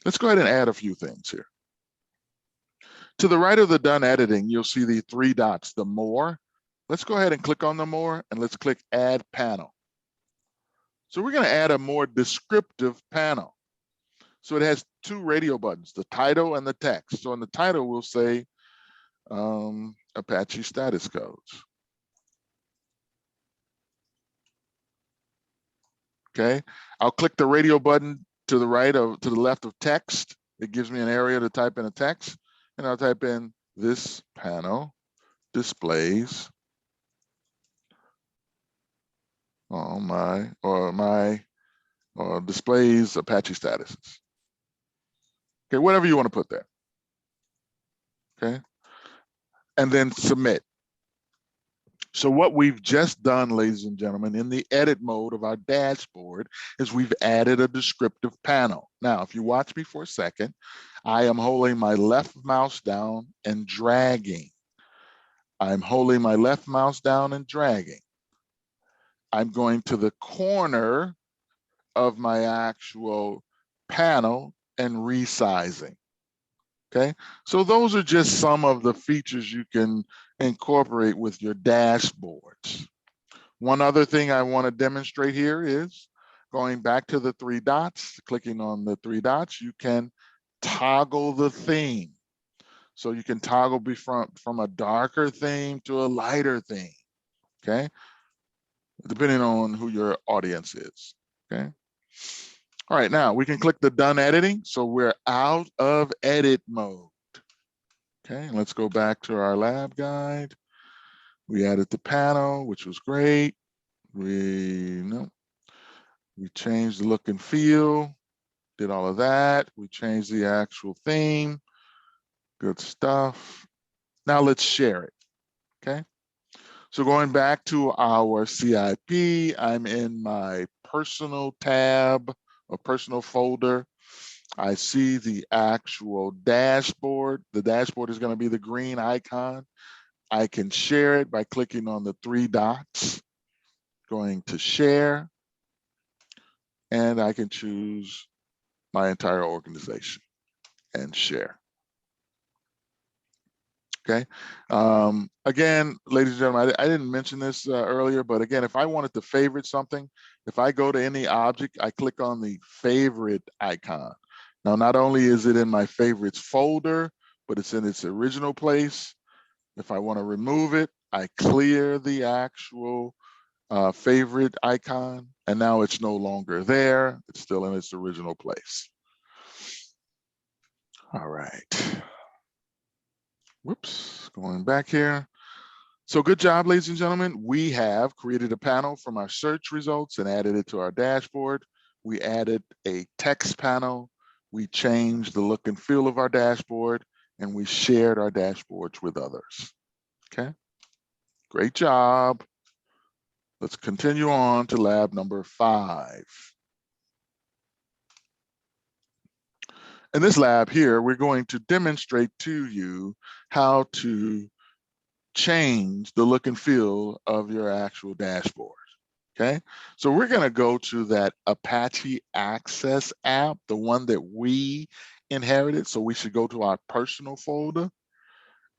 Let's go ahead and add a few things here. To the right of the done editing, you'll see the 3 dots, the more. Let's go ahead and click on the more, and let's click add panel. So we're going to add a more descriptive panel. So it has 2 radio buttons, the title and the text. So in the title, we'll say Apache status codes. Okay, I'll click the radio button to the right of, to the left of text. It gives me an area to type in a text, and I'll type in this panel displays displays Apache statuses. Okay, whatever you want to put there. Okay, and then submit. So what we've just done, ladies and gentlemen, in the edit mode of our dashboard is we've added a descriptive panel. Now, if you watch me for a second, I am holding my left mouse down and dragging. I'm holding my left mouse down and dragging. I'm going to the corner of my actual panel and resizing. Okay, so those are just some of the features you can incorporate with your dashboards. One other thing I want to demonstrate here is going back to the three dots, clicking on the three dots, you can toggle the theme. So you can toggle from a darker theme to a lighter theme, okay? Depending on who your audience is, okay? All right, now we can click the done editing. So we're out of edit mode. Okay, let's go back to our lab guide. We added the panel, which was great. We changed the look and feel, did all of that. We changed the actual theme. Good stuff. Now let's share it, okay? So going back to our CIP, I'm in my personal tab or personal folder. I see the actual dashboard. The dashboard is going to be the green icon. I can share it by clicking on the three dots, going to share, and I can choose my entire organization and share. Okay. Again, ladies and gentlemen, I didn't mention this earlier, but again, if I wanted to favorite something, if I go to any object, I click on the favorite icon. Now, not only is it in my favorites folder, but it's in its original place. If I want to remove it, I clear the actual favorite icon, and now it's no longer there. It's still in its original place. All right. Whoops, going back here. So good job, ladies and gentlemen. We have created a panel from our search results and added it to our dashboard. We added a text panel. We changed the look and feel of our dashboard, and we shared our dashboards with others. Okay, great job. Let's continue on to lab number 5. In this lab here, we're going to demonstrate to you how to change the look and feel of your actual dashboard. Okay, so we're going to go to that Apache Access app, the one that we inherited. So we should go to our personal folder,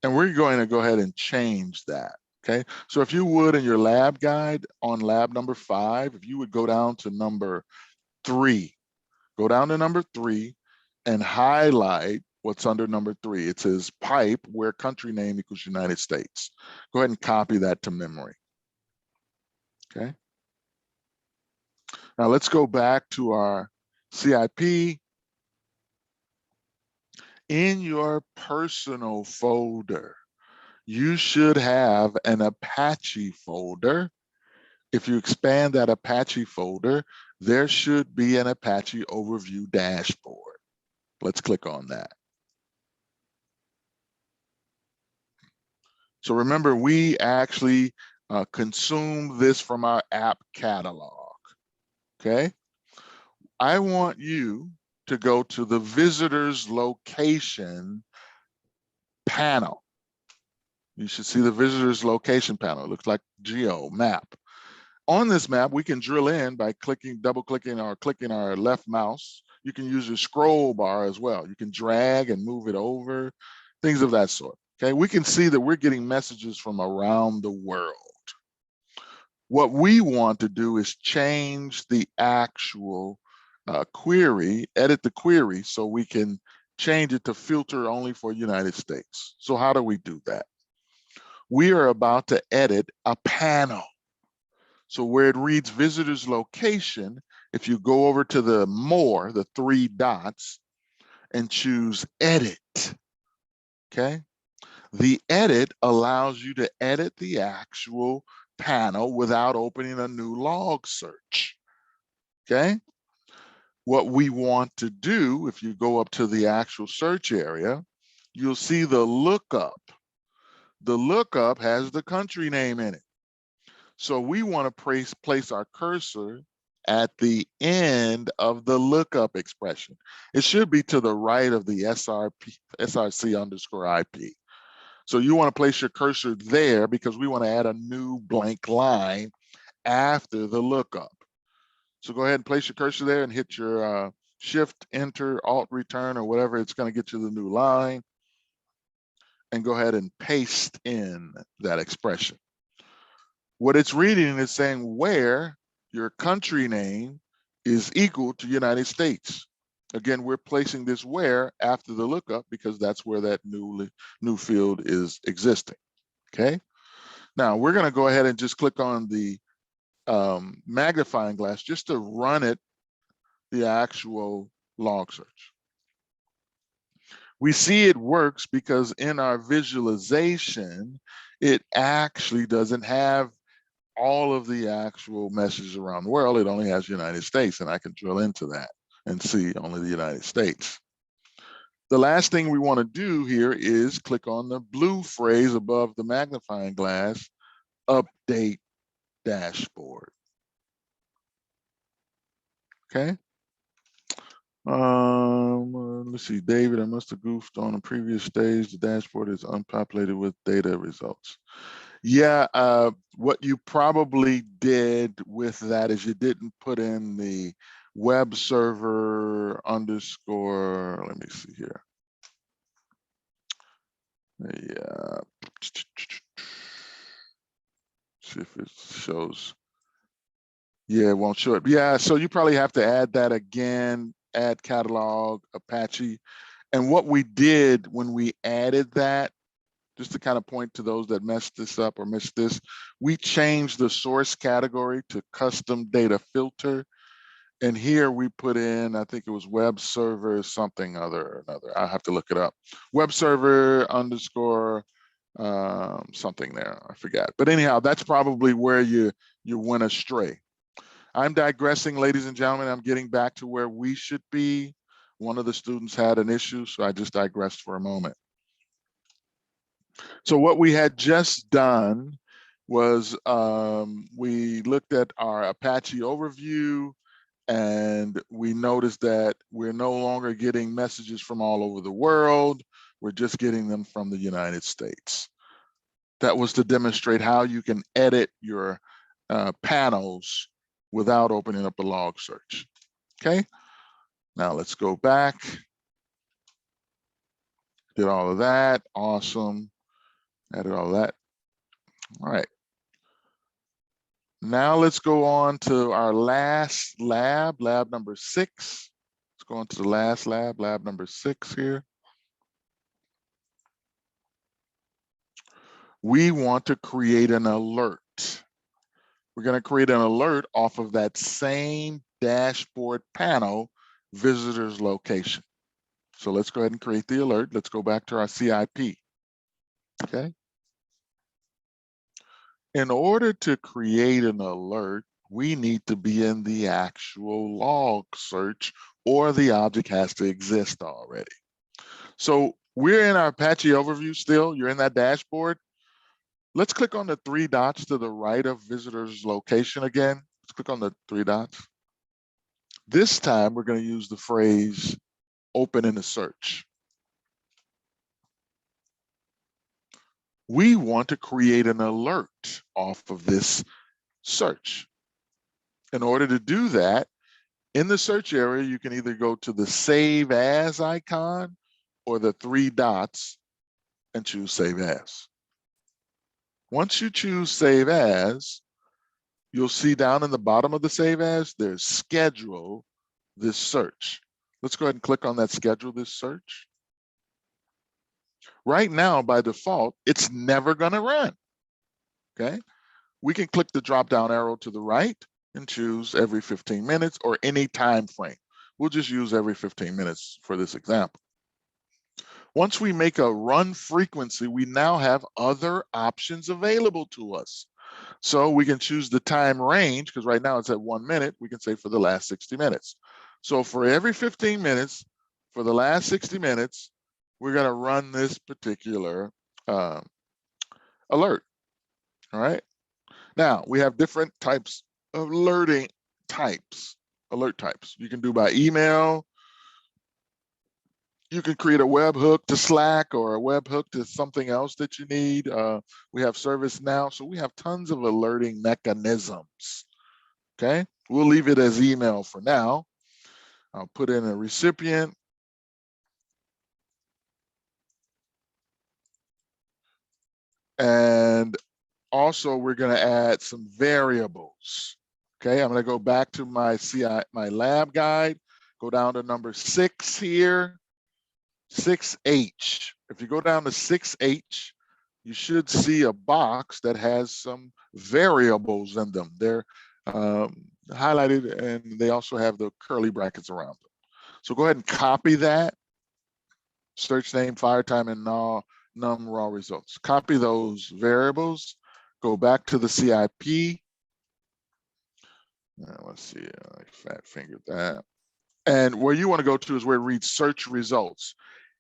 and we're going to go ahead and change that. Okay, so if you would, in your lab guide on lab number 5, if you would go down to number 3, go down to number 3 and highlight what's under number 3. It says pipe where country name equals United States. Go ahead and copy that to memory. Okay. Now let's go back to our CIP. In your personal folder, you should have an Apache folder. If you expand that Apache folder, there should be an Apache overview dashboard. Let's click on that. So remember, we actually consume this from our app catalog, okay? I want you to go to the visitors location panel. You should see the visitors location panel. It looks like geo map. On this map, we can drill in by double clicking or clicking our left mouse. You can use your scroll bar as well. You can drag and move it over, things of that sort. Okay, we can see that we're getting messages from around the world. What we want to do is change the actual query, edit the query so we can change it to filter only for United States. So how do we do that? we are about to edit a panel. So where it reads visitors location, if you go over to the more, the 3 dots, and choose edit, okay? The edit allows you to edit the actual panel without opening a new log search, okay? What we want to do, if you go up to the actual search area, you'll see the lookup. The lookup has the country name in it. So we want to place our cursor at the end of the lookup expression. It should be to the right of the src_IP. So you want to place your cursor there because we want to add a new blank line after the lookup. So go ahead and place your cursor there and hit your Shift, Enter, Alt, Return, or whatever. It's going to get you the new line. And go ahead and paste in that expression. What it's reading is saying where your country name is equal to United States. Again, we're placing this where after the lookup because that's where that new field is existing, okay? Now we're gonna go ahead and just click on the magnifying glass just to run it, the actual log search. We see it works because in our visualization, it actually doesn't have all of the actual messages around the world. It only has United States, and I can drill into that and see only the United States. The last thing we want to do here is click on the blue phrase above the magnifying glass, update dashboard. Okay. Let's see, David, I must have goofed on a previous stage. The dashboard is unpopulated with data results. Yeah, what you probably did with that is you didn't put in the web server underscore, let me see here. Yeah. See if it shows. Yeah, it won't show it. Yeah, so you probably have to add that again, add catalog, Apache. And what we did when we added that, just to kind of point to those that messed this up or missed this, we changed the source category to custom data filter. And here we put in, I think it was web server something other, another. I'll have to look it up. Web server underscore something there, I forgot. But anyhow, that's probably where you went astray. I'm digressing, ladies and gentlemen. I'm getting back to where we should be. One of the students had an issue, so I just digressed for a moment. So what we had just done was we looked at our Apache overview, and we noticed that we're no longer getting messages from all over the world. We're just getting them from the United States. That was to demonstrate how you can edit your panels without opening up a log search. Okay, now let's go back. Did all of that, awesome. Added all that. All right. Now let's go on to our last lab, lab number 6. Let's go on to the last lab, lab number 6 here. We want to create an alert. We're going to create an alert off of that same dashboard panel, visitors location. So let's go ahead and create the alert. Let's go back to our CIP. Okay. In order to create an alert, we need to be in the actual log search, or the object has to exist already. So we're in our Apache overview still. You're in that dashboard. Let's click on the 3 dots to the right of visitors location again. Let's click on the 3 dots. This time we're going to use the phrase open in the search. We want to create an alert off of this search. In order to do that, in the search area, you can either go to the Save As icon or the 3 dots and choose Save As. Once you choose Save As, you'll see down in the bottom of the Save As, there's Schedule this search. Let's go ahead and click on that Schedule this search. Right now, by default, it's never going to run. Okay. We can click the drop down arrow to the right and choose every 15 minutes or any time frame. We'll just use every 15 minutes for this example. Once we make a run frequency, we now have other options available to us. So we can choose the time range, because right now it's at 1 minute. We can say for the last 60 minutes. So for every 15 minutes, for the last 60 minutes, we're going to run this particular alert. All right. Now we have different types of alerting types, alert types. You can do by email. You can create a webhook to Slack or a webhook to something else that you need. We have ServiceNow, so we have tons of alerting mechanisms. Okay, we'll leave it as email for now. I'll put in a recipient. And also we're going to add some variables. Okay, I'm going to go back to my lab guide, go down to number 6 here. 6H. If you go down to 6H, you should see a box that has some variables in them. They're highlighted and they also have the curly brackets around them. So go ahead and copy that. Search name, fire time, and num raw results. Copy those variables. Go back to the CIP. Let's see, I fat fingered that. And where you want to go to is where it reads search results.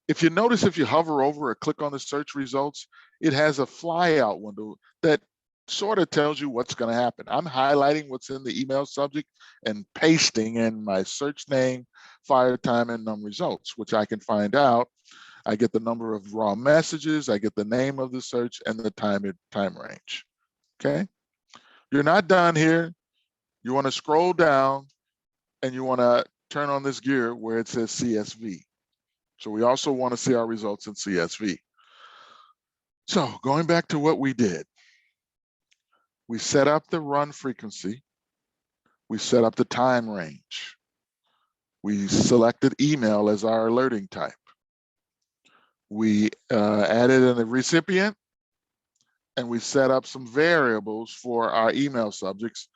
If you notice, if you hover over or click on the search results, it has a flyout window that sort of tells you what's going to happen. I'm highlighting what's in the email subject and pasting in my search name, fire time, and num results, which I can find out. I get the number of raw messages, I get the name of the search, and the time range. Okay. You're not done here. You want to scroll down and you want to turn on this gear where it says CSV. So we also want to see our results in CSV. So going back to what we did, we set up the run frequency. We set up the time range. We selected email as our alerting type. We added in a recipient, and we set up some variables for our email subjects.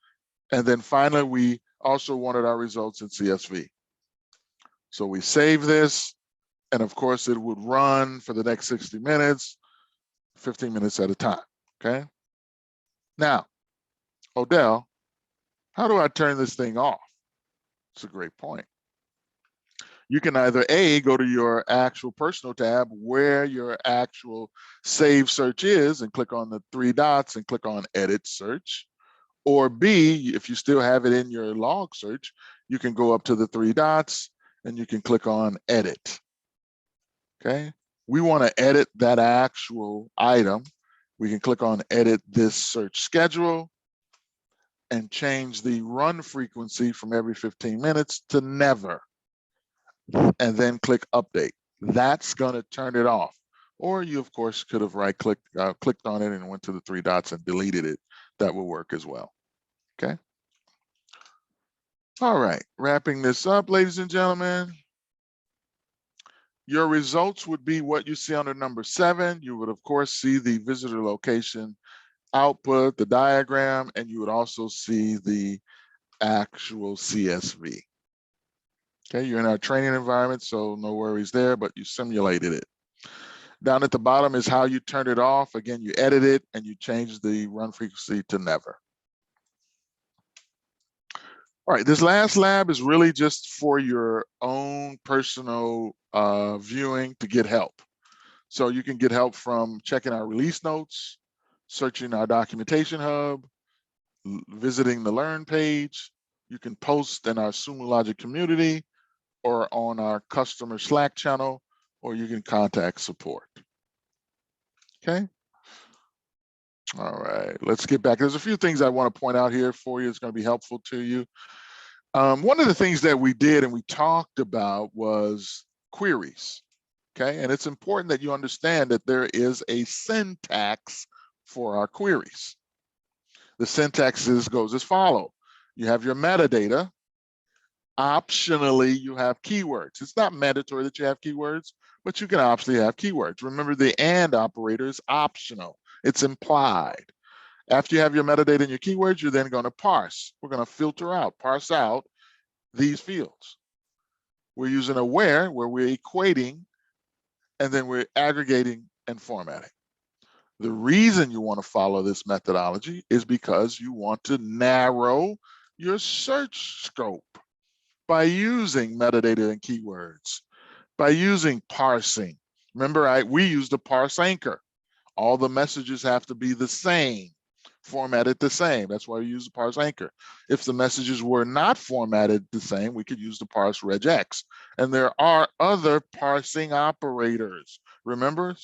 And then finally, we also wanted our results in CSV. So we save this. And of course, it would run for the next 60 minutes, 15 minutes at a time, okay? Now, Odell, how do I turn this thing off? It's a great point. You can either A, go to your actual personal tab where your actual save search is and click on the 3 dots and click on edit search. Or B, if you still have it in your log search, you can go up to the 3 dots and you can click on edit. Okay, we want to edit that actual item. We can click on edit this search schedule and change the run frequency from every 15 minutes to never. And then click update. That's going to turn it off. Or you, of course, could have clicked on it and went to the 3 dots and deleted it. That will work as well. Okay. All right, wrapping this up, ladies and gentlemen. Your results would be what you see under number 7. You would, of course, see the visitor location output, the diagram, and you would also see the actual CSV. Okay, you're in our training environment, so no worries there, but you simulated it. Down at the bottom is how you turn it off. Again, you edit it and you change the run frequency to never. All right, this last lab is really just for your own personal viewing to get help. So you can get help from checking our release notes, searching our documentation hub, visiting the Learn page. You can post in our Sumo Logic community or on our customer Slack channel, or you can contact support. Okay. All right, let's get back. There's a few things I want to point out here for you. It's going to be helpful to you. One of the things that we did and we talked about was queries. Okay, and it's important that you understand that there is a syntax for our queries. The syntax goes as follows. You have your metadata. Optionally, you have keywords. It's not mandatory that you have keywords, but you can obviously have keywords. Remember, the and operator is optional. It's implied. After you have your metadata and your keywords, you're then going to parse. We're going to filter out, parse out these fields. We're using a where we're equating, and then we're aggregating and formatting. The reason you want to follow this methodology is because you want to narrow your search scope by using metadata and keywords, by using parsing. Remember, we used a parse anchor. All the messages have to be the same, formatted the same. That's why we use the parse anchor. If the messages were not formatted the same, we could use the parse regex. And there are other parsing operators. Remember,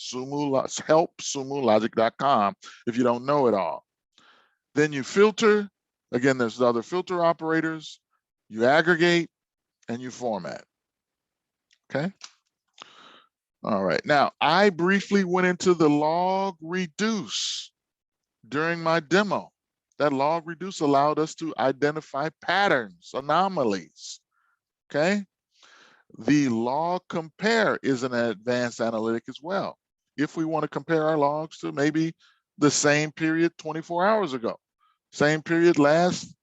help sumologic.com if you don't know it all. Then you filter. Again, there's the other filter operators. You aggregate and you format. Okay. All right. Now, I briefly went into the log reduce during my demo. That log reduce allowed us to identify patterns, anomalies. Okay. The log compare is an advanced analytic as well. If we want to compare our logs to maybe the same period 24 hours ago, same period last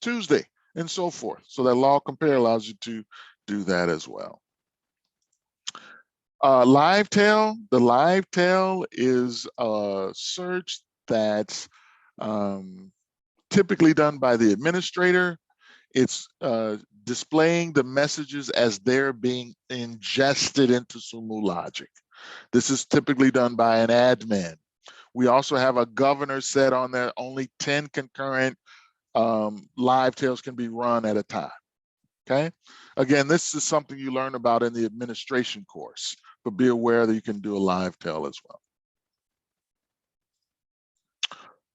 Tuesday, and so forth. So that log compare allows you to do that as well. Live tail, the live tail is a search that's typically done by the administrator. It's displaying the messages as they're being ingested into Sumo Logic. This is typically done by an admin. We also have a governor set on there. Only 10 concurrent live tails can be run at a time. Okay. Again, this is something you learn about in the administration course, but be aware that you can do a live tail as well.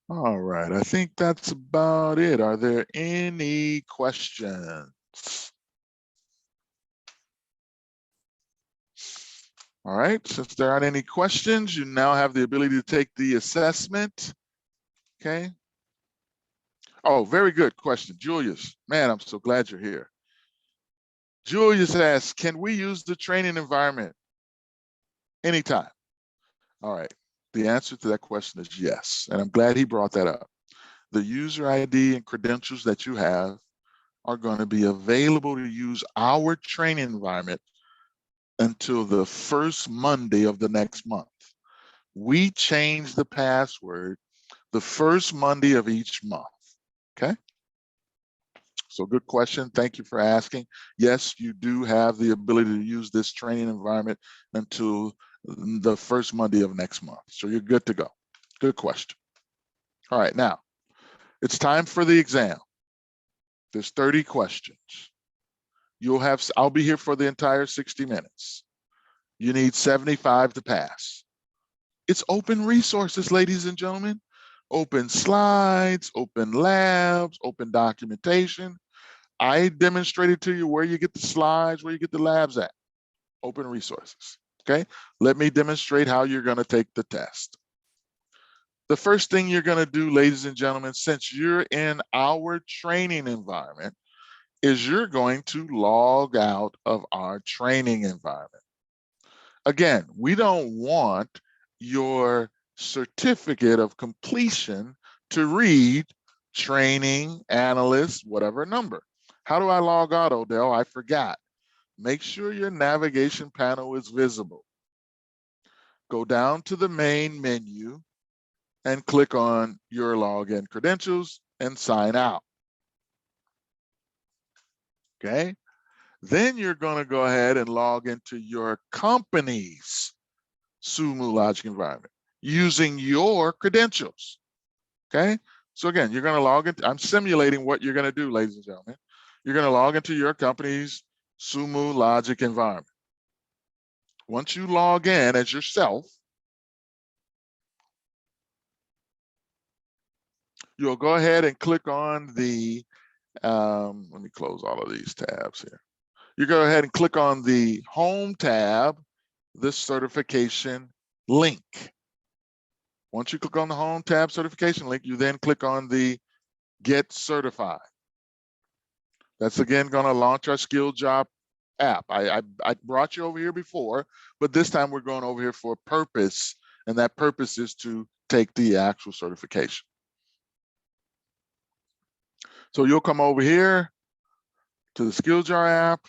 All right, I think that's about it. Are there any questions? All right, since there aren't any questions, you now have the ability to take the assessment. Okay. Oh, very good question, Julius. Man, I'm so glad you're here. Julius asks, can we use the training environment anytime? All right, the answer to that question is yes, and I'm glad he brought that up. The user ID and credentials that you have are going to be available to use our training environment until the first Monday of the next month. We change the password the first Monday of each month. Okay. So good question. Thank you for asking. Yes, you do have the ability to use this training environment until the first Monday of next month. So you're good to go. Good question. All right, now it's time for the exam. There's 30 questions. I'll be here for the entire 60 minutes. You need 75 to pass. It's open resources, ladies and gentlemen. Open slides, open labs, open documentation. I demonstrated to you where you get the slides, where you get the labs at. Open resources, okay? Let me demonstrate how you're gonna take the test. The first thing you're gonna do, ladies and gentlemen, since you're in our training environment, is you're going to log out of our training environment. Again, we don't want your certificate of completion to read training analyst, whatever number. How do I log out, Odell? I forgot. Make sure your navigation panel is visible. Go down to the main menu and click on your login credentials and sign out. Okay. Then you're going to go ahead and log into your company's Sumo Logic environment using your credentials. Okay. So again, you're going to log in. I'm simulating what you're going to do, ladies and gentlemen. You're going to log into your company's Sumo Logic environment. Once you log in as yourself, you'll go ahead and click on the, let me close all of these tabs here. You go ahead and click on the home tab, this certification link. Once you click on the home tab certification link, you then click on the get certified. That's again going to launch our skill job app. I brought you over here before, but this time we're going over here for a purpose, and that purpose is to take the actual certification. So you'll come over here to the Skill Jar app.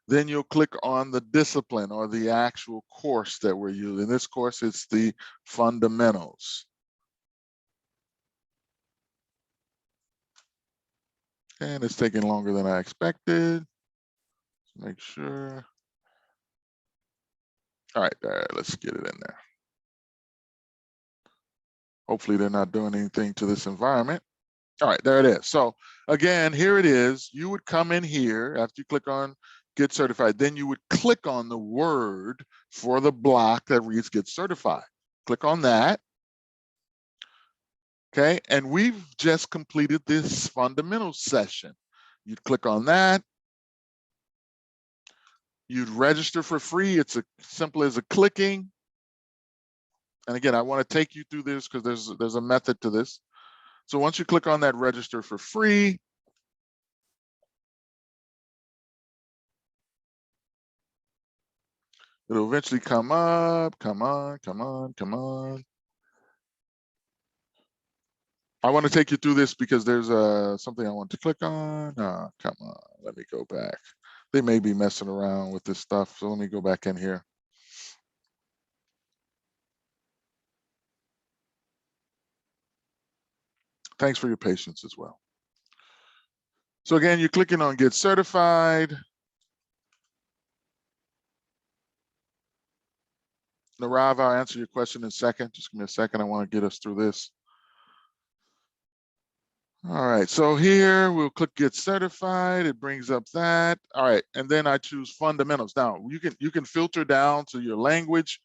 Then you'll click on the discipline or the actual course that we're using. In this course, it's the fundamentals. And it's taking longer than I expected. Make sure. All right, there, let's get it in there. Hopefully they're not doing anything to this environment. All right, there it is. So again, here it is. You would come in here after you click on Get Certified. Then you would click on the word for the block that reads Get Certified. Click on that. Okay, and we've just completed this fundamentals session. You'd click on that. You'd register for free. It's as simple as a clicking. And again, I want to take you through this because there's a method to this. So once you click on that register for free, it'll eventually come up. Come on, come on, come on. I want to take you through this because there's something I want to click on. Come on, let me go back. They may be messing around with this stuff, so let me go back in here. Thanks for your patience as well. So again, you're clicking on Get Certified. Narav, I'll answer your question in a second. Just give me a second. I want to get us through this. All right, so here we'll click Get Certified. It brings up that. All right, and then I choose Fundamentals. Now you can filter down to your language.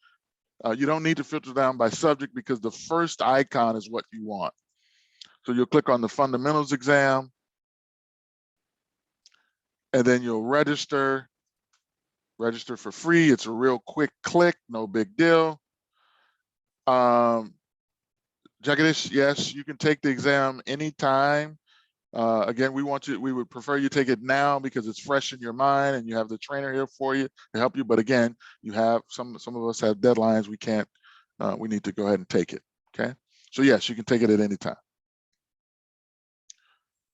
You don't need to filter down by subject because the first icon is what you want. So you'll click on the Fundamentals exam, and then you'll register. Register for free. It's a real quick click, no big deal. Jagadish, yes, you can take the exam anytime. Again, we would prefer you take it now because it's fresh in your mind and you have the trainer here for you to help you. But again, you have some of us have deadlines. We can't, we need to go ahead and take it. Okay. So yes, you can take it at any time.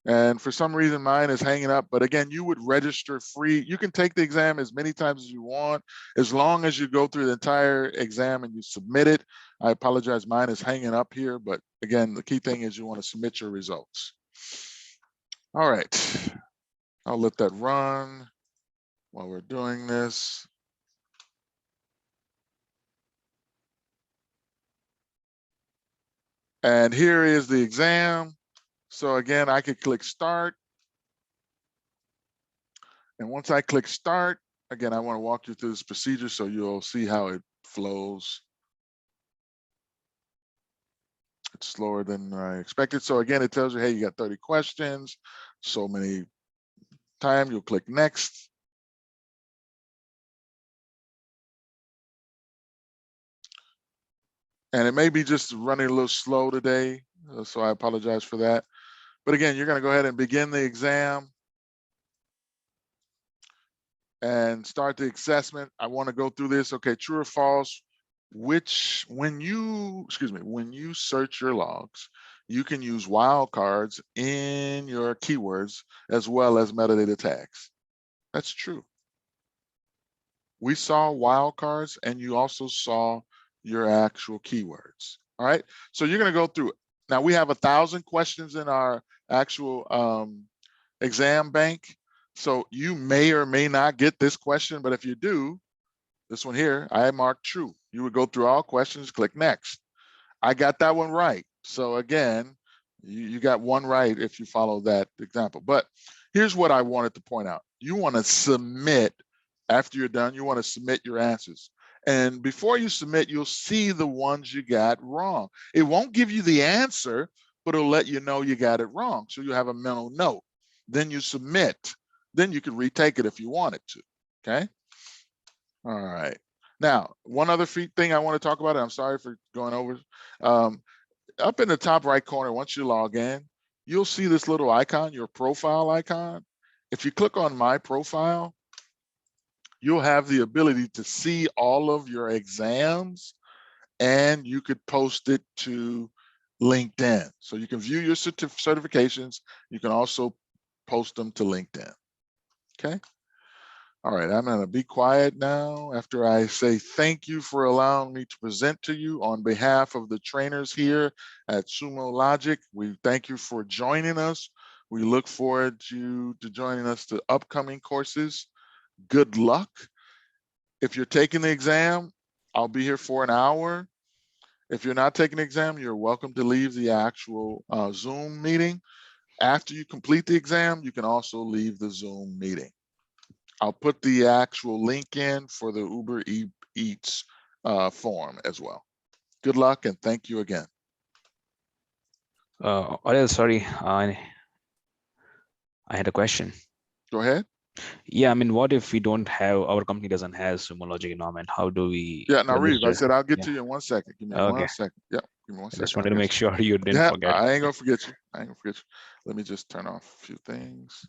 And for some reason, mine is hanging up. But again, you would register free. You can take the exam as many times as you want, as long as you go through the entire exam and you submit it. I apologize, mine is hanging up here. But again, the key thing is you want to submit your results. All right, I'll let that run while we're doing this. And here is the exam. So again, I could click Start. And once I click Start, again, I want to walk you through this procedure so you'll see how it flows. It's slower than I expected. So again, it tells you, hey, you got 30 questions, so many time. You'll click Next. And it may be just running a little slow today, so I apologize for that. But again, you're going to go ahead and begin the exam and start the assessment. I want to go through this. Okay, true or false? When you search your logs, you can use wildcards in your keywords as well as metadata tags. That's true. We saw wildcards and you also saw your actual keywords. All right, so you're going to go through it. Now we have 1,000 questions in our actual exam bank. So you may or may not get this question, but if you do, this one here, I marked true. You would go through all questions, click Next. I got that one right. So again, you got one right if you follow that example. But here's what I wanted to point out. You want to submit, after you're done, you want to submit your answers. And before you submit, you'll see the ones you got wrong. It won't give you the answer, but it'll let you know you got it wrong. So you have a mental note. Then you submit. Then you can retake it if you wanted to, okay? All right. Now, one other thing I want to talk about, and I'm sorry for going over. Up in the top right corner, once you log in, you'll see this little icon, your profile icon. If you click on my profile, you'll have the ability to see all of your exams, and you could post it to LinkedIn. So you can view your certifications. You can also post them to LinkedIn. Okay. All right, I'm gonna be quiet now after I say thank you for allowing me to present to you on behalf of the trainers here at Sumo Logic. We thank you for joining us. We look forward to joining us to upcoming courses. Good luck. If you're taking the exam, I'll be here for an hour. If you're not taking the exam, you're welcome to leave the actual Zoom meeting. After you complete the exam, you can also leave the Zoom meeting. I'll put the actual link in for the Uber Eats form as well. Good luck and thank you again. Ariel, sorry, I had a question. Go ahead. Yeah, I mean, what if we don't have, our company doesn't have Sumo Logic environment? How do we? Yeah, now Reeve, I register? said I'll get Yeah. to you in 1 second. Give me Okay. 1 second. Yeah, give me 1 I second. just wanted to make sure you didn't Yeah, forget. I ain't gonna forget you. I ain't gonna forget you. Let me just turn off a few things.